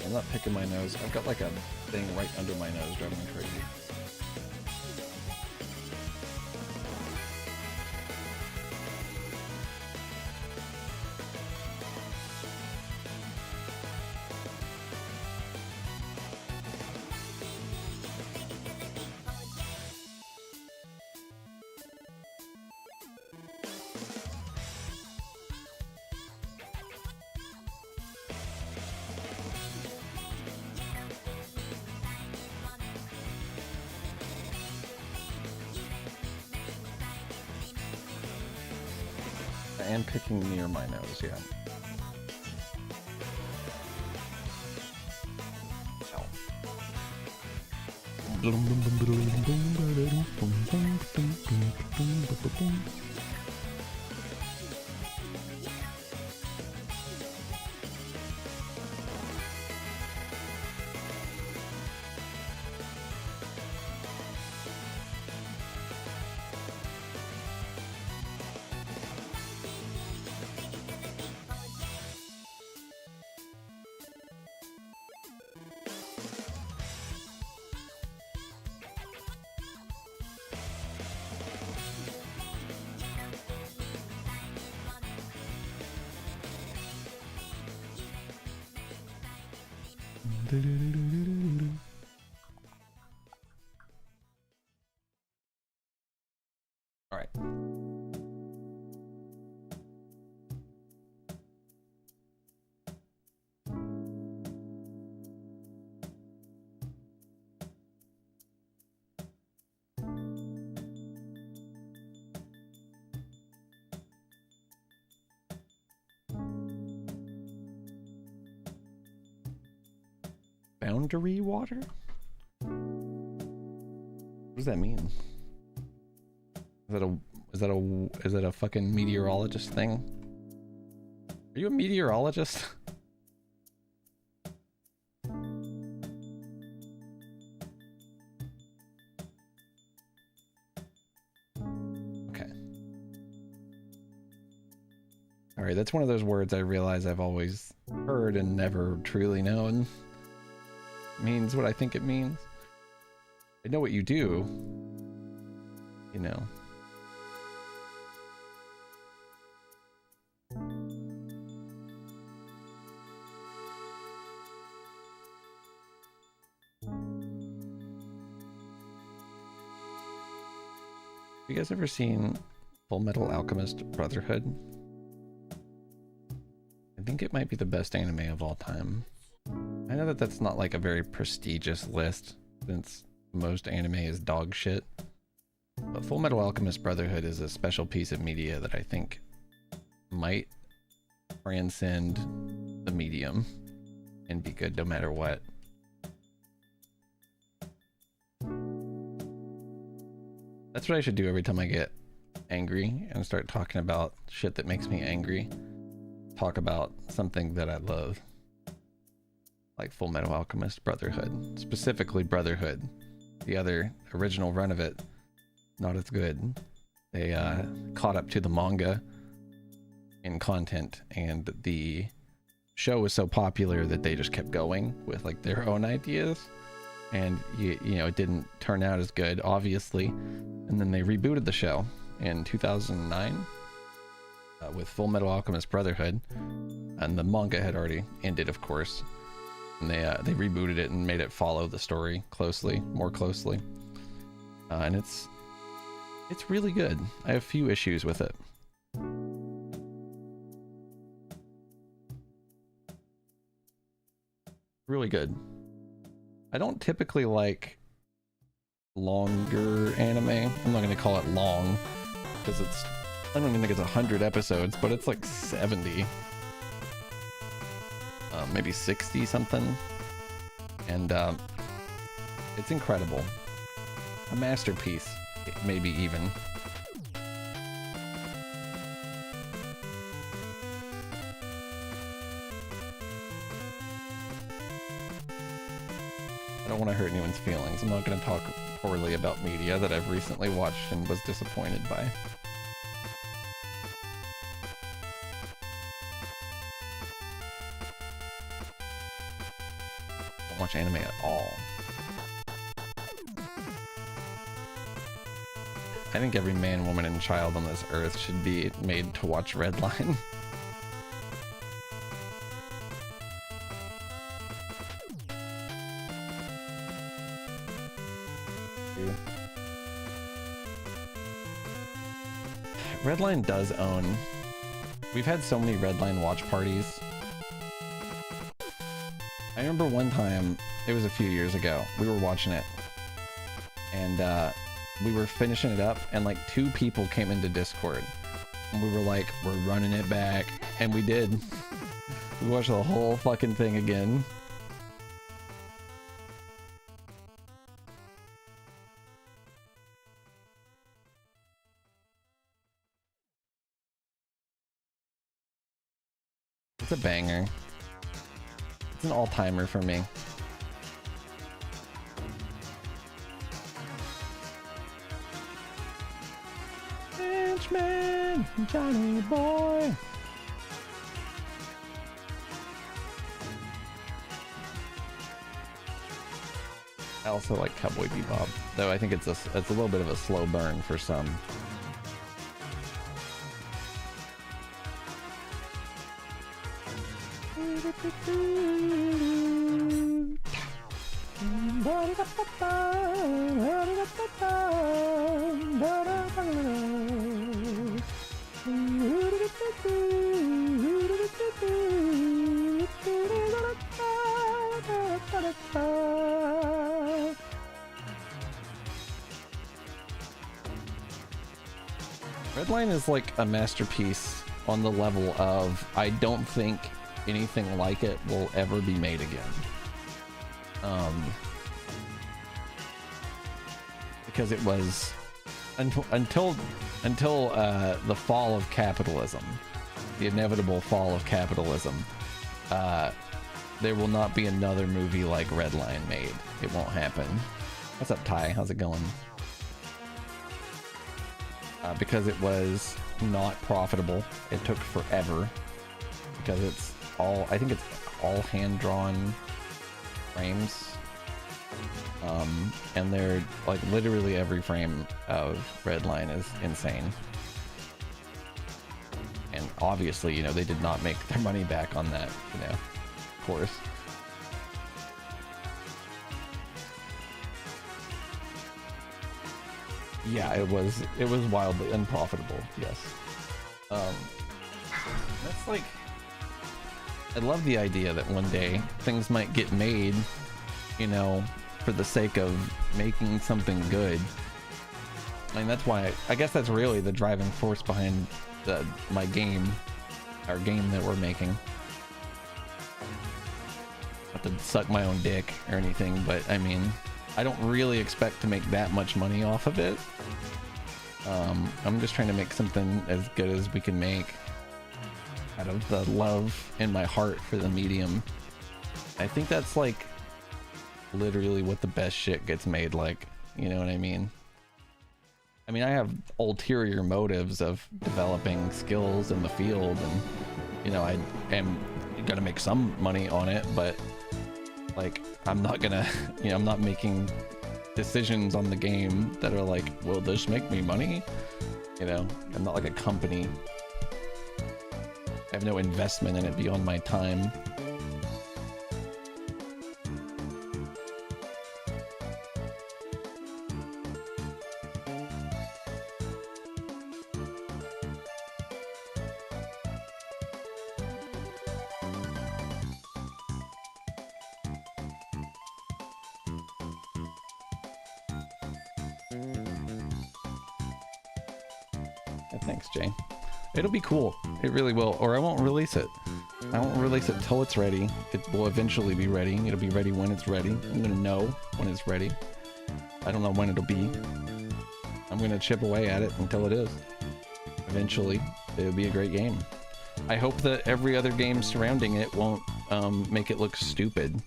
I'm not picking my nose. I've got like a thing right under my nose driving me crazy. And picking near my nose, yeah. Ow. All right. Boundary water? What does that mean? Is that a fucking meteorologist thing? Are you a meteorologist? Okay. All right, that's one of those words I realize I've always heard and never truly known. Means what I think it means. I know what you do, you know. Have you guys ever seen Full Metal Alchemist Brotherhood? I think it might be the best anime of all time. I know that that's not like a very prestigious list, since most anime is dog shit. But Full Metal Alchemist Brotherhood is a special piece of media that I think might transcend the medium and be good no matter what. That's what I should do every time I get angry and start talking about shit that makes me angry. Talk about something that I love. Like Full Metal Alchemist Brotherhood. Specifically Brotherhood. The other original run of it, not as good. They caught up to the manga in content, and the show was so popular that they just kept going with like their own ideas, and you know, it didn't turn out as good, obviously, and then they rebooted the show in 2009 with Full Metal Alchemist Brotherhood, and the manga had already ended, of course, and they rebooted it and made it follow the story more closely, and it's really good. I have few issues with it. Really good. I don't typically like longer anime. I'm not going to call it long because I don't even think it's 100 episodes, but it's like 70, maybe 60 something, and it's incredible. A masterpiece, maybe even. I don't want to hurt anyone's feelings. I'm not going to talk poorly about media that I've recently watched and was disappointed by. Don't watch anime at all. I think every man, woman, and child on this earth should be made to watch Redline. Redline does own. We've had so many Redline watch parties. I remember one time, it was a few years ago, we were watching it, and we were finishing it up, and like 2 people came into Discord, and we were like, we're running it back, and we did. We watched the whole fucking thing again. It's a banger. It's an all-timer for me. Man, Johnny boy. I also like Cowboy Bebop, though I think it's a little bit of a slow burn for some. Redline is like a masterpiece on the level of I don't think anything like it will ever be made again. Because it was until the fall of capitalism, the inevitable fall of capitalism, there will not be another movie like Redline made. It won't happen. What's up, Ty? How's it going? Because it was not profitable. It took forever because it's all, I think it's all hand-drawn frames. And they're like literally every frame of Redline is insane. And obviously, you know, they did not make their money back on that, you know, of course. Yeah, it was wildly unprofitable, yes. That's like, I love the idea that one day things might get made, you know, for the sake of making something good. I mean, that's why I guess that's really the driving force behind my game, our game that we're making. Not to suck my own dick or anything, but I mean, I don't really expect to make that much money off of it. I'm just trying to make something as good as we can make out of the love in my heart for the medium. I think that's like literally what the best shit gets made like, you know what I mean? I mean, I have ulterior motives of developing skills in the field, and you know, I am gonna make some money on it, but like, I'm not gonna, you know, I'm not making decisions on the game that are like, will this make me money? You know, I'm not like a company. I have no investment in it beyond my time. Thanks, Jay. It'll be cool. It really will. Or I won't release it. I won't release it till it's ready. It will eventually be ready. It'll be ready when it's ready. I'm gonna know when it's ready. I don't know when it'll be. I'm gonna chip away at it until it is. Eventually, it'll be a great game. I hope that every other game surrounding it won't make it look stupid.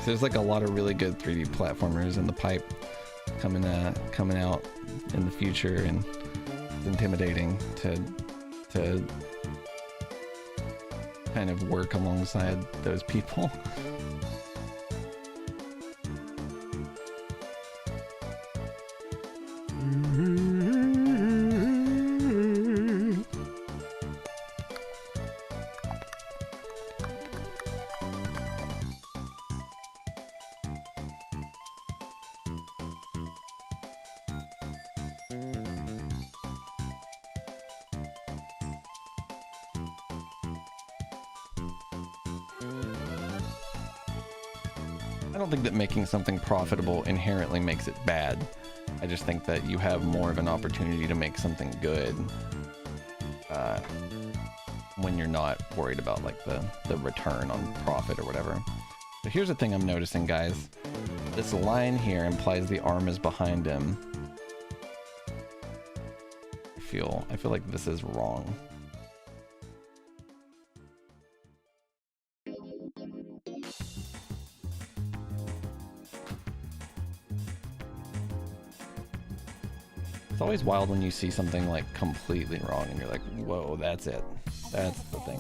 There's like a lot of really good 3D platformers in the pipe coming out in the future, and it's intimidating to kind of work alongside those people. I don't think that making something profitable inherently makes it bad. I just think that you have more of an opportunity to make something good when you're not worried about like the return on profit or whatever. But here's the thing I'm noticing, guys. This line here implies the arm is behind him. I feel like this is wrong. It's always wild when you see something like completely wrong and you're like, whoa, that's it. That's the thing.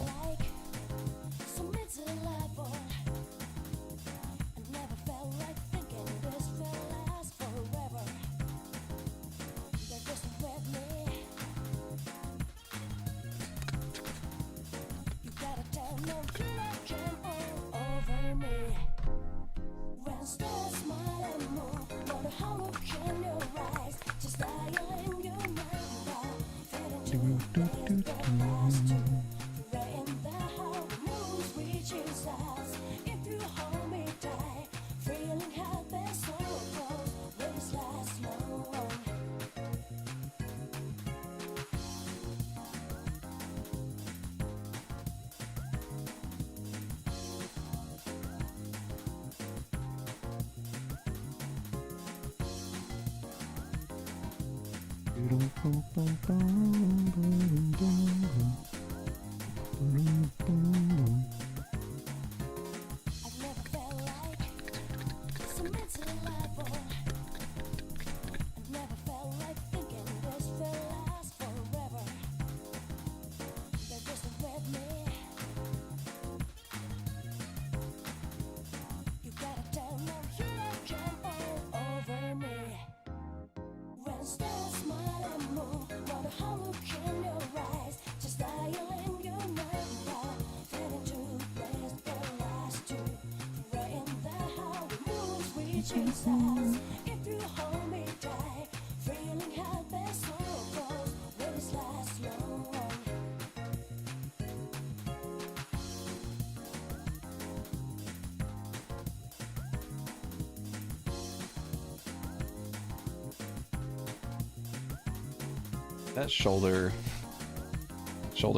That shoulder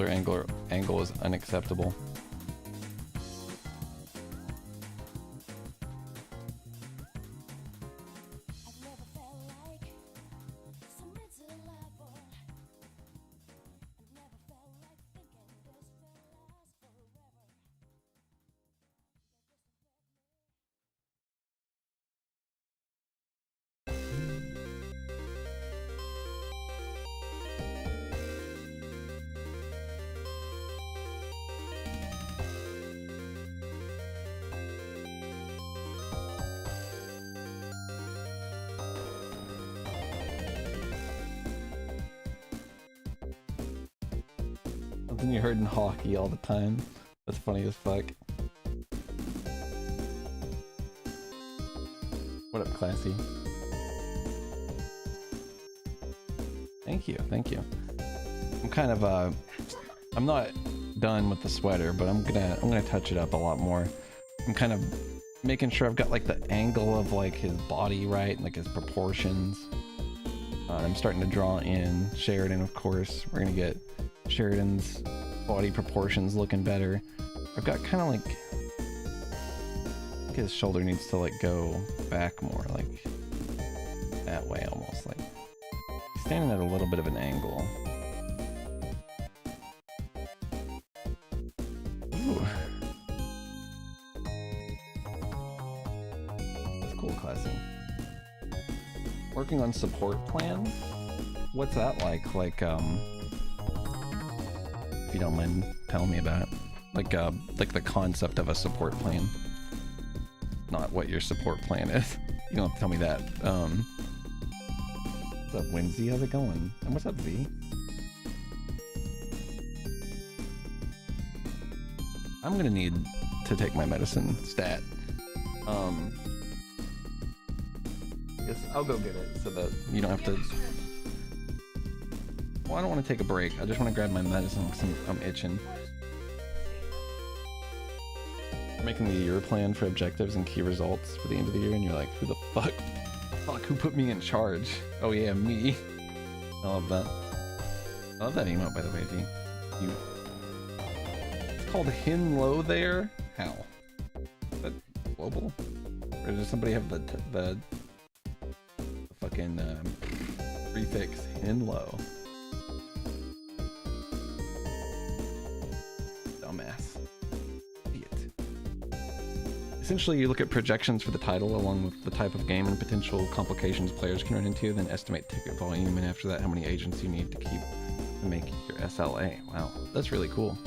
angle is unacceptable. Something you heard in hockey all the time. That's funny as fuck. What up, Classy? Thank you, thank you. I'm kind of I'm not done with the sweater, but I'm gonna touch it up a lot more. I'm kind of making sure I've got like the angle of like his body right, and like his proportions. I'm starting to draw in Sheridan, of course. We're gonna get Sheridan's body proportions looking better. I've got kind of like, I think his shoulder needs to like go back more, like that way almost, like standing at a little bit of an angle. Ooh. That's cool, Classy. Working on support plan? What's that like? Like, if you don't mind telling me about it. Like the concept of a support plan. Not what your support plan is. You don't have to tell me that. What's up, Winsy? How's it going? And what's up, V? I'm gonna need to take my medicine stat. Yes, I'll go get it so that you don't have to. Well, I don't want to take a break. I just want to grab my medicine because I'm itching. You're making the year plan for objectives and key results for the end of the year, and you're like, who the fuck? Fuck, who put me in charge? Oh yeah, me. I love that. I love that emote, by the way, V. You. It's called Hinlow there? How? Is that global? Or does somebody have the fucking prefix Hinlow? Dumbass. Idiot. Essentially, you look at projections for the title along with the type of game and potential complications players can run into, then estimate ticket volume, and after that, how many agents you need to keep to make your SLA. Wow, that's really cool.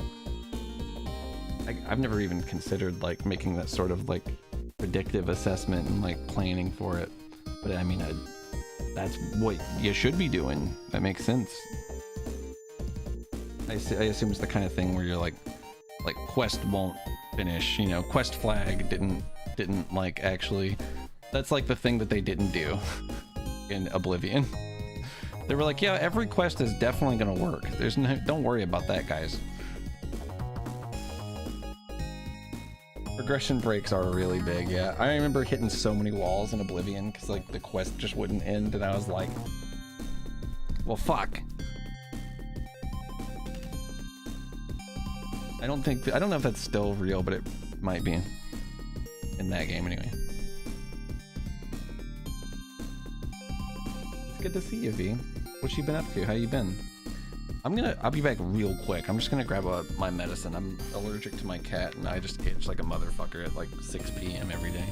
I've never even considered like making that sort of like predictive assessment and like planning for it, but I mean, that's what you should be doing. That makes sense. I assume it's the kind of thing where you're like quest won't finish, you know, quest flag didn't like actually, that's like the thing that they didn't do in Oblivion. They were like, yeah, every quest is definitely gonna work. There's no, don't worry about that, guys. Progression breaks are really big, yeah. I remember hitting so many walls in Oblivion because like the quest just wouldn't end, and I was like, well, fuck. I don't know if that's still real, but it might be in that game anyway. It's good to see you, V. What you been up to? How you been? I'll be back real quick. I'm just gonna grab my medicine. I'm allergic to my cat and I just itch like a motherfucker at like 6 p.m. every day.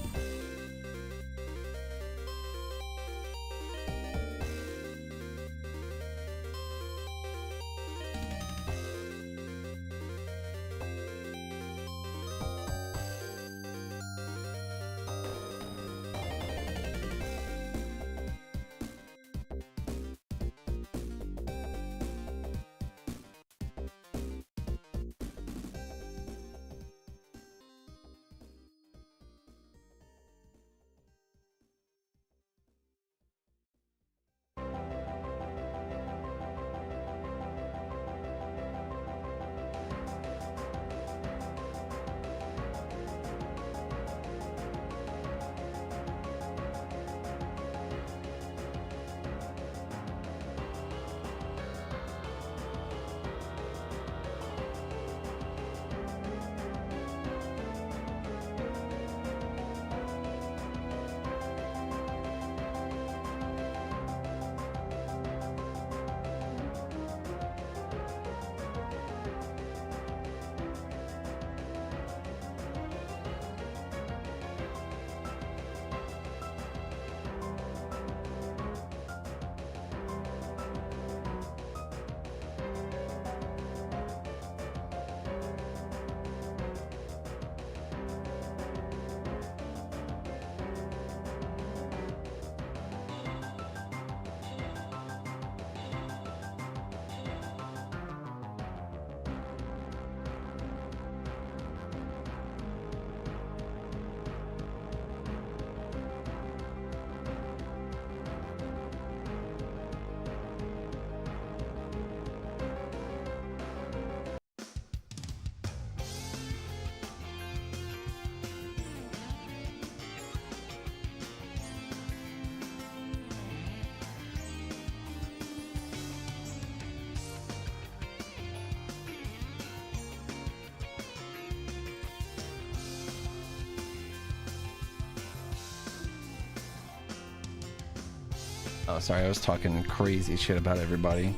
Oh, sorry, I was talking crazy shit about everybody.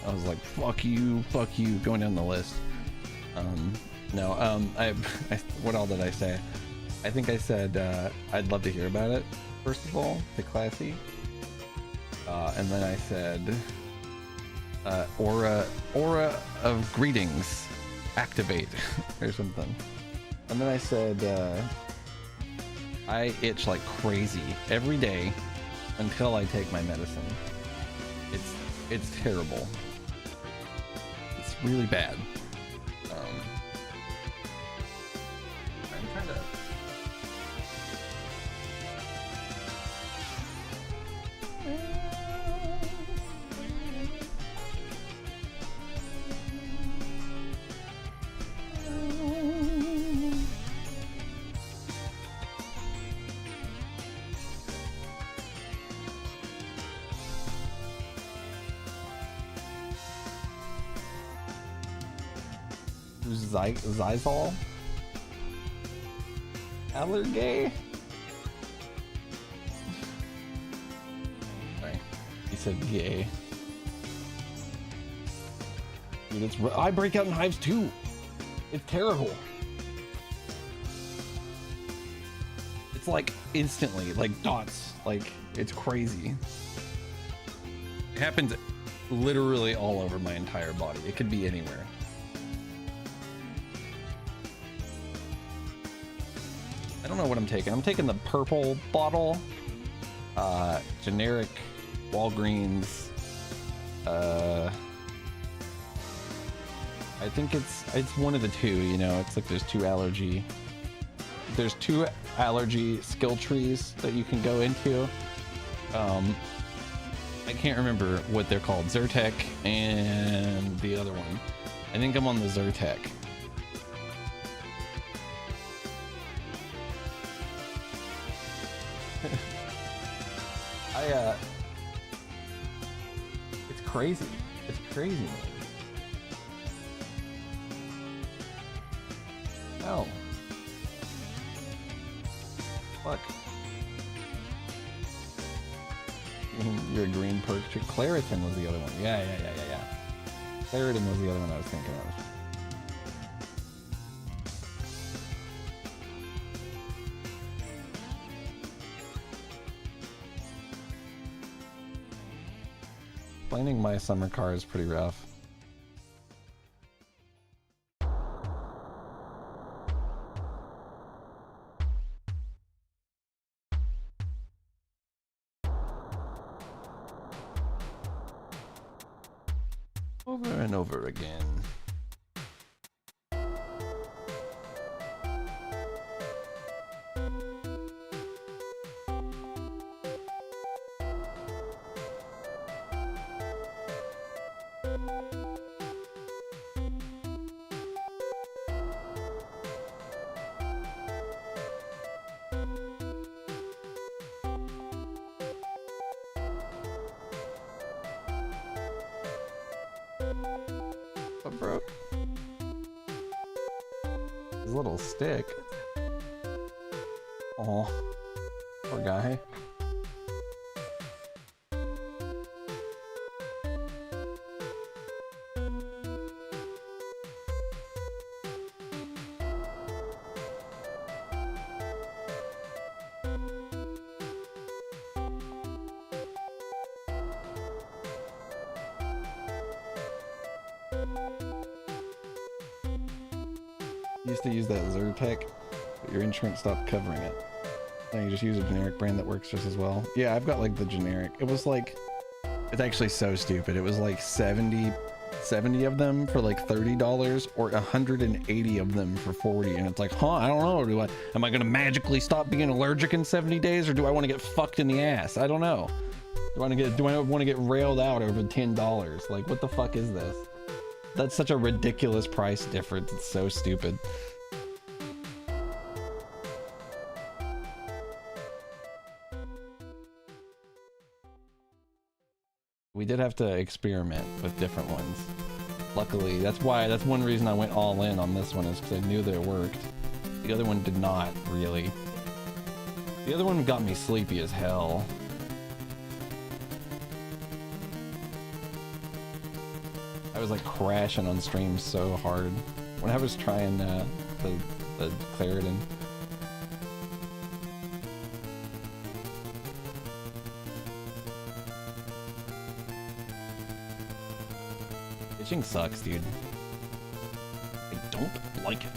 I was like, fuck you, going down the list. What all did I say? I think I said, I'd love to hear about it, first of all, to Classy. And then I said, aura of greetings, activate, or something. And then I said, I itch like crazy every day until I take my medicine. It's terrible. It's really bad. I'm trying to... Zizal? Allergay? Sorry, he said gay. Dude, I break out in hives too. It's terrible. It's like instantly, like dots. Like, it's crazy. It happens literally all over my entire body. It could be anywhere. I don't know what I'm taking. I'm taking the purple bottle, generic Walgreens. I think it's one of the two, you know. It's like there's two allergy skill trees that you can go into. I can't remember what they're called. Zyrtec and the other one. I think I'm on the Zyrtec. It's crazy. It's crazy, man. No. Fuck. You're a green perk. Claritin was the other one. Yeah. Claritin was the other one I was thinking of. Planning my summer car is pretty rough. Over and over again. What broke? His little stick. Oh, poor guy. Used to use that Zyrtec, but your insurance stopped covering it. Now you just use a generic brand that works just as well. Yeah, I've got like the generic. It was like, it's actually so stupid. It was like 70 of them for like $30 or 180 of them for 40. And it's like, huh, I don't know. Am I gonna magically stop being allergic in 70 days, or do I want to get fucked in the ass? I don't know. Do I want to get railed out over $10? Like, what the fuck is this? That's such a ridiculous price difference. It's so stupid. We did have to experiment with different ones. Luckily, that's one reason I went all in on this one, is because I knew that it worked. The other one did not really. The other one got me sleepy as hell. I was like crashing on stream so hard when I was trying the Clarendon. Pitching sucks, dude. I don't like it.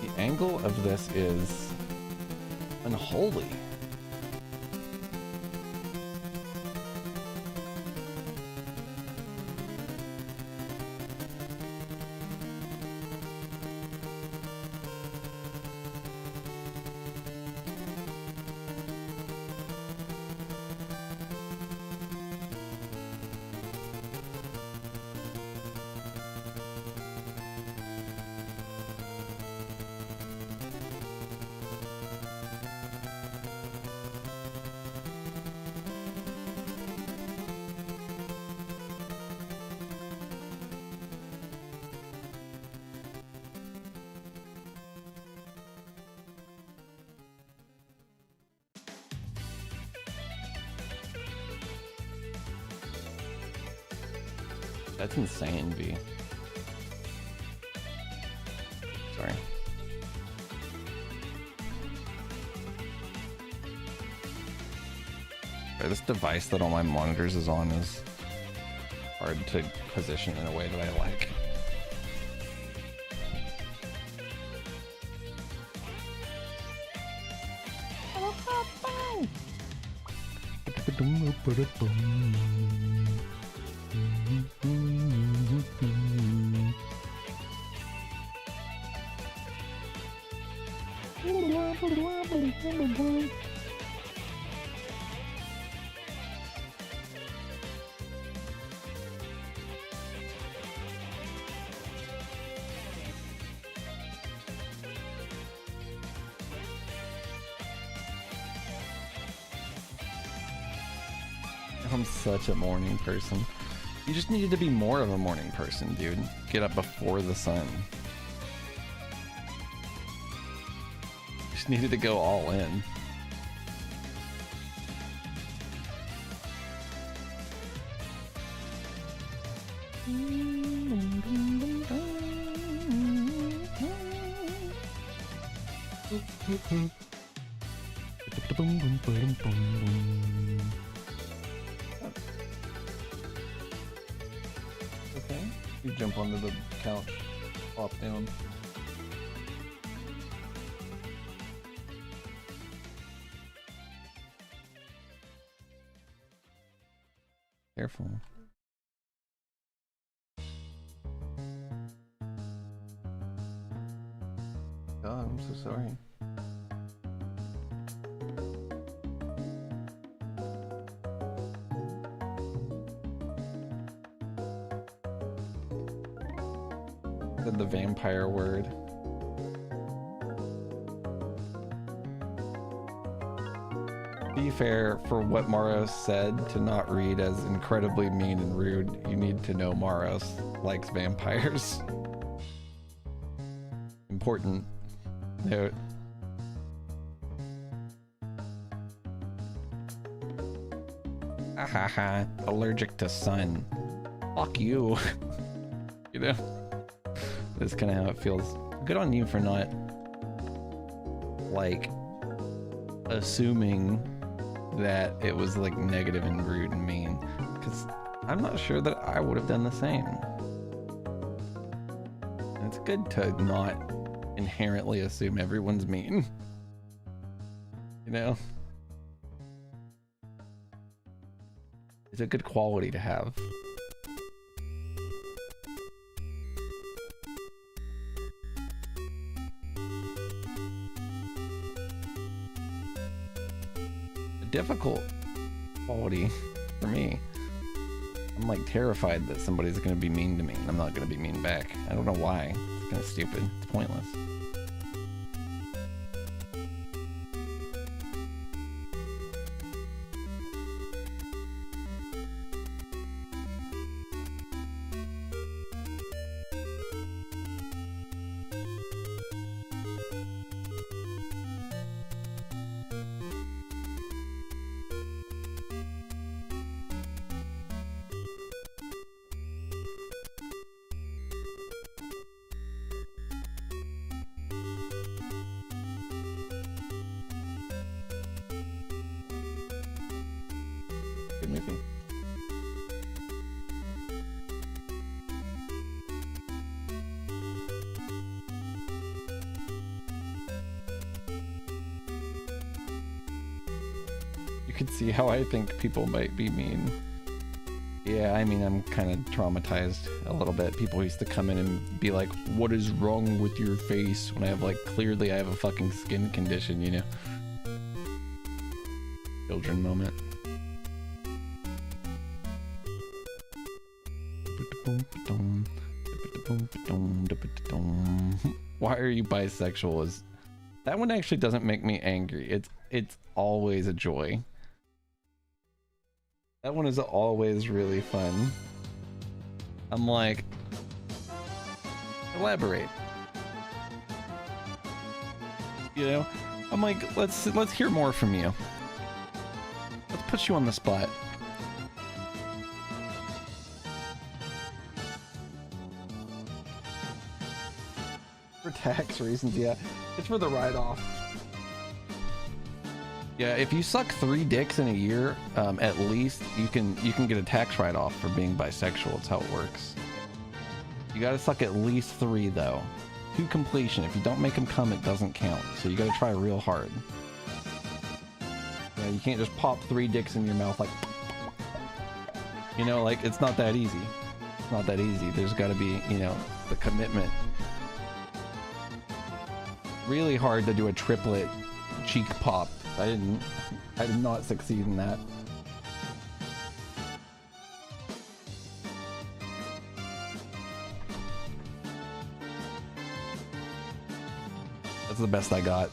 The angle of this is unholy. That's insane, V. Sorry. This device that all my monitors is on is hard to position in a way that I like. I'm such a morning person. You just needed to be more of a morning person, dude. Get up before the sun. Just needed to go all in. Okay, you jump onto the couch, pop down. Careful. God, I'm so sorry. Said the vampire word. To be fair, for what Maros said to not read as incredibly mean and rude, you need to know Maros likes vampires. Important note. Haha, allergic to sun. Fuck you. You know? That's kind of how it feels. Good on you for not, like, assuming that it was, like, negative and rude and mean. Because I'm not sure that I would have done the same. And it's good to not inherently assume everyone's mean. You know? It's a good quality to have. Difficult quality for me. I'm like terrified that somebody's gonna be mean to me and I'm not gonna be mean back. I don't know why. It's kind of stupid. It's pointless. movie. You can see how I think people might be mean. Yeah, I mean, I'm kind of traumatized a little bit. People used to come in and be like, what is wrong with your face? When I have, like, clearly I have a fucking skin condition, you know? Children moment. Why are you bisexual? Is that one actually doesn't make me angry. It's always a joy. That one is always really fun. I'm like, elaborate. You know? I'm like, let's hear more from you. Let's put you on the spot. For tax reasons, yeah. It's for the write-off. Yeah, if you suck 3 dicks in a year, at least you can get a tax write-off for being bisexual. It's how it works. You gotta suck at least 3 though, to completion. If you don't make them come, it doesn't count. So you gotta try real hard. Yeah, you can't just pop 3 dicks in your mouth like, you know, like it's not that easy. It's not that easy. There's gotta be, you know, the commitment. Really hard to do a triplet cheek pop. I did not succeed in that. That's the best I got.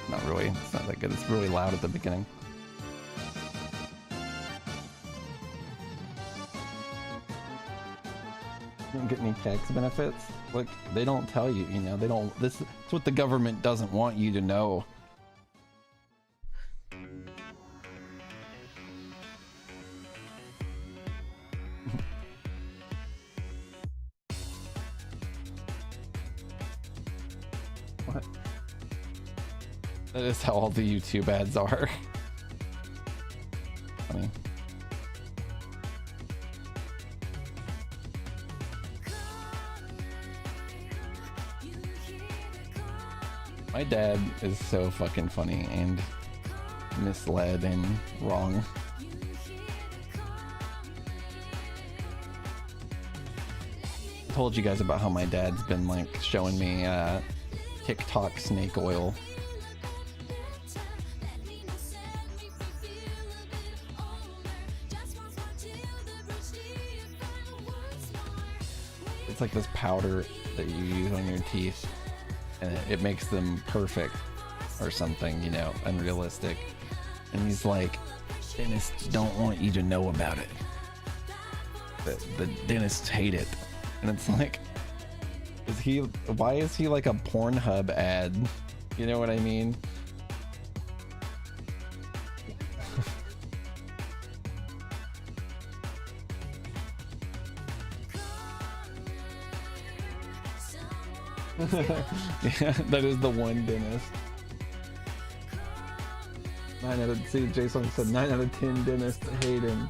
Not really. It's not that good. It's really loud at the beginning. Don't get any tax benefits. Look, they don't tell you, you know, they don't, this is what the government doesn't want you to know. What? That is how all the YouTube ads are. Funny. My dad is so fucking funny and misled and wrong. I told you guys about how my dad's been like showing me TikTok snake oil. It's like this powder that you use on your teeth. And it makes them perfect or something, you know, unrealistic. And he's like, dentists don't want you to know about it. The dentists hate it. And it's like, why is he like a Pornhub ad? You know what I mean? Yeah, that is the one dentist. 9 out of, see, Jason said 9 out of 10 dentists hate him.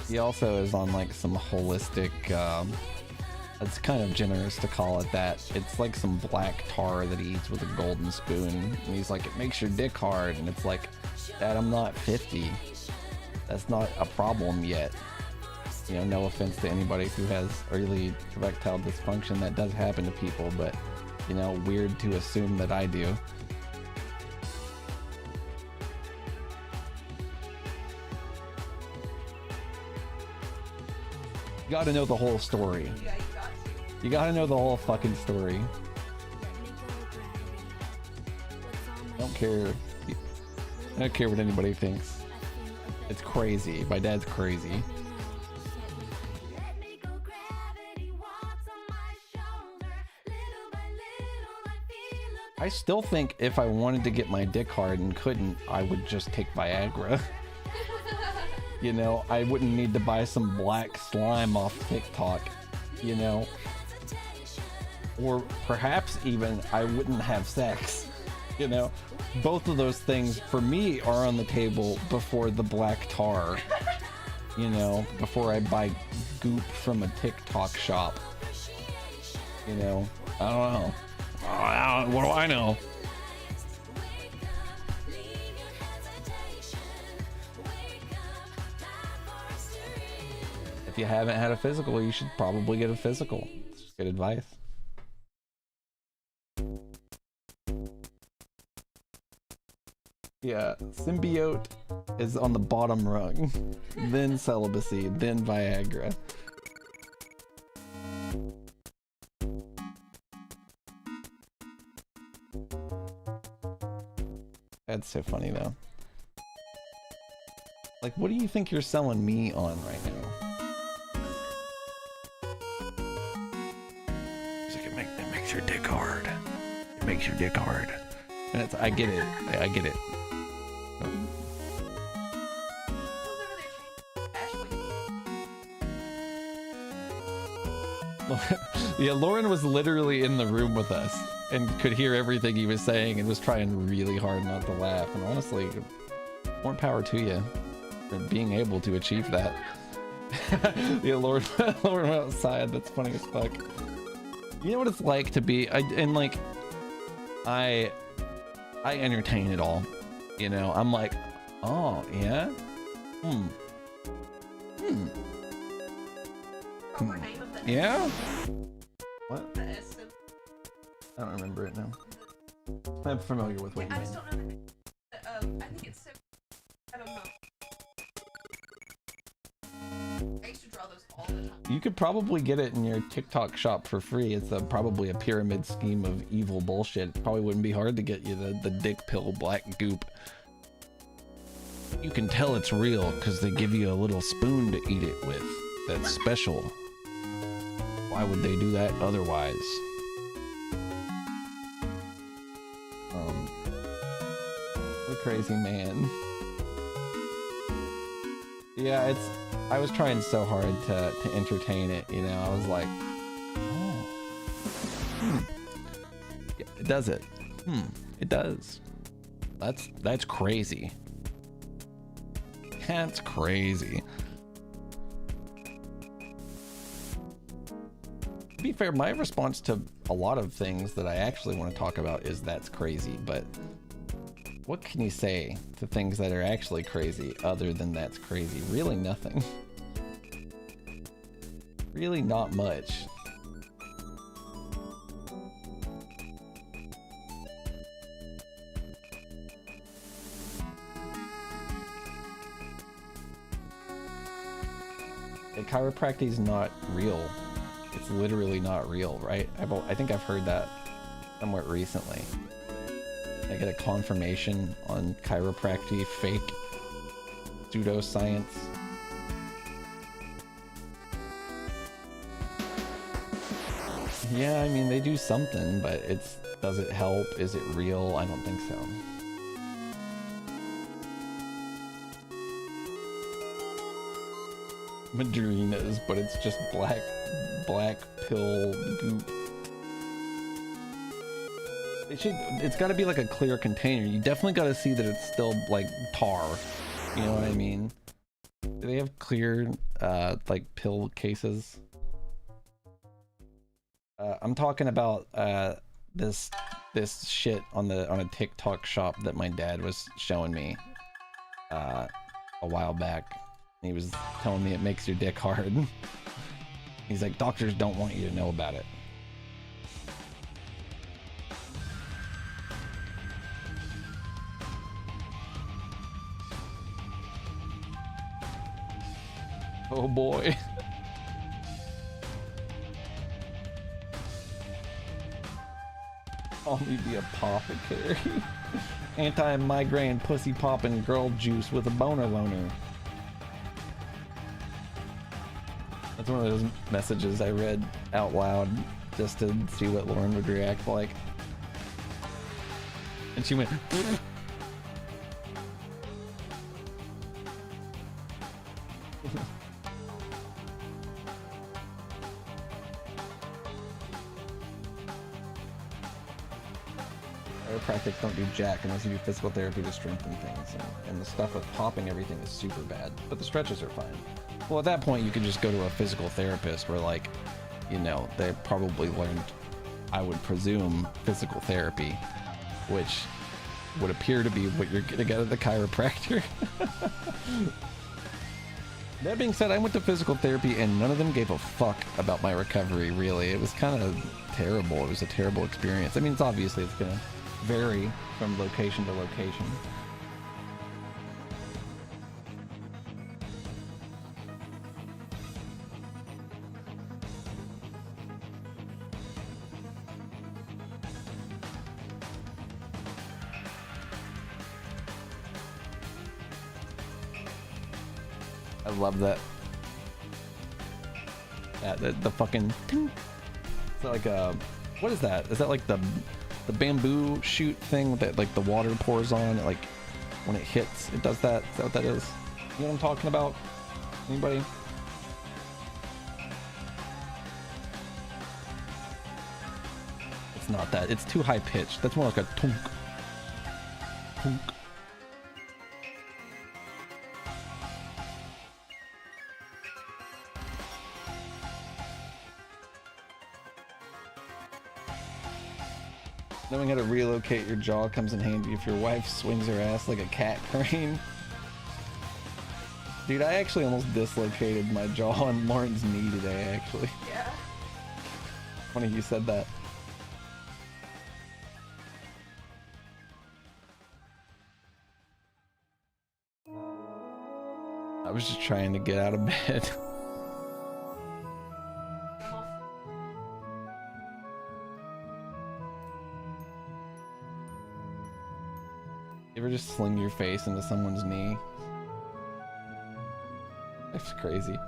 He also is on like some holistic, it's kind of generous to call it that. It's like some black tar that he eats with a golden spoon. And he's like, it makes your dick hard. And it's like, Dad, I'm not 50. That's not a problem yet. You know, no offense to anybody who has early erectile dysfunction. That does happen to people, but, you know, weird to assume that I do. You gotta know the whole story. Yeah, you got to. You gotta know the whole fucking story. I don't care. I don't care what anybody thinks. It's crazy. My dad's crazy. I still think if I wanted to get my dick hard and couldn't, I would just take Viagra. You know, I wouldn't need to buy some black slime off TikTok, you know? Or perhaps even I wouldn't have sex, you know? Both of those things for me are on the table before the black tar, you know, before I buy goop from a TikTok shop, you know? I don't know. What do I know? If you haven't had a physical, you should probably get a physical. It's just good advice. Yeah, symbiote is on the bottom rung, then celibacy, then Viagra. That's so funny though. Like, what do you think you're selling me on right now? It's like it makes your dick hard. It makes your dick hard. And it's, I get it. I get it. Yeah, Lauren was literally in the room with us and could hear everything he was saying and was trying really hard not to laugh. And honestly, more power to you for being able to achieve that. Yeah, Lauren went outside. That's funny as fuck. You know what it's like to be, I entertain it all. You know, I'm like, oh yeah, yeah. What? I don't remember it now. I'm familiar with what you mean. I just don't know the name. I think it's so. I don't know. I used to draw those all the time. You could probably get it in your TikTok shop for free. It's probably a pyramid scheme of evil bullshit. It probably wouldn't be hard to get you the dick pill black goop. You can tell it's real because they give you a little spoon to eat it with. That's special. Why would they do that otherwise? What a crazy man. Yeah, I was trying so hard to entertain it, you know. I was like, oh, yeah, it does it. It does. That's crazy. That's crazy. To be fair, my response to a lot of things that I actually want to talk about is that's crazy, but what can you say to things that are actually crazy other than that's crazy? Really nothing. Really not much. Chiropractic is not real. It's literally not real, right? I think I've heard that somewhat recently. I get a confirmation on chiropractic, fake pseudoscience. Yeah, I mean, they do something, but does it help? Is it real? I don't think so. Madrinas, but it's just black pill goop. It's got to be like a clear container. You definitely got to see that it's still like tar. You know what I mean? Do they have clear like pill cases? I'm talking about this shit on a TikTok shop that my dad was showing me a while back. He was telling me it makes your dick hard. He's like, doctors don't want you to know about it. Oh boy. Call me the apothecary. Anti-migraine pussy popping girl juice with a boner loner. That's one of those messages I read out loud just to see what Lauren would react like. And she went. Chiropractics don't do jack unless you do physical therapy to strengthen things, and the stuff with popping everything is super bad, but the stretches are fine. Well, at that point you could just go to a physical therapist where, like, you know, they probably learned, I would presume, physical therapy, which would appear to be what you're gonna get at the chiropractor. That being said, I went to physical therapy and none of them gave a fuck about my recovery, really. It was kind of terrible. It was a terrible experience. I mean, it's obviously it's gonna vary from location to location. I love that. Yeah, the fucking. Is that like a? What is that? Is that like the bamboo shoot thing that like the water pours on? It, like when it hits, it does that. Is that what that is? You know what I'm talking about? Anybody? It's not that. It's too high pitched. That's more like a tunk. Tunk. Knowing how to relocate your jaw comes in handy if your wife swings her ass like a cat crane. Dude, I actually almost dislocated my jaw on Lauren's knee today, actually. Yeah. Funny you said that. I was just trying to get out of bed. You ever just sling your face into someone's knee? That's crazy.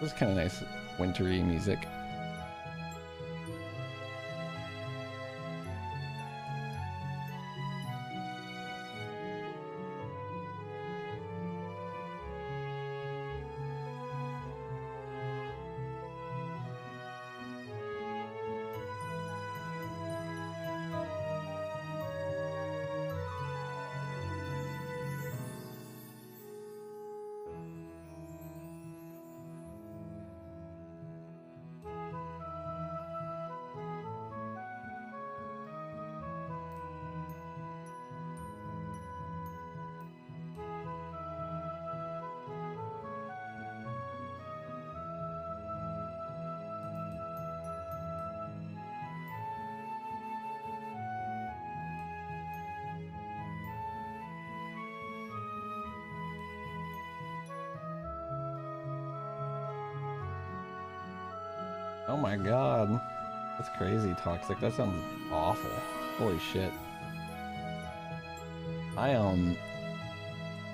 This is kind of nice, wintry music. Oh my god. That's crazy toxic. That sounds awful. Holy shit. I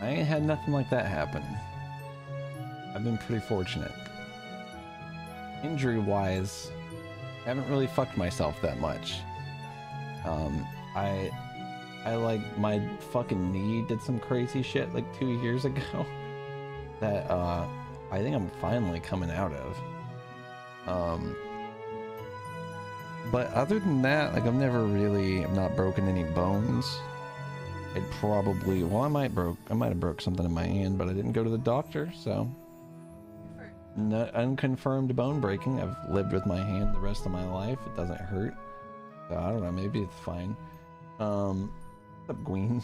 ain't had nothing like that happen. I've been pretty fortunate. Injury wise, I haven't really fucked myself that much. I like my fucking knee did some crazy shit like 2 years ago that I think I'm finally coming out of. But other than that, like I've not broken any bones. I'd probably, well, I might have broke something in my hand, but I didn't go to the doctor, so. No, unconfirmed bone breaking. I've lived with my hand the rest of my life. It doesn't hurt. So I don't know, maybe it's fine. What's up, Gween?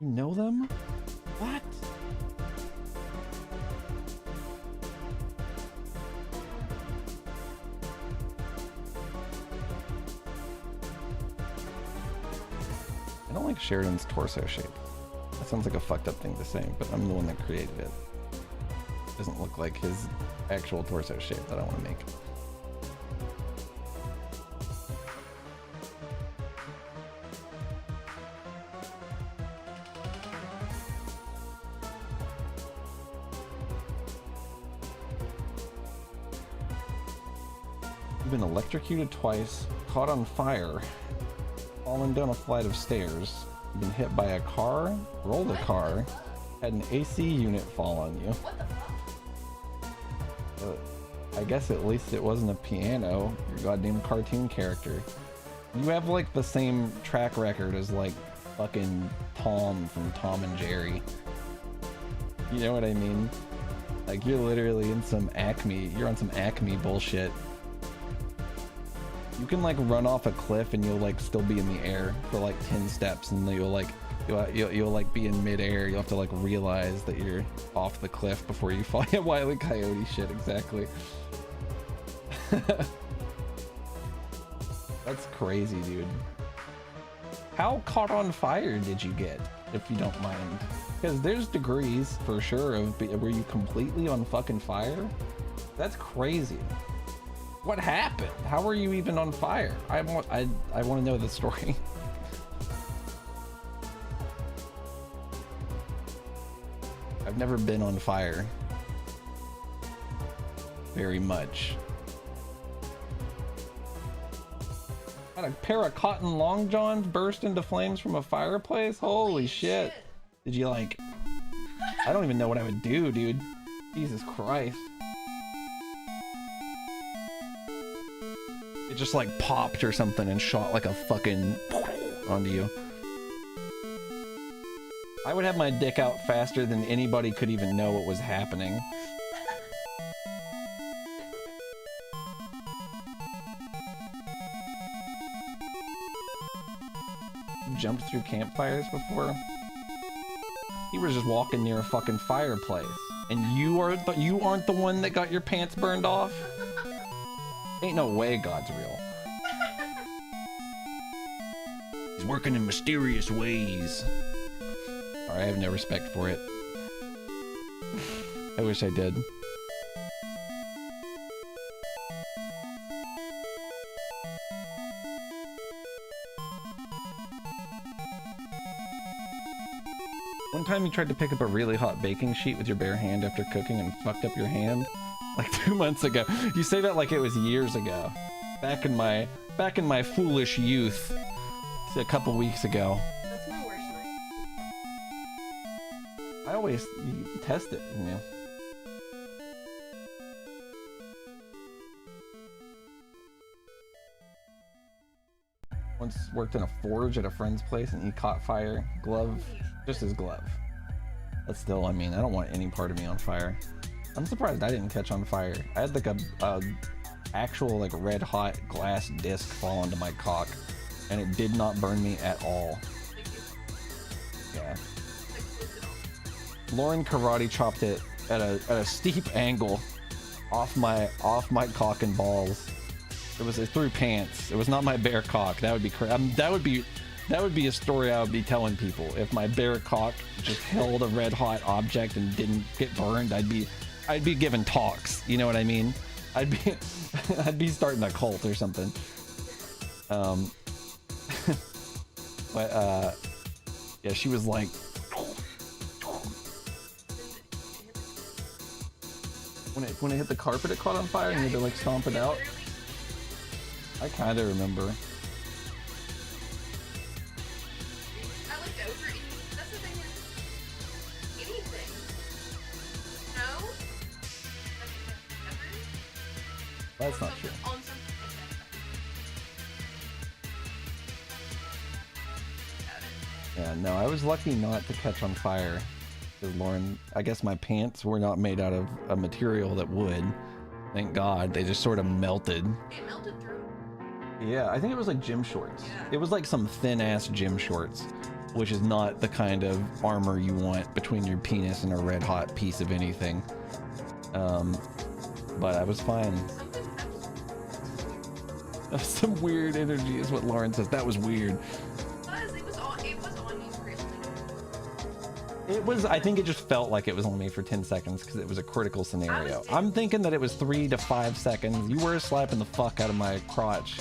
You know them? What? don't like Sheridan's torso shape. That sounds like a fucked up thing to say, but I'm the one that created it. Doesn't look like his actual torso shape that I want to make. You've been electrocuted twice, caught on fire, fallen down a flight of stairs, been hit by a car, rolled a car, had an AC unit fall on you. What the fuck? I guess at least it wasn't a piano, your goddamn cartoon character. You have like the same track record as like fucking Tom from Tom and Jerry. You know what I mean? Like you're literally in some Acme, you're on some Acme bullshit. You can like run off a cliff and you'll like still be in the air for like 10 steps and then you'll like be in midair. You'll have to like realize that you're off the cliff before you fall. Yeah, Wile E. Coyote shit, exactly. That's crazy, dude. How caught on fire did you get, if you don't mind? Because there's degrees for sure of were you completely on fucking fire? That's crazy. What happened? How were you even on fire? I want to know the story. I've never been on fire. Very much. Had a pair of cotton long johns burst into flames from a fireplace? Holy shit. Did you like... I don't even know what I would do, dude. Jesus Christ. It just like popped or something and shot like a fucking onto you. I would have my dick out faster than anybody could even know what was happening. Jumped through campfires before? He was just walking near a fucking fireplace. And you aren't the one that got your pants burned off? Ain't no way God's real. He's working in mysterious ways. Alright, I have no respect for it. I wish I did. One time you tried to pick up a really hot baking sheet with your bare hand after cooking and fucked up your hand. Like 2 months ago. You say that like it was years ago. Back in my foolish youth. A couple weeks ago. That's my worst night. I always test it, you know. Once worked in a forge at a friend's place and he caught fire. Glove, just his glove. But still, I mean, I don't want any part of me on fire. I'm surprised I didn't catch on fire. I had like a actual like red hot glass disc fall onto my cock and it did not burn me at all. Yeah. Lauren karate chopped it at a steep angle off my cock and balls. It was through pants. It was not my bare cock. That would be that would be a story I would be telling people. If my bare cock just held a red hot object and didn't get burned, I'd be giving talks. You know what I mean? I'd be starting a cult or something. But yeah, she was like, when it hit the carpet, it caught on fire and you had to like stomp it out. I kind of remember. I looked over. That's the thing with anything. No? That's not true. On something like Yeah, no, I was lucky not to catch on fire. Because Lauren, I guess my pants were not made out of a material that would. Thank God, they just sort of melted. it melted through. Yeah, I think it was like gym shorts. Yeah. It was like some thin ass gym shorts, which is not the kind of armor you want between your penis and a red hot piece of anything. But I was fine. Something Some weird energy is what Lauren says. That was weird. it wasn't It was, I think it just felt like it was only for 10 seconds because it was a critical scenario. I'm thinking that it was 3 to 5 seconds. You were slapping the fuck out of my crotch.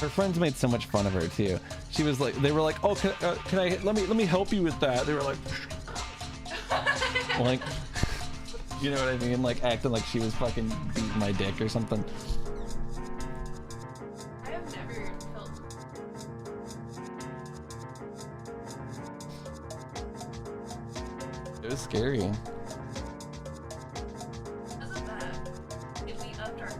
Her friends made so much fun of her too. She was like, they were like, oh, can I, let me help you with that. They were like, like, you know what I mean? Like acting like she was fucking beating my dick or something. I have never felt. It was scary. Because of that, if we upped our call.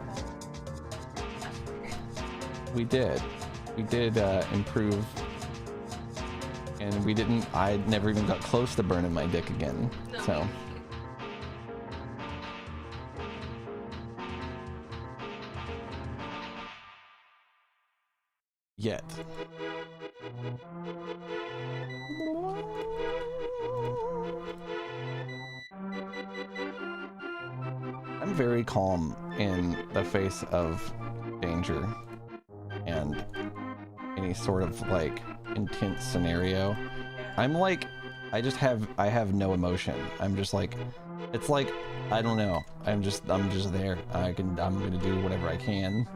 We did improve, and we didn't, I never even got close to burning my dick again. No. So yet. I'm very calm in the face of danger and any sort of like intense scenario. I'm like, I have no emotion. I'm just like, it's like, I don't know. I'm just there. I'm gonna do whatever I can.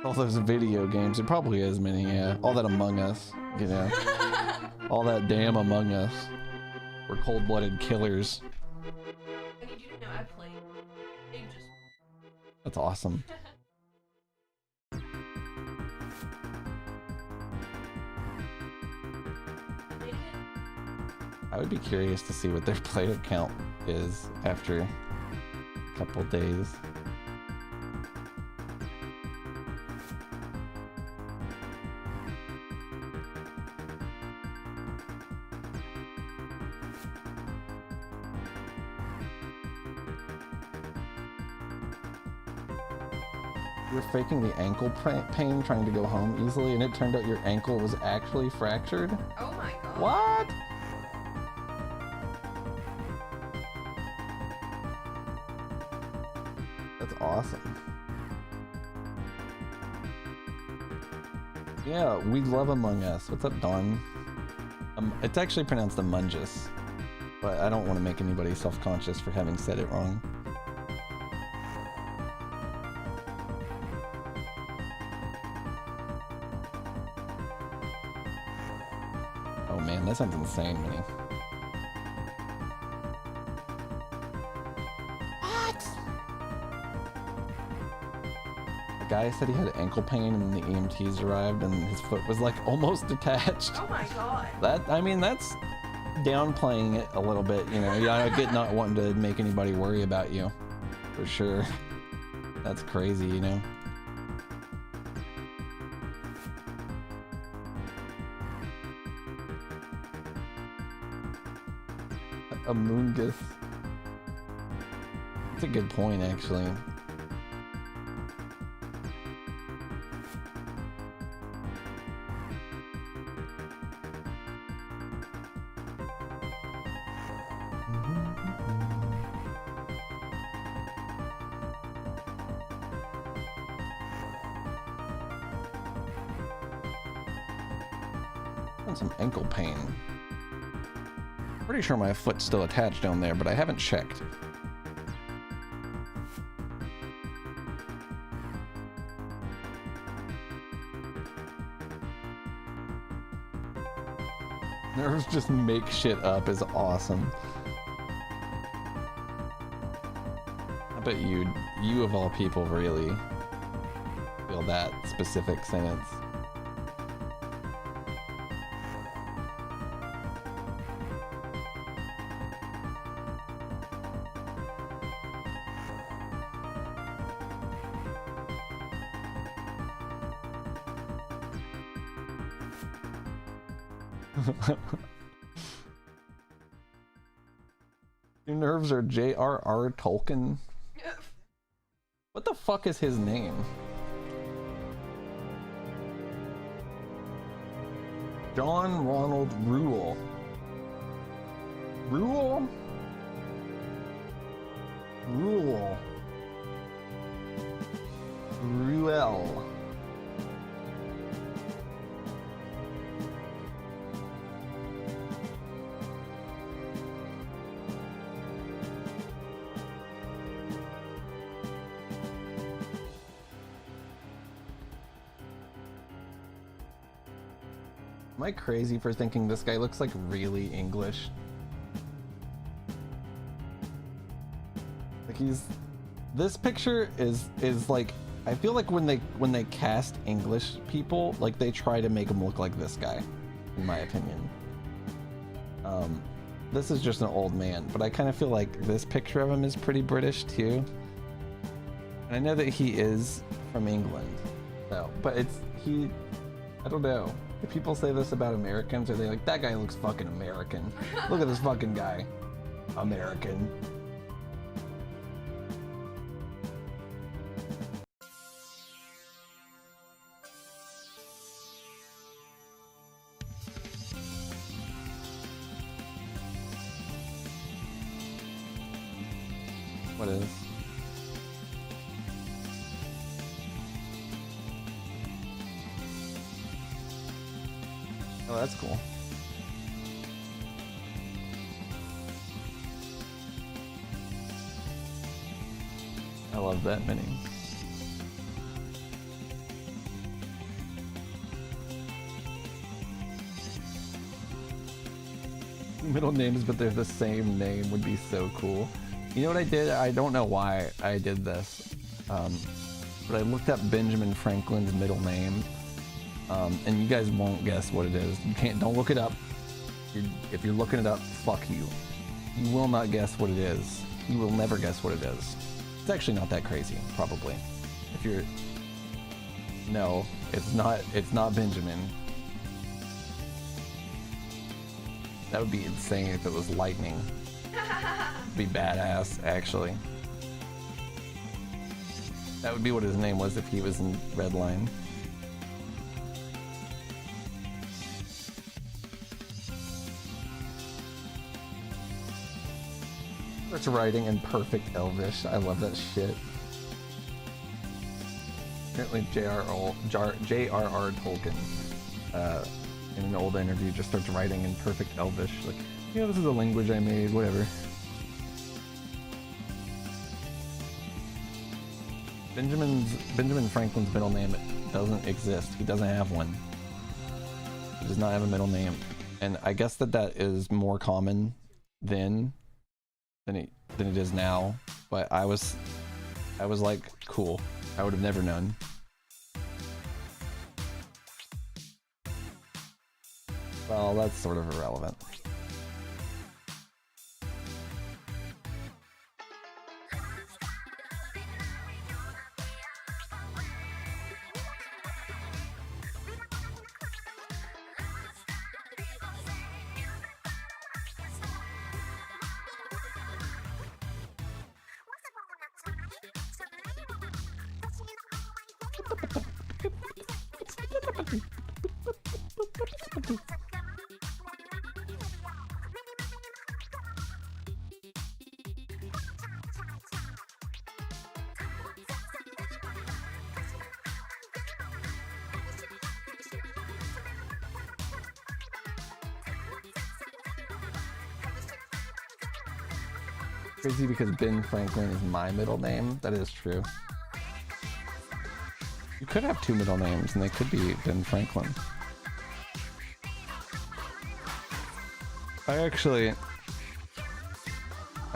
All those video games, it probably is many, yeah. All that Among Us, you know. All that damn Among Us. We're cold-blooded killers. I need you to know I played ages. That's awesome. I would be curious to see what their player count is after a couple days. You were faking the ankle pain trying to go home easily, and it turned out your ankle was actually fractured? Oh my god. What? That's awesome. Yeah, we love Among Us. What's up, Dawn? It's actually pronounced Among Us, but I don't want to make anybody self-conscious for having said it wrong. Oh man, that sounds insane, Minnie. What? The guy said he had ankle pain and then the EMTs arrived and his foot was like almost detached. Oh my god. I mean, that's downplaying it a little bit, you know. Yeah, I get not wanting to make anybody worry about you, for sure. That's crazy, you know. Amoongus. That's a good point, actually. And some ankle pain. Pretty sure my foot's still attached down there, but I haven't checked. Nerves just make shit up is awesome. I bet you of all people really feel that specific sentence. Your nerves are J.R.R. Tolkien? What the fuck is his name? John Ronald Reuel. Reuel? Reuel. Reuel. Am I crazy for thinking this guy looks like really English? Like this picture is like, I feel like when they cast English people, like they try to make him look like this guy, in my opinion. This is just an old man, but I kind of feel like this picture of him is pretty British too. And I know that he is from England, so, but I don't know. If people say this about Americans, are they like, that guy looks fucking American? Look at this fucking guy. American. What is? Oh, that's cool. I love that mini. Middle names, but they're the same name would be so cool. You know what I did? I don't know why I did this, but I looked up Benjamin Franklin's middle name, and you guys won't guess what it is. Don't look it up. If you're looking it up, fuck you. You will not guess what it is. You will never guess what it is. It's actually not that crazy, probably. If you're... No, it's not Benjamin. That would be insane if it was Lightning. Be badass, actually. That would be what his name was if he was in Redline. Starts writing in perfect Elvish. I love that shit. Apparently J.R.R. Tolkien, in an old interview, just starts writing in perfect Elvish. Like, yeah, this is a language I made, whatever. Benjamin Franklin's middle name doesn't exist. He doesn't have one. He does not have a middle name, and I guess that is more common then than it is now. But I was like, cool. I would have never known. Well, that's sort of irrelevant. Crazy because Ben Franklin is my middle name. That is true. You could have two middle names and they could be Ben Franklin. I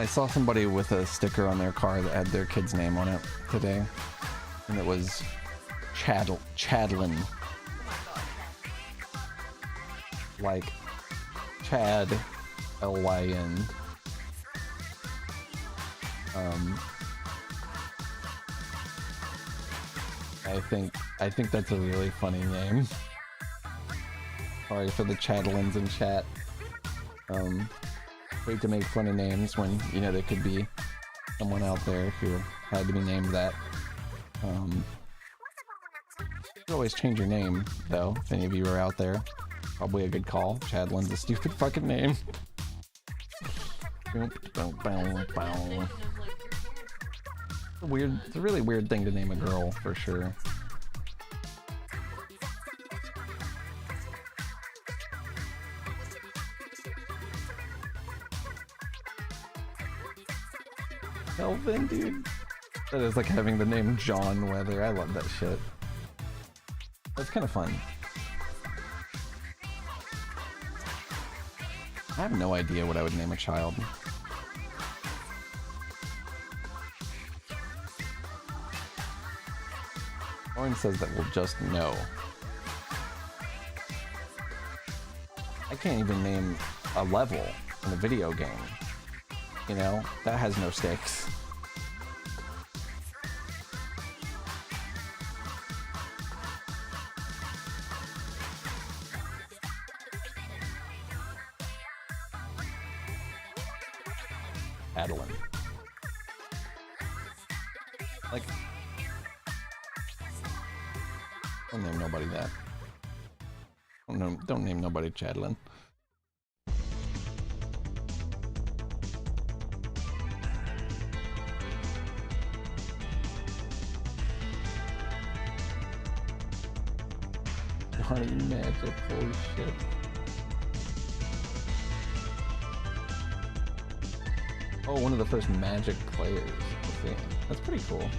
saw somebody with a sticker on their car that had their kid's name on it today, and it was Chadlin. Like Chad, L-Y-N. I think that's a really funny name. Sorry for the Chadlins in chat. Hate to make funny names when, you know, there could be someone out there who had to be named that. You could always change your name, though, if any of you are out there. Probably a good call. Chadlin's a stupid fucking name. It's a really weird thing to name a girl, for sure. Elvin, dude. That is like having the name John Weather. I love that shit. That's kind of fun. I have no idea what I would name a child. Lauren says that we'll just know. I can't even name a level in a video game. You know, that has no stakes. Adeline. Like, don't name nobody that. Don't name nobody Chadlin. Johnny Magic, holy shit. Oh, one of the first Magic players. Okay, that's pretty cool.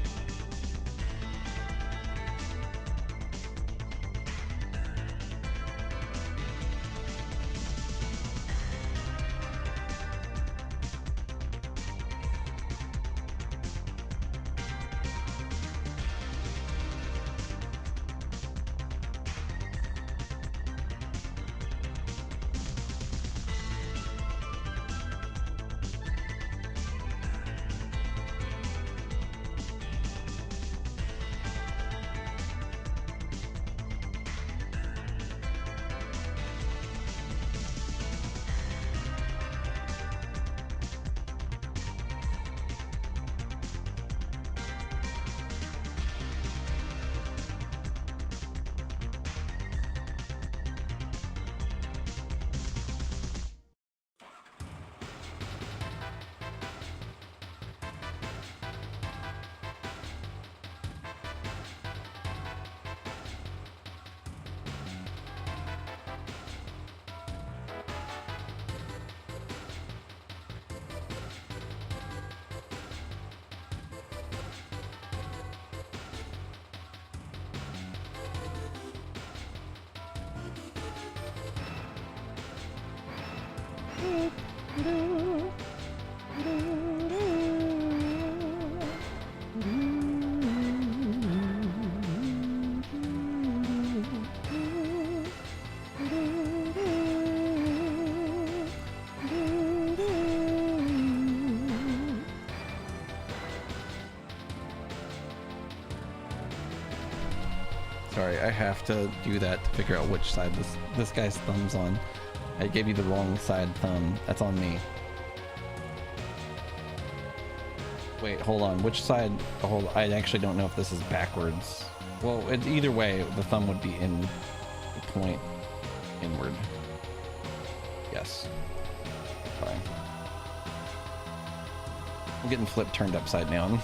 Sorry, I have to do that to figure out which side this guy's thumb's on. I gave you the wrong side thumb. That's on me. Wait, hold on. Which side? I actually don't know if this is backwards. Well, either way, the thumb would be in the point inward. Yes. Fine. I'm getting flipped turned upside down.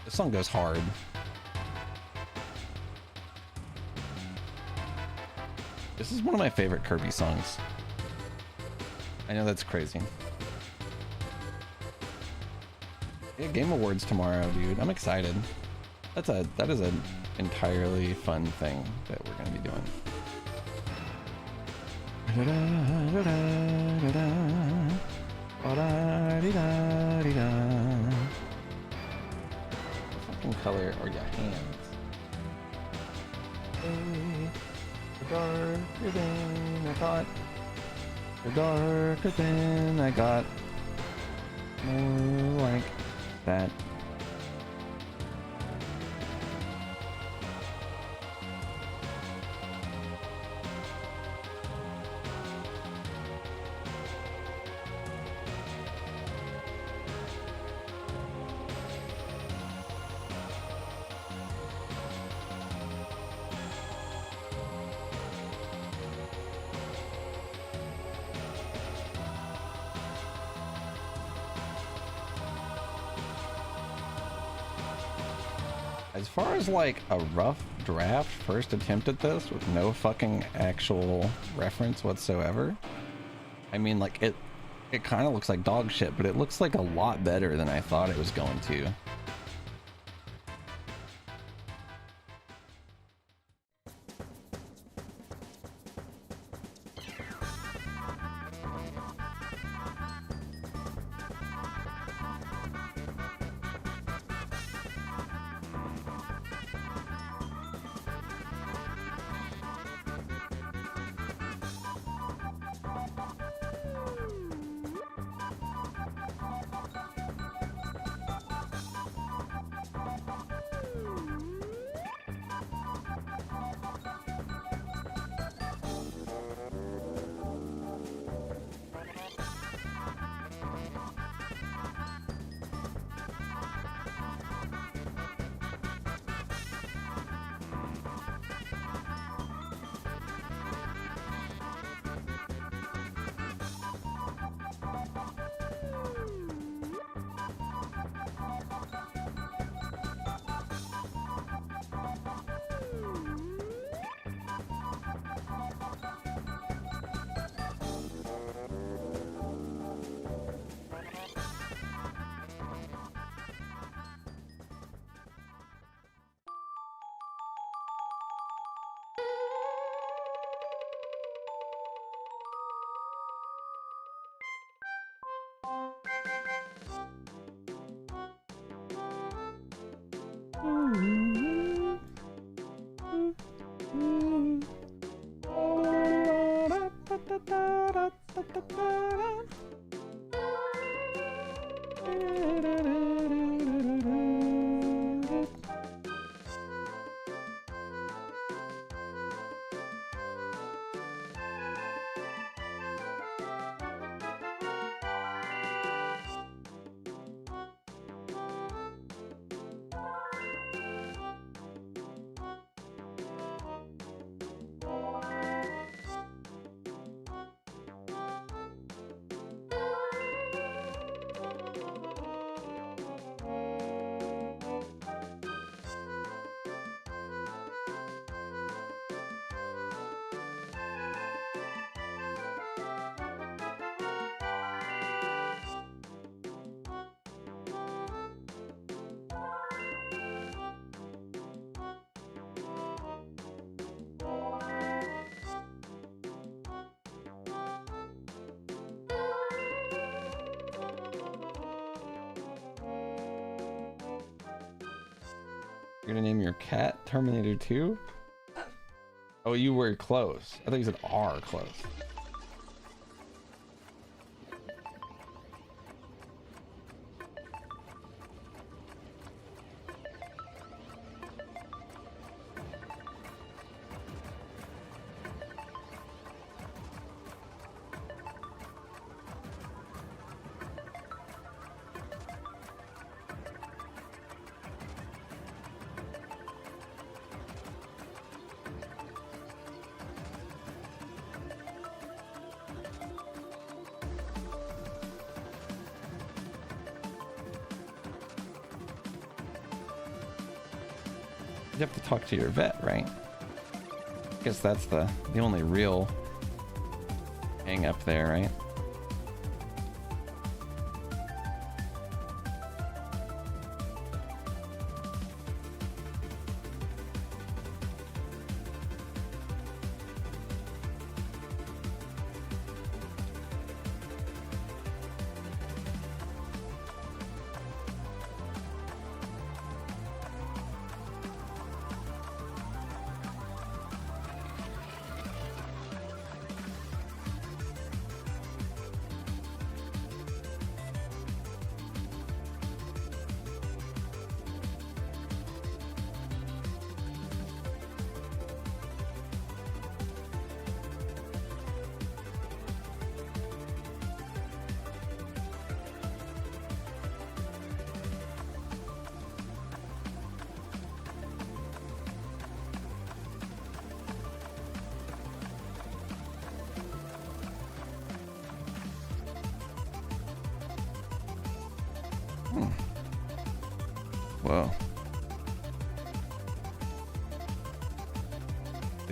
This song goes hard. This is one of my favorite Kirby songs. I know that's crazy. Yeah, Game Awards tomorrow, dude. I'm excited. That is an entirely fun thing that we're gonna be doing. Fucking color or your hands. You're darker than I thought. You're darker than I got. More like that. As far as like a rough draft first attempt at this with no fucking actual reference whatsoever. I mean, like, it kind of looks like dog shit, but it looks like a lot better than I thought it was going to. You're gonna name your cat Terminator 2? Oh, you were close. I thought you said R close. You have to talk to your vet, right? I guess that's the only real hang up there, right? Whoa.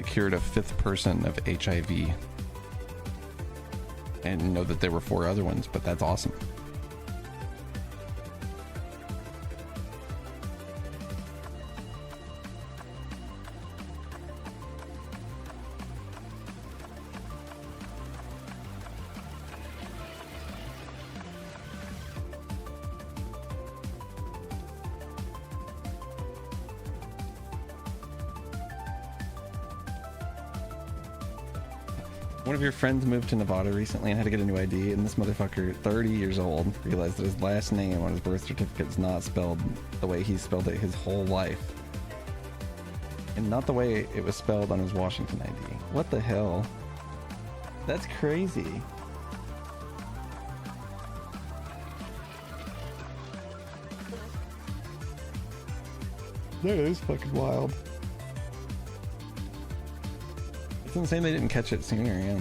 cured a 5th person of HIV. And know that there were 4 other ones, but that's awesome. One of your friends moved to Nevada recently and had to get a new ID, and this motherfucker, 30 years old, realized that his last name on his birth certificate is not spelled the way he spelled it his whole life. And not the way it was spelled on his Washington ID. What the hell? That's crazy. That is fucking wild. It's insane they didn't catch it sooner, yeah.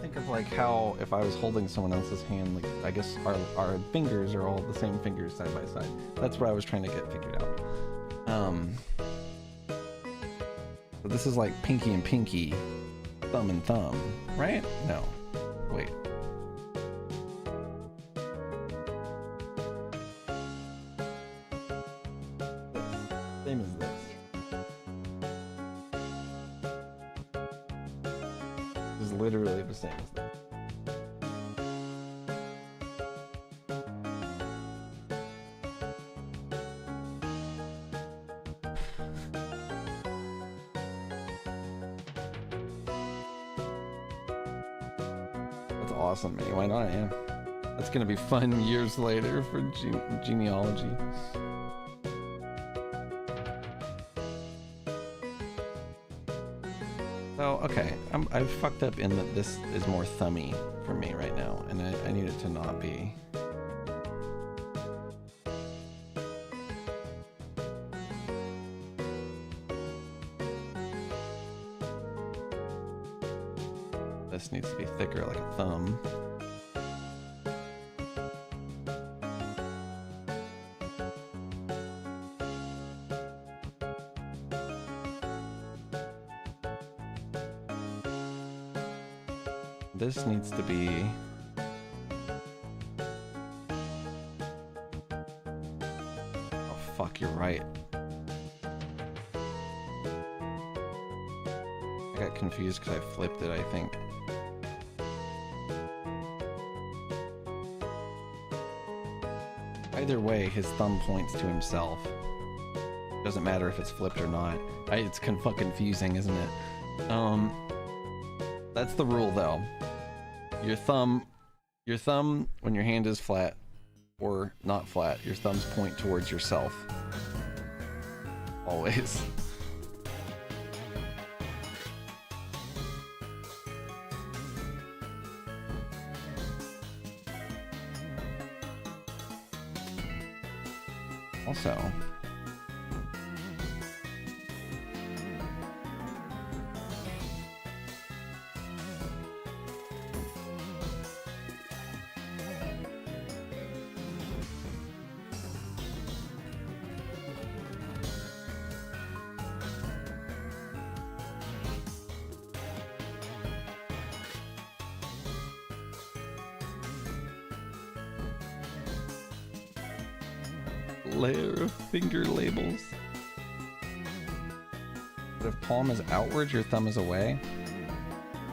Think of like how if I was holding someone else's hand, like I guess our fingers are all the same fingers side by side. That's what I was trying to get figured out. So this is like pinky and pinky, thumb and thumb, right? No, wait. Same as this. Is literally the same as that. That's awesome, man. Why not? Yeah. That's gonna be fun years later for genealogy. So, okay, I've fucked up in that this is more thummy for me right now, and I need it to not be. This needs to be thicker like a thumb. This needs to be oh fuck, you're right. I got confused because I flipped it, I think. Either way, his thumb points to himself. Doesn't matter if it's flipped or not. It's fucking confusing, isn't it? That's the rule though. Your thumb, when your hand is flat or not flat, your thumbs point towards yourself. Always. Also, layer of finger labels. But if palm is outwards, your thumb is away.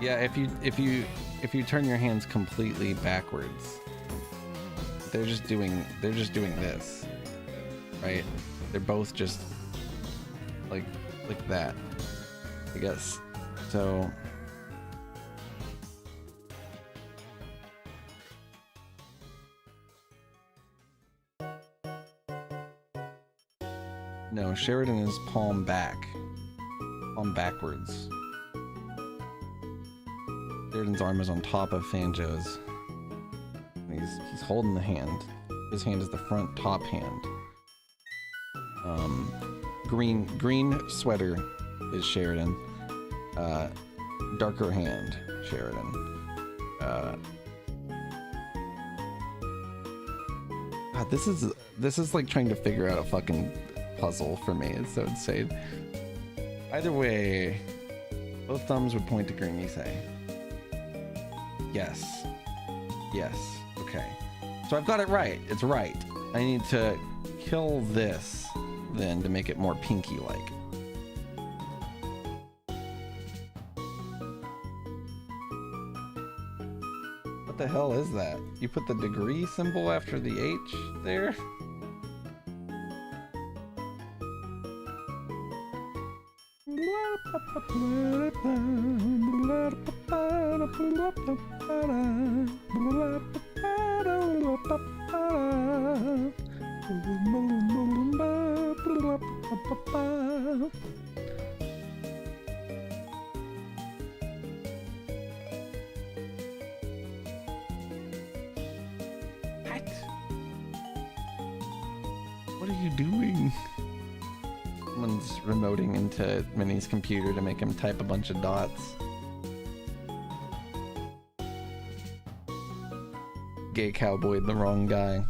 Yeah, if you turn your hands completely backwards, they're just doing this, right? They're both just like that, I guess. So no, Sheridan is palm back, palm backwards. Sheridan's arm is on top of Fanjo's. He's holding the hand. His hand is the front top hand. Green sweater is Sheridan. Darker hand, Sheridan. God, this is like trying to figure out a fucking puzzle for me. It's so insane. Either way, both thumbs would point to green, you say? Yes. Yes. Okay. So I've got it right. It's right. I need to kill this then to make it more pinky-like. What the hell is that? You put the degree symbol after the H there? What are you doing? Someone's remoting into Minnie's computer to make him type a bunch of dots. Gay cowboy, the wrong guy.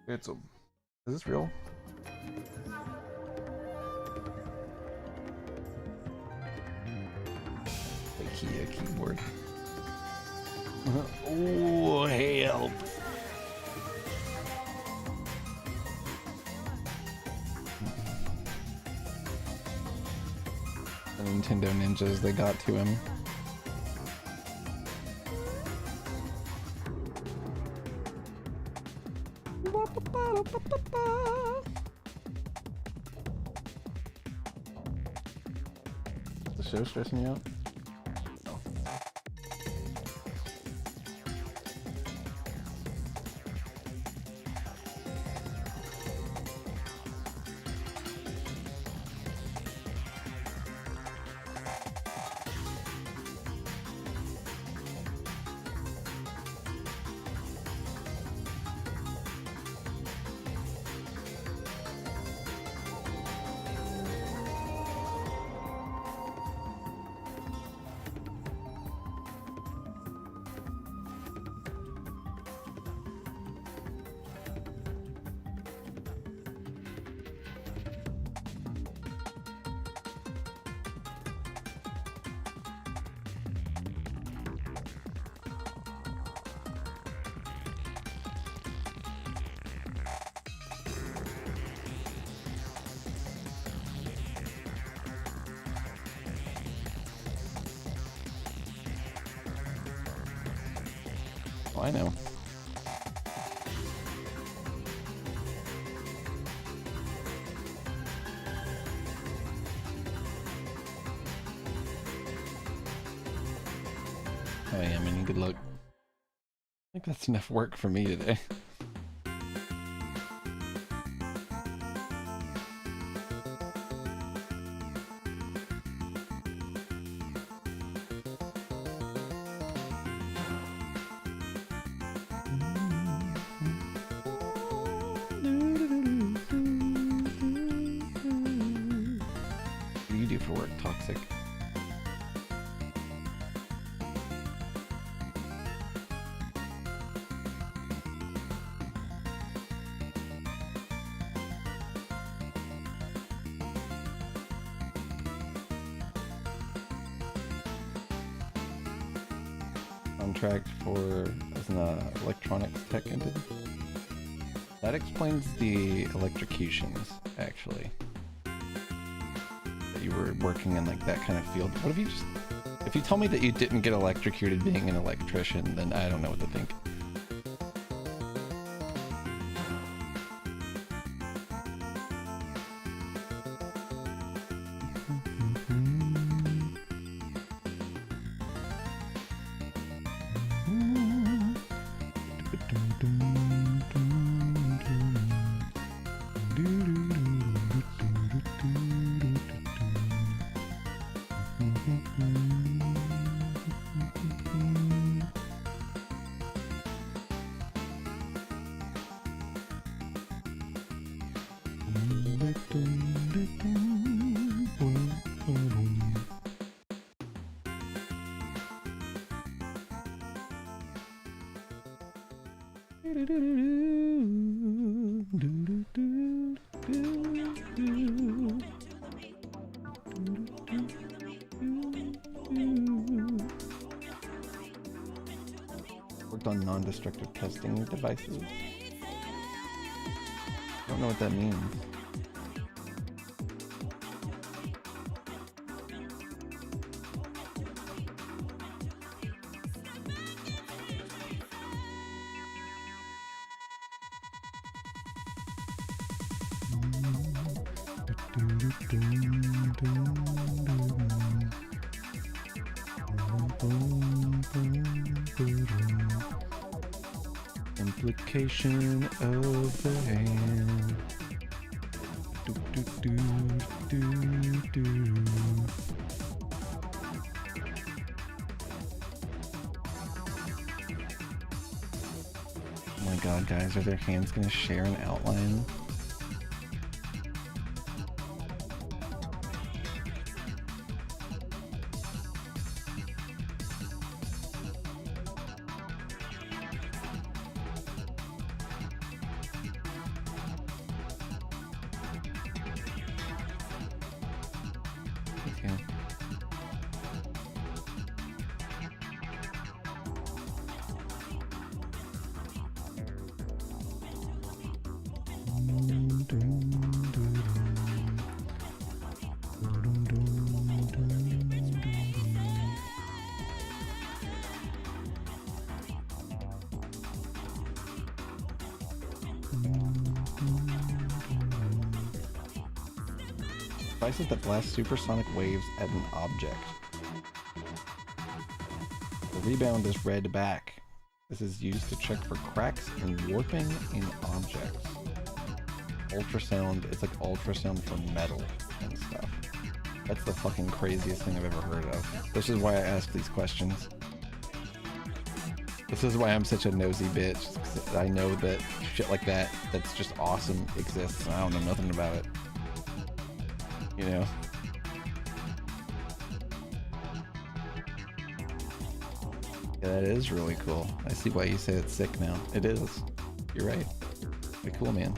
Is this real? IKEA keyboard. Oh, help. The Nintendo ninjas, they got to him. Is the show stressing you out? Oh, I know. Oh yeah, Minnie, good luck. I think that's enough work for me today. What do you do for work, Toxic? contract for as an electronics tech entity. That explains the electrocutions, actually. That you were working in like that kind of field. What if you just... If you tell me that you didn't get electrocuted being an electrician, then I don't know what to think. Worked on non-destructive testing devices. I don't know what that means. Implication of the hand. Do, do, do, do, do. Oh my god, guys, are their hands gonna share an outline? Okay. Devices that blast supersonic waves at an object. The rebound is read back. This is used to check for cracks and warping in objects. Ultrasound, it's like ultrasound for metal and stuff. That's the fucking craziest thing I've ever heard of. This is why I ask these questions. This is why I'm such a nosy bitch. 'Cause I know that shit like that, that's just awesome, exists, and I don't know nothing about it. You know? Yeah, that is really cool. I see why you say it's sick now. It is. You're right. Pretty cool, man.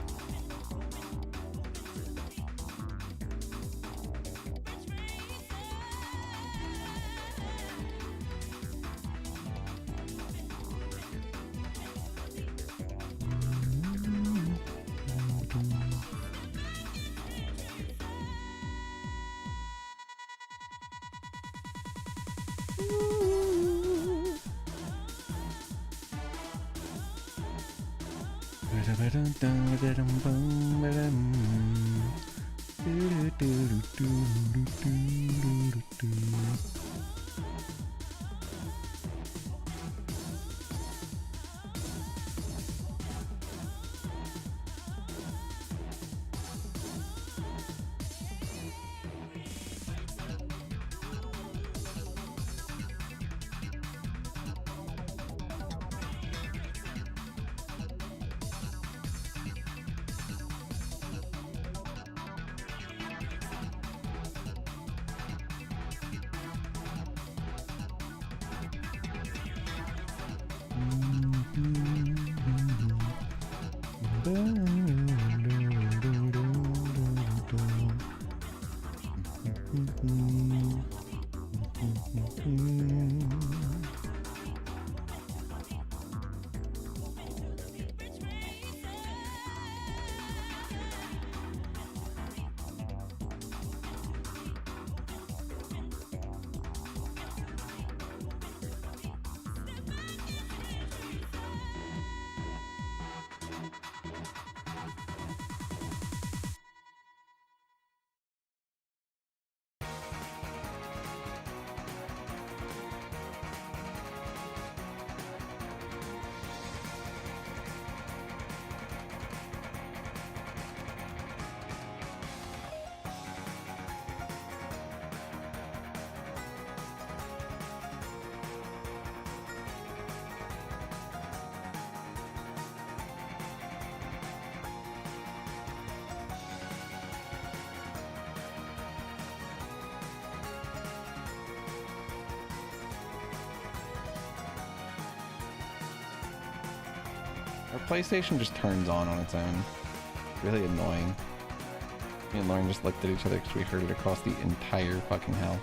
Our PlayStation just turns on its own. Really annoying. Me and Lauren just looked at each other because we heard it across the entire fucking house.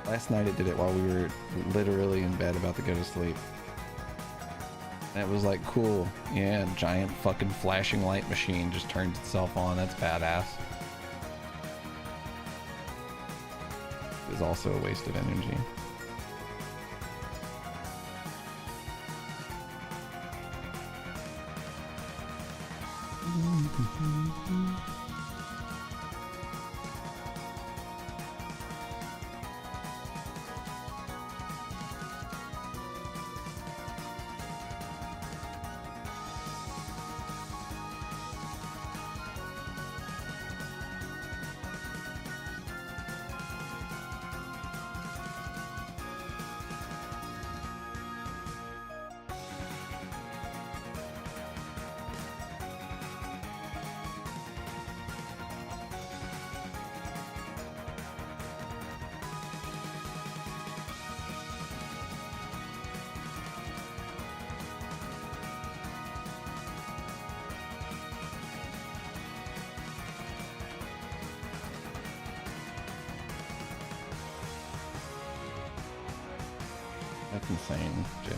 Last night it did it while we were literally in bed about to go to sleep. And it was like, cool. Yeah, giant fucking flashing light machine just turns itself on. That's badass. It was also a waste of energy. That's insane, Jay.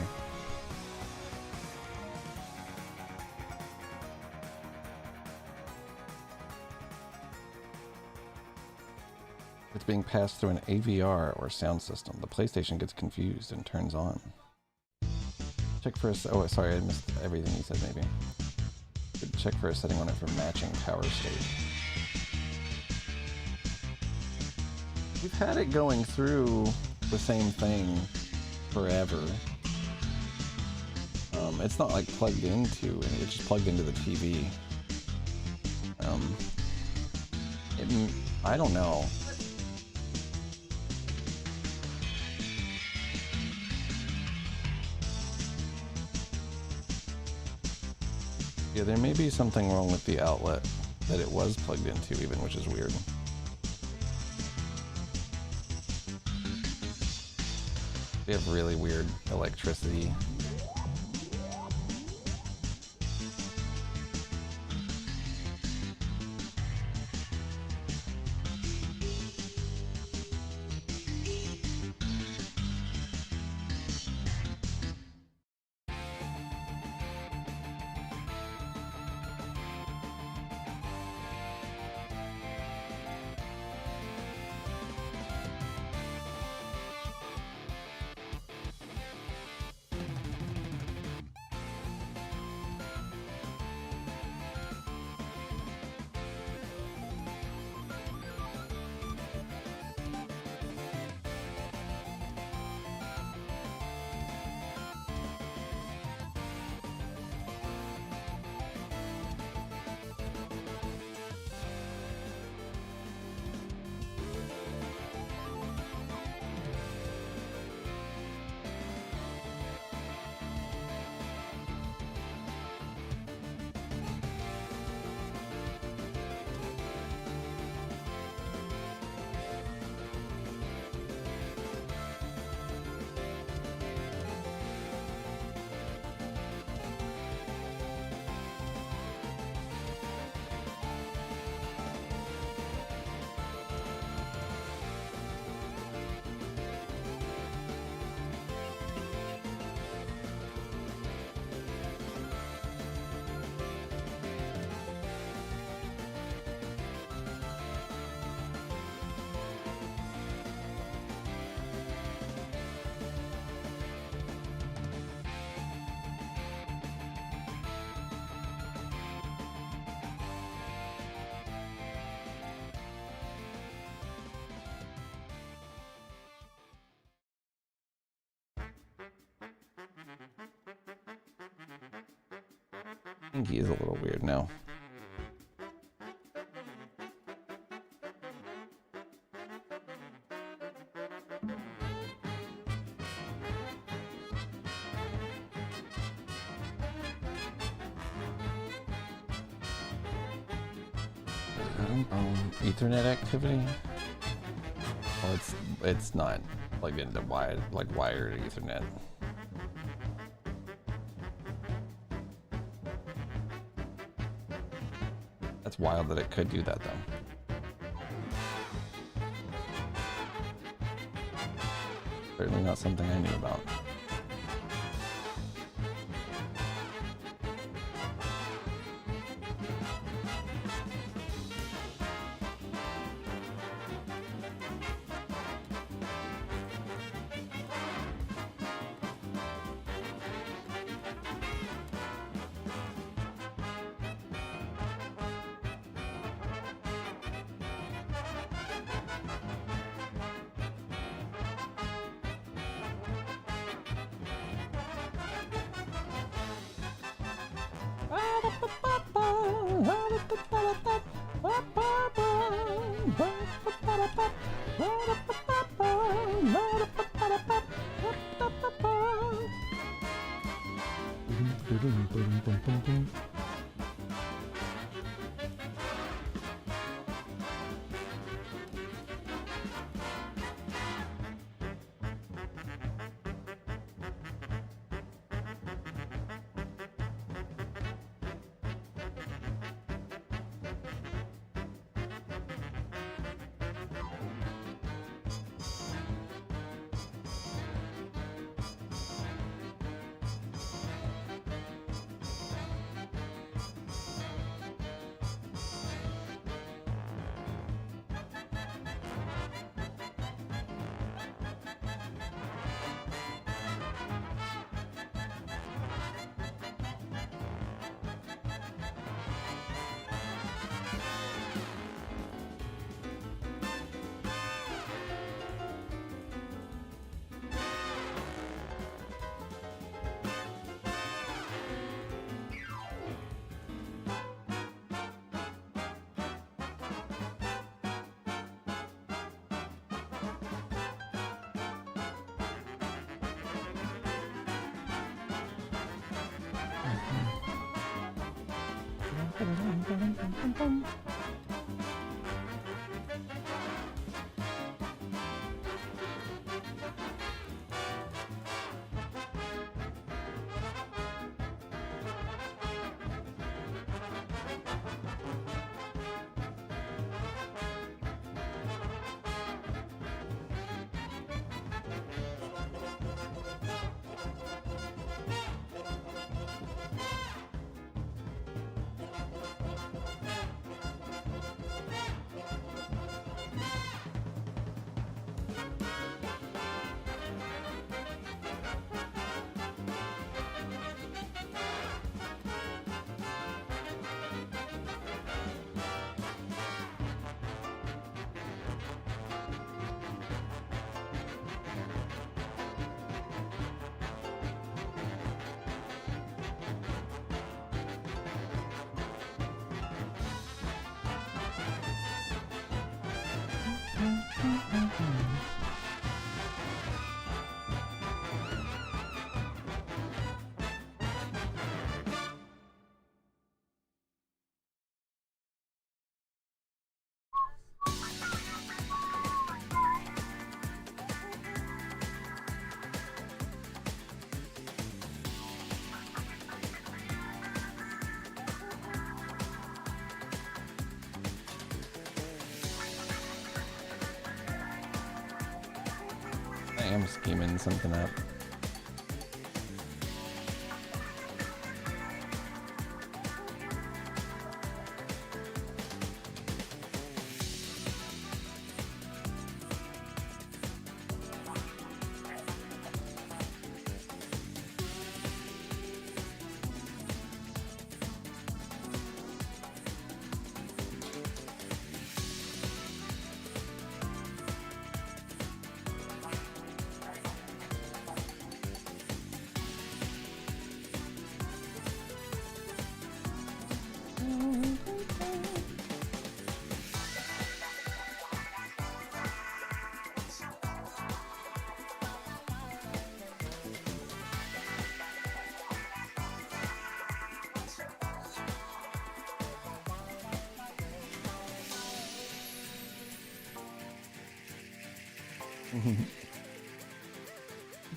It's being passed through an AVR or sound system. The PlayStation gets confused and turns on. Check for a... Oh, sorry, I missed everything you said, maybe. Check for a setting on it for matching power state. We've had it going through the same thing forever. It's not like plugged into, it's just plugged into the TV. I don't know. Yeah, there may be something wrong with the outlet that it was plugged into even, which is weird. We have really weird electricity. I think he is a little weird now. Ethernet activity? Well, it's not plugged into wired Ethernet. That's wild that it could do that though. Certainly not something I knew about. I am scheming something up.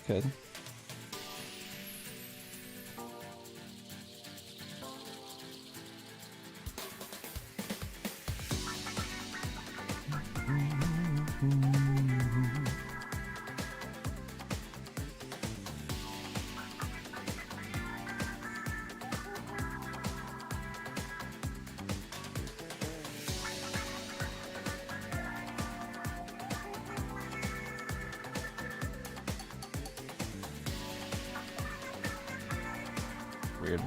Good. weird.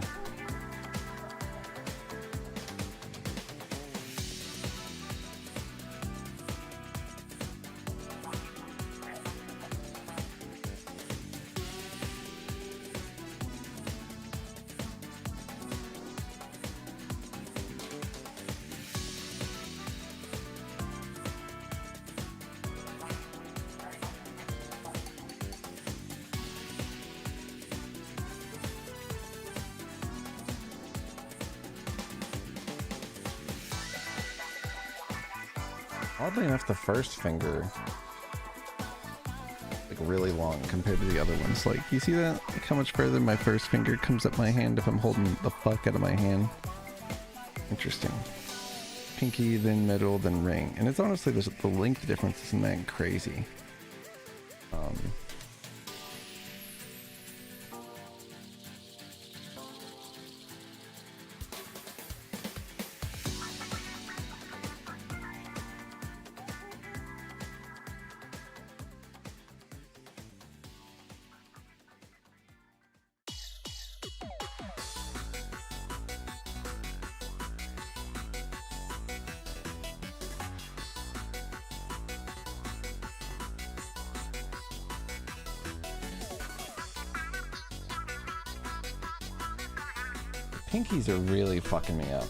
Oddly enough, the first finger like really long compared to the other ones. Like, you see that? Like how much further my first finger comes up my hand if I'm holding the fuck out of my hand. Interesting. Pinky, then middle, then ring. And it's honestly, the length difference isn't that crazy. Pinkies are really fucking me up.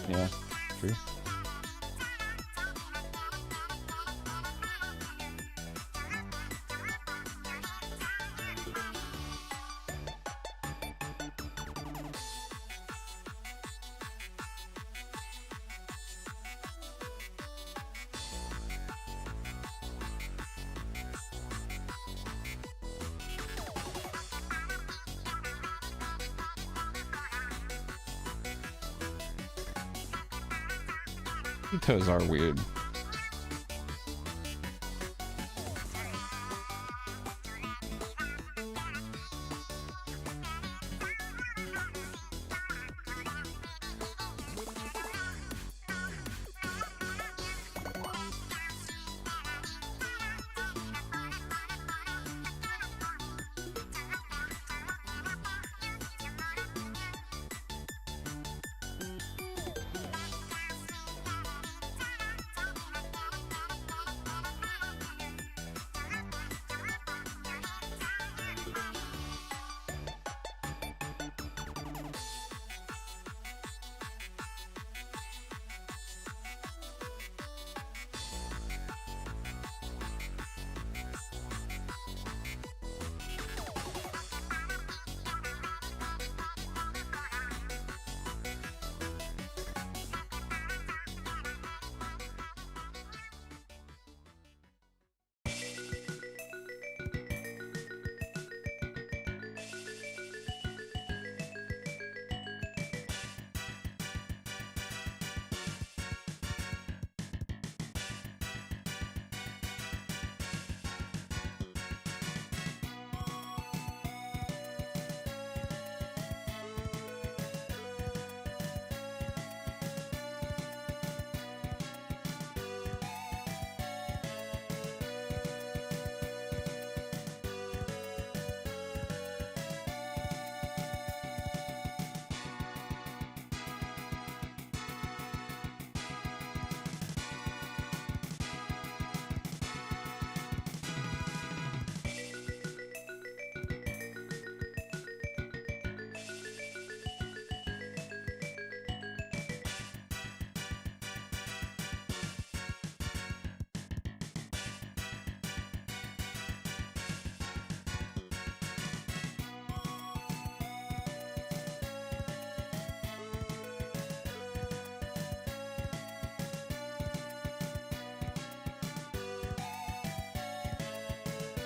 Yeah, true. Toes are weird.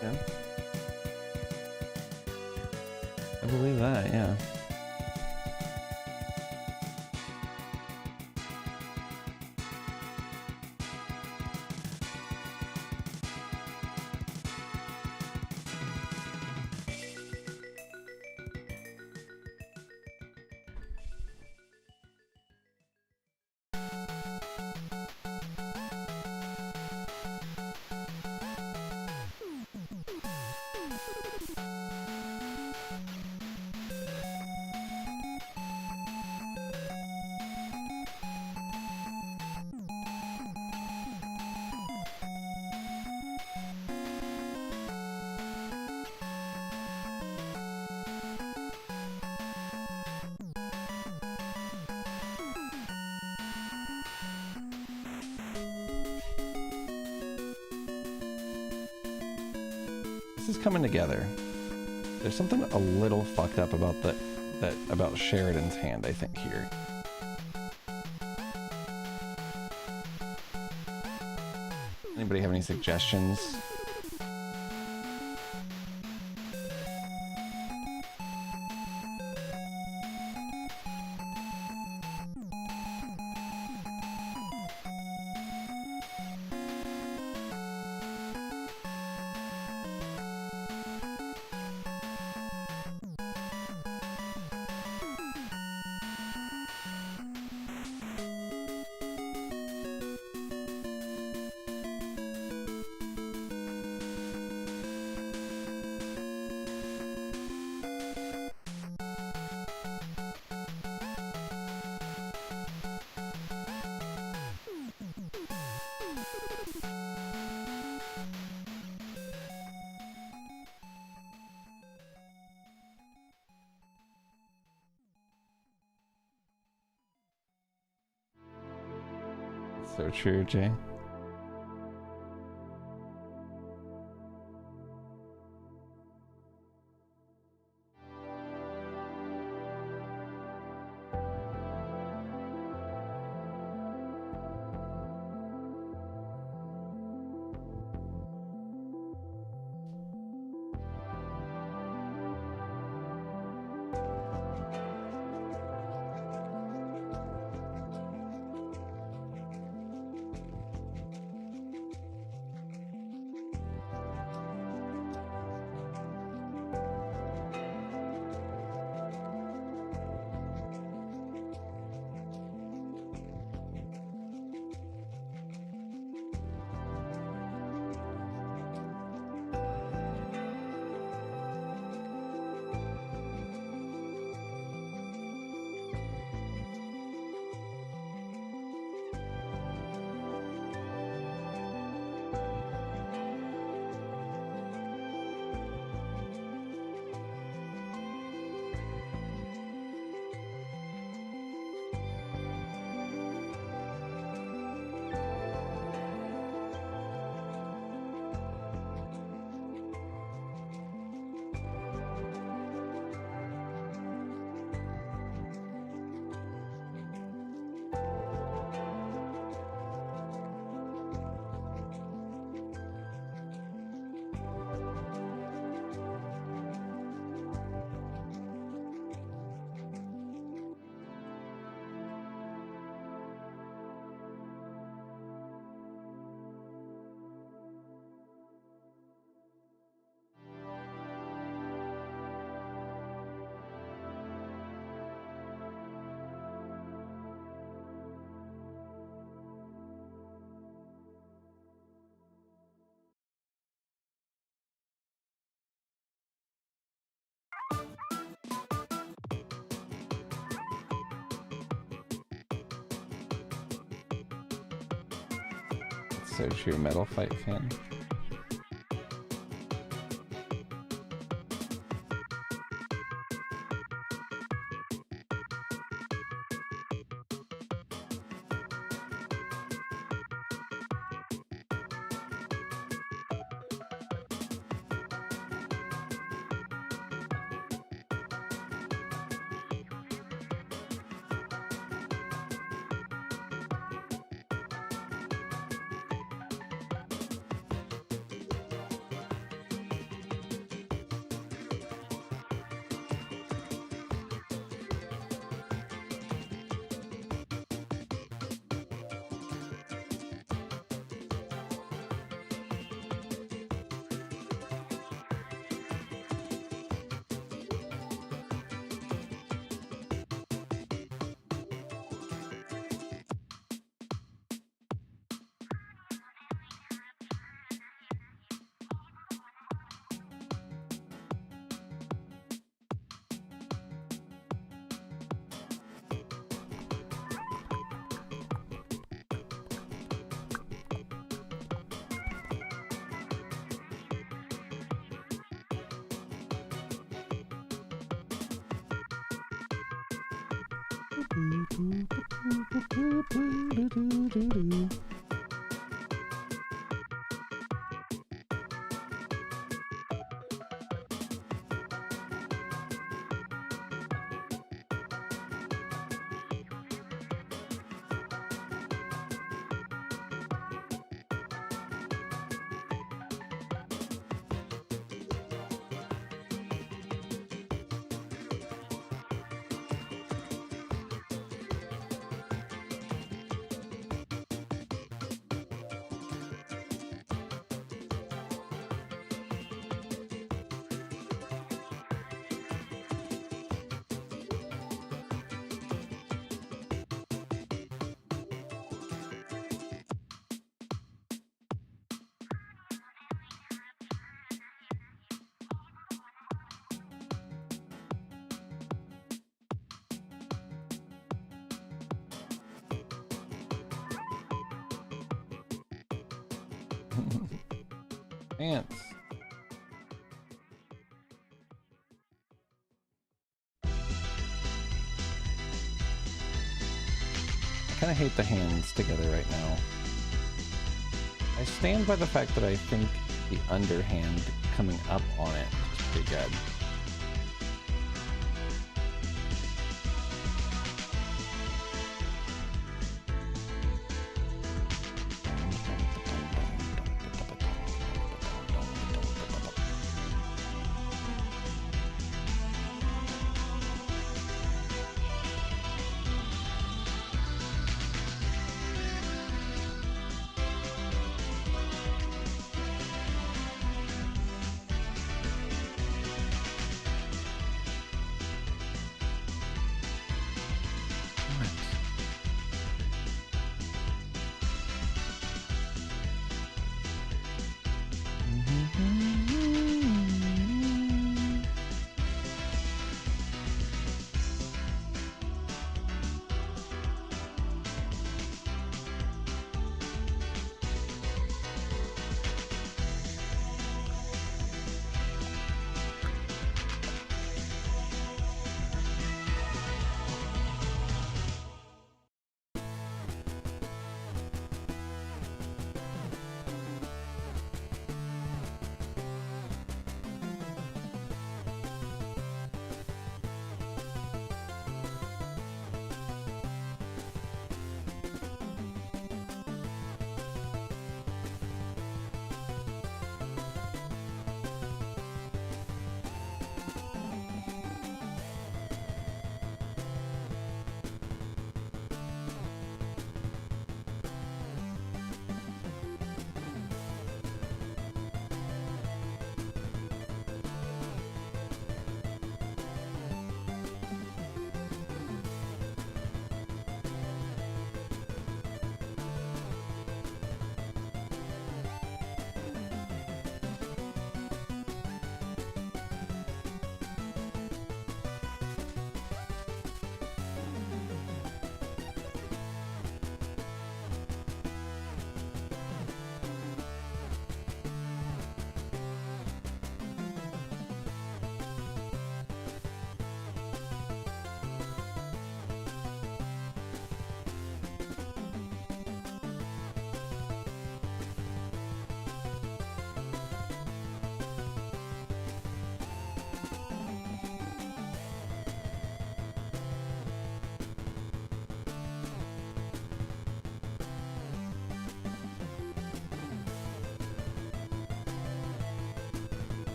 Yeah. I believe that, yeah. This is coming together. There's something a little fucked up about about Sheridan's hand, I think, here. Anybody have any suggestions? So true, Jay. So true, Metal Fight fan. Ants. I kind of hate the hands together right now. I stand by the fact that I think the underhand coming up on it looks pretty good.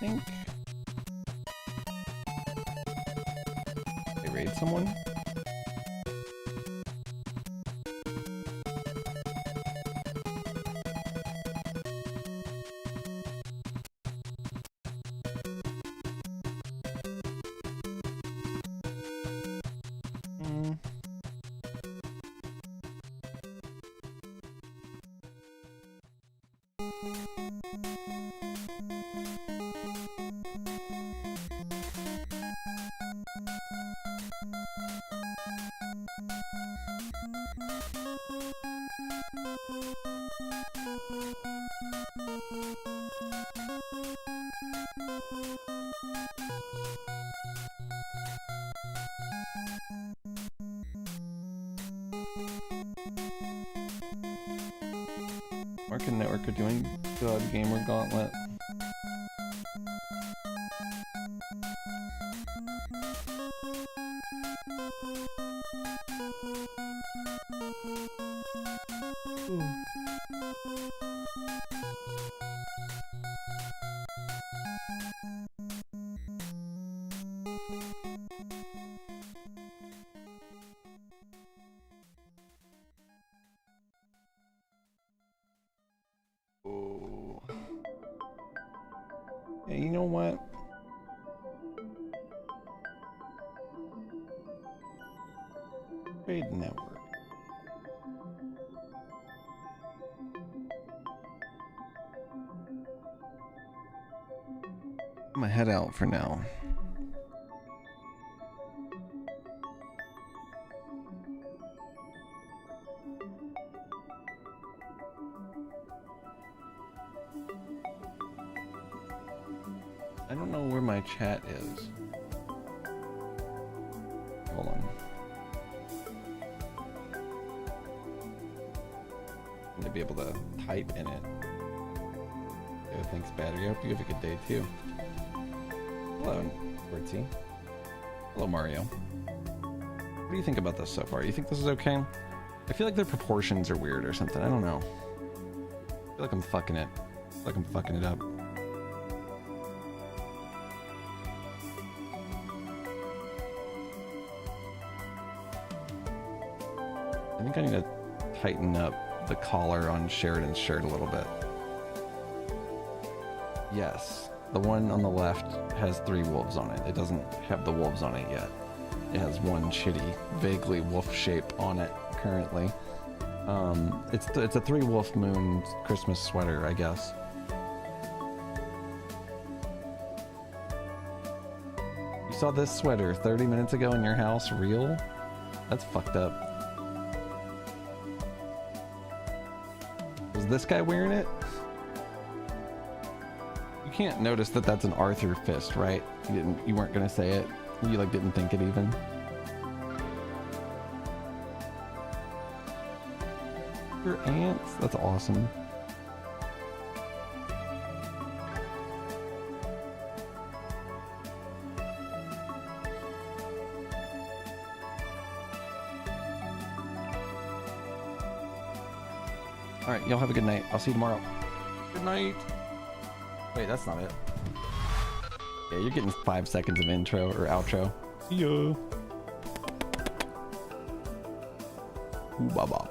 think they raid someone. Mark and Network are doing God Gamer Gauntlet. Oh. Hey, you know what? Trade Network. I'm gonna head out for now. I don't know where my chat is. Hold on. I need to be able to type in it. Oh, thanks, Battery. I hope you have a good day too. Hello, Bertie. Hello, Mario. What do you think about this so far? You think this is okay? I feel like their proportions are weird or something. I don't know. I feel like I'm fucking it. I feel like I'm fucking it up. I think I need to tighten up the collar on Sheridan's shirt a little bit. Yes, the one on the left has 3 wolves on it. It doesn't have the wolves on it yet. It has one shitty, vaguely wolf shape on it currently. It's a 3 wolf moon Christmas sweater, I guess. You saw this sweater 30 minutes ago in your house, real? That's fucked up. Was this guy wearing it? You can't notice that that's an Arthur fist, right? You weren't gonna say it. You like didn't think it even. Your ants? That's awesome. Alright, y'all have a good night. I'll see you tomorrow. Good night. Wait, that's not it. Yeah, you're getting 5 seconds of intro or outro. See ya. Ooh, baba.